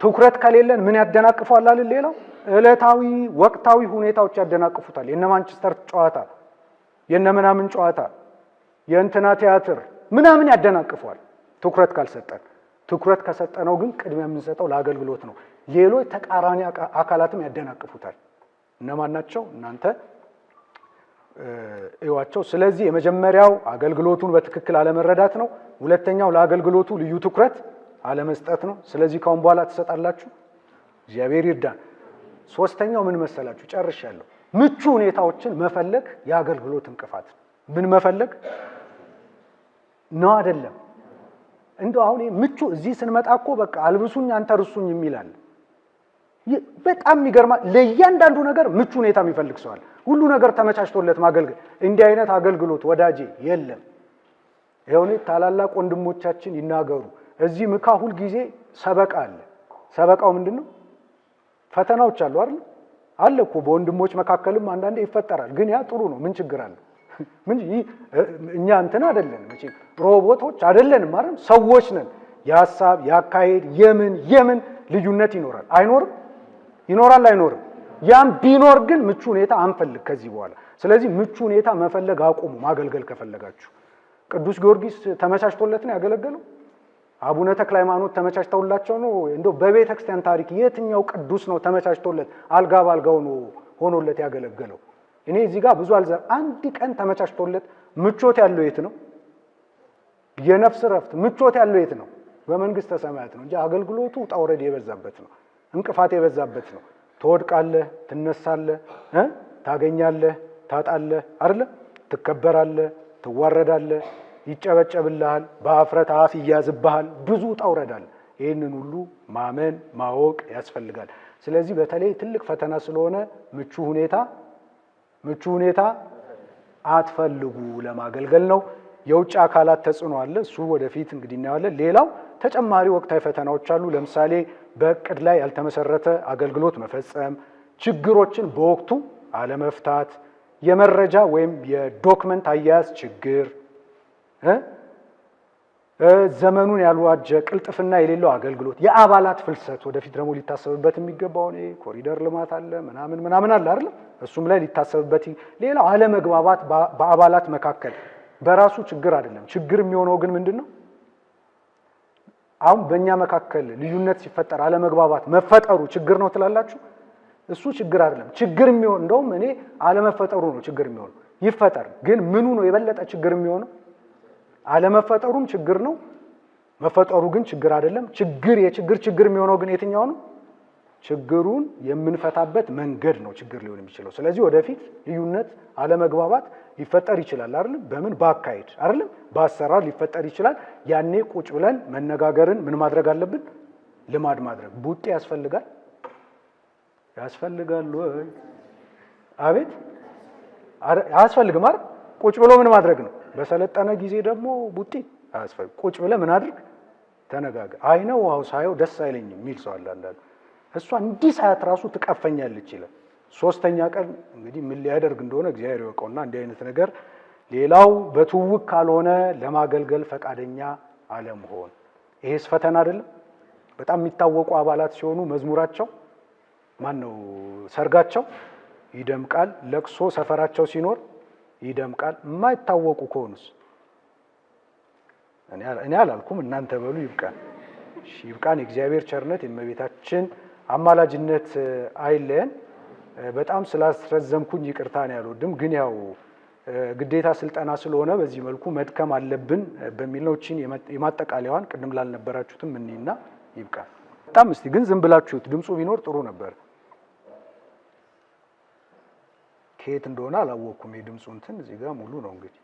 ትኩረት ከሌለን ምን ያደናቅፋል አይደል ሌላው ዕለታዊ ወቅታዊ ሁኔታዎች ያደናቅፉታል የነ ማንቸስተር ጨዋታ የነ ምናምን ጨዋታ የእንትና ቲያትር ምናምን ያደናቅፋል ትኩረት ካልሰጠን ትኩረት ከሰጠነው ግን ቅድሚያ የምንሰጠው ለአገልግሎት ነው ሌሎች ተቃራኒ አካላትም ያደናቅፉታል እነማን ናቸው እናንተ እዩዋቸው ስለዚህ የመጀመሪያው አገልግሎቱን በትክክል አለመረዳት ነው ሁለተኛው ለአገልግሎቱ ልዩ ትኩረት አለመስጠት ነው ስለዚህ ካሁን በኋላ ተሰጣላችሁ እግዚአብሔር ይርዳን ሶስተኛው ምን መሰላችሁ ጨርሻለሁ ምቹ ሁኔታዎችን መፈለግ የአገልግሎት እንቅፋት ምን መፈለግ ነው አይደለም እንደው አሁን ምቹ እዚህ ስንመጣኮ በቃ አልብሱኝ አንተ ርሱኝ የሚላል በጣም የሚገርማ ለእያንዳንዱ ነገር ምቹ ሁኔታ የሚፈልግ ሰዋል ሁሉ ነገር ተመቻችቶለት ማገልገል እንዲህ አይነት አገልግሎት ወዳጄ የለም ይሄውኔ ታላላቅ ወንድሞቻችን ይናገሩ እዚህ ምካ ሁሉ ጊዜ ሰበቃ አለ ሰበቃው ምንድነው ፈተናዎች አሉ አይደል አለኮ በወንድሞች መካከልም አንዳንዴ ይፈጠራል ግን ያ ጥሩ ነው ምን ችግር አለ ምን እኛ እንትን አይደለም እቺ ሮቦቶች አይደለንም ማለት ሰዎች ነን ያሳብ ያካሄድ የምን ልዩነት ይኖራል አይኖርም ያም ቢኖር ግን ምቹ ሁኔታ አንፈልግ ከዚህ በኋላ ስለዚህ ምቹ ሁኔታ መፈለግ አቁሙ ማገልገል ከፈለጋችሁ ቅዱስ ጊዮርጊስ ተመቻችቶለት ነው ያገለገለው አቡነ ተክለ ሃይማኖት ተመቻችተውላቸው ነው እንደው በቤተ ክርስቲያን ታሪክ የትኛው ቅዱስ ነው ተመቻችቶለት አልጋ ባልጋው ነው ሆኖለት ያገለገለው እኔ እዚህ ጋር ብዙ አልዘር አንድ ቀን ተመቻችቶለት ምቾት ያለው የት ነው የነፍስ ረፍት ምቾት ያለው የት ነው በመንግስተ ሰማያት ነው እንጂ አገልግሎቱ ጣውረድ የበዛበት ነው እንቅፋት የበዛበት ነው ትወድቃለህ ትነሳለህ ታገኛለህ፣ ታጣለህ አይደለ? ትከበራለህ፣ ትዋረዳለህ፣ ይጨበጨብልሃል፣ በአፍረት አፍ ይያዝብሃል፣ ብዙ ታውረዳል። ይህንን ሁሉ ማመን ማወቅ ያስፈልጋል። ስለዚህ በተለይ ትልቅ ፈተና ስለሆነ ምቹ ሁኔታ አትፈልጉ ለማገልገል ነው። የውጭ አካላት ተጽዕኖ አለ። እሱ ወደፊት እንግዲህ እናያለን። ሌላው ተጨማሪ ወቅታዊ ፈተናዎች አሉ። ለምሳሌ በእቅድ ላይ ያልተመሰረተ አገልግሎት መፈጸም፣ ችግሮችን በወቅቱ አለመፍታት፣ የመረጃ ወይም የዶክመንት አያያዝ ችግር፣ ዘመኑን ያልዋጀ ቅልጥፍና የሌለው አገልግሎት፣ የአባላት ፍልሰት ወደፊት ደግሞ ሊታሰብበት የሚገባው ኮሪደር ልማት አለ ምናምን አለ አይደል? እሱም ላይ ሊታሰብበት። ሌላው አለመግባባት በአባላት መካከል በራሱ ችግር አይደለም። ችግር የሚሆነው ግን ምንድነው? አሁን በእኛ መካከል ልዩነት ሲፈጠር አለመግባባት መፈጠሩ ችግር ነው ትላላችሁ? እሱ ችግር አይደለም። ችግር የሚሆን እንደውም እኔ አለመፈጠሩ ነው ችግር የሚሆነው። ይፈጠር ግን ምኑ ነው የበለጠ ችግር የሚሆነው? አለመፈጠሩም ችግር ነው፣ መፈጠሩ ግን ችግር አይደለም። ችግር የሚሆነው ግን የትኛው ነው? ችግሩን የምንፈታበት መንገድ ነው ችግር ሊሆን የሚችለው። ስለዚህ ወደፊት ልዩነት፣ አለመግባባት ሊፈጠር ይችላል አይደለም? በምን ባካሄድ አይደለም? በአሰራር ሊፈጠር ይችላል። ያኔ ቁጭ ብለን መነጋገርን ምን ማድረግ አለብን? ልማድ ማድረግ። ቡጤ ያስፈልጋል ወይ? አቤት አያስፈልግም አይደል? ቁጭ ብሎ ምን ማድረግ ነው? በሰለጠነ ጊዜ ደግሞ ቡጤ አያስፈልግ። ቁጭ ብለ ምን አድርግ? ተነጋገር። አይ ነው ሳየው ደስ አይለኝም የሚል ሰው አለ አንዳንዱ። እሷ እንዲህ ሳያት ራሱ ትቀፈኛለች ይላል። ሶስተኛ ቀን እንግዲህ ምን ሊያደርግ እንደሆነ እግዚአብሔር ይወቀውና እንዲህ አይነት ነገር። ሌላው በትውውቅ ካልሆነ ለማገልገል ፈቃደኛ አለመሆን። ይሄስ ፈተና አይደለም? በጣም የሚታወቁ አባላት ሲሆኑ መዝሙራቸው ሰርጋቸው ይደምቃል፣ ለቅሶ ሰፈራቸው ሲኖር ይደምቃል። የማይታወቁ ከሆኑስ? እኔ አላልኩም፣ እናንተ በሉ። ይብቃን፣ ይብቃን። የእግዚአብሔር ቸርነት የእመቤታችን አማላጅነት አይለየን። በጣም ስላስረዘምኩኝ ይቅርታ ነው ያልወድም፣ ግን ያው ግዴታ ስልጠና ስለሆነ በዚህ መልኩ መድከም አለብን በሚል ነው። እቺን የማጠቃለያዋን ቅድም ላልነበራችሁትም እኒና ይብቃን። በጣም እስቲ ግን ዝም ብላችሁት ድምፁ ቢኖር ጥሩ ነበር። ከየት እንደሆነ አላወቅኩም። የድምፁ እንትን እዚህ ጋር ሙሉ ነው እንግዲህ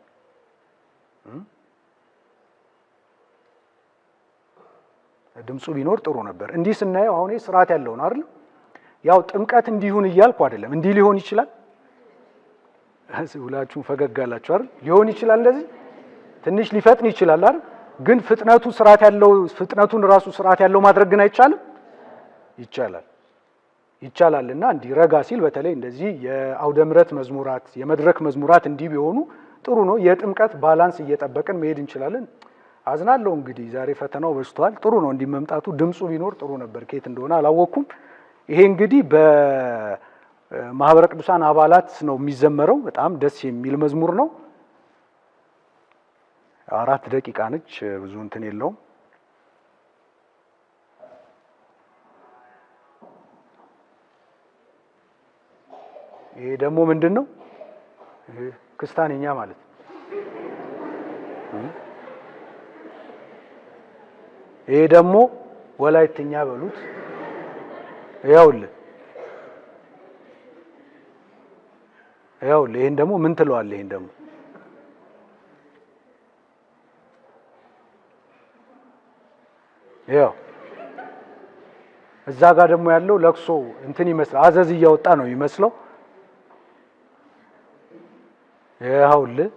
ድምፁ ቢኖር ጥሩ ነበር። እንዲህ ስናየው አሁን ስርዓት ያለው ነው አይደል? ያው ጥምቀት እንዲሁን እያልኩ አይደለም። እንዲህ ሊሆን ይችላል። ሁላችሁም ፈገግ አላችሁ አይደል? ሊሆን ይችላል። እንደዚህ ትንሽ ሊፈጥን ይችላል አይደል? ግን ፍጥነቱን ራሱ ስርዓት ያለው ማድረግ ግን አይቻልም? ይቻላልና እንዲህ ረጋ ሲል በተለይ እንደዚህ የአውደ ምሕረት መዝሙራት፣ የመድረክ መዝሙራት እንዲህ ቢሆኑ ጥሩ ነው። የጥምቀት ባላንስ እየጠበቅን መሄድ እንችላለን። አዝናለሁ እንግዲህ ዛሬ ፈተናው በዝቷል። ጥሩ ነው እንዲህ መምጣቱ። ድምፁ ቢኖር ጥሩ ነበር። ከየት እንደሆነ አላወቅኩም። ይሄ እንግዲህ በማህበረ ቅዱሳን አባላት ነው የሚዘመረው። በጣም ደስ የሚል መዝሙር ነው። 4 ደቂቃ ነች፣ ብዙ እንትን የለውም። ይሄ ደግሞ ምንድነው? ክስታንኛ ማለት ይሄ ደግሞ ወላይትኛ በሉት። ይኸውልህ ይሄን ደግሞ ምን ትለዋለህ? ይሄን ደግሞ ይኸው እዛ ጋር ደግሞ ያለው ለቅሶ እንትን ይመስላል። አዘዝ እያወጣ ነው ይመስለው። ይኸውልህ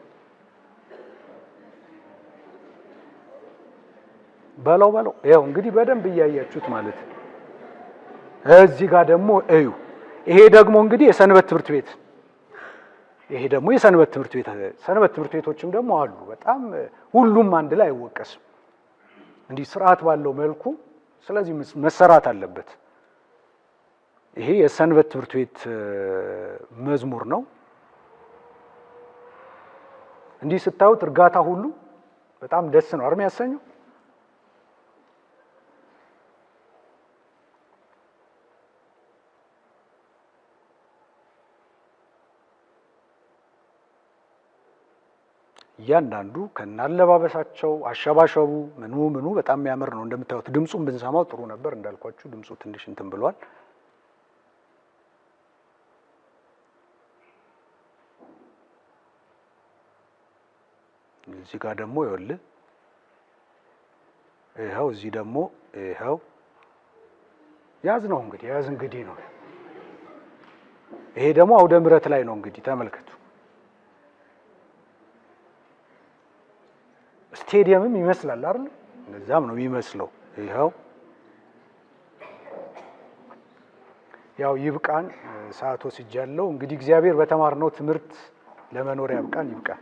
በለው ይኸው እንግዲህ በደንብ እያያችሁት ማለት ነው። እዚህ ጋር ደግሞ እዩ። ይሄ ደግሞ እንግዲህ የሰንበት ትምህርት ቤት ሰንበት ትምህርት ቤቶችም ደግሞ አሉ። በጣም ሁሉም አንድ ላይ አይወቀስም እንዲህ ስርዓት ባለው መልኩ። ስለዚህ መሰራት አለበት። ይሄ የሰንበት ትምህርት ቤት መዝሙር ነው። እንዲህ ስታዩት እርጋታ ሁሉ በጣም ደስ ነው አርም ያሰኘው። እያንዳንዱ ከናለባበሳቸው አሸባሸቡ ምኑ በጣም የሚያምር ነው። እንደምታዩት ድምፁን ብንሰማው ጥሩ ነበር። እንዳልኳችሁ ድምፁ ትንሽ እንትን ብሏል። እዚህ ጋር ደግሞ ይኸውልህ ይኸው እዚህ ደግሞ ይኸው ያዝ ነው እንግዲህ ያዝ እንግዲህ ነው። ይሄ ደግሞ አውደ ምሕረት ላይ ነው እንግዲህ ተመልከቱ። ስቴዲየምም ይመስላል አይደል? እንደዛም ነው የሚመስለው። ይኸው ያው ይብቃን፣ ሰዓት ወስጃለሁ። እንግዲህ እግዚአብሔር በተማርነው ትምህርት ለመኖር ያብቃን፣ ይብቃን።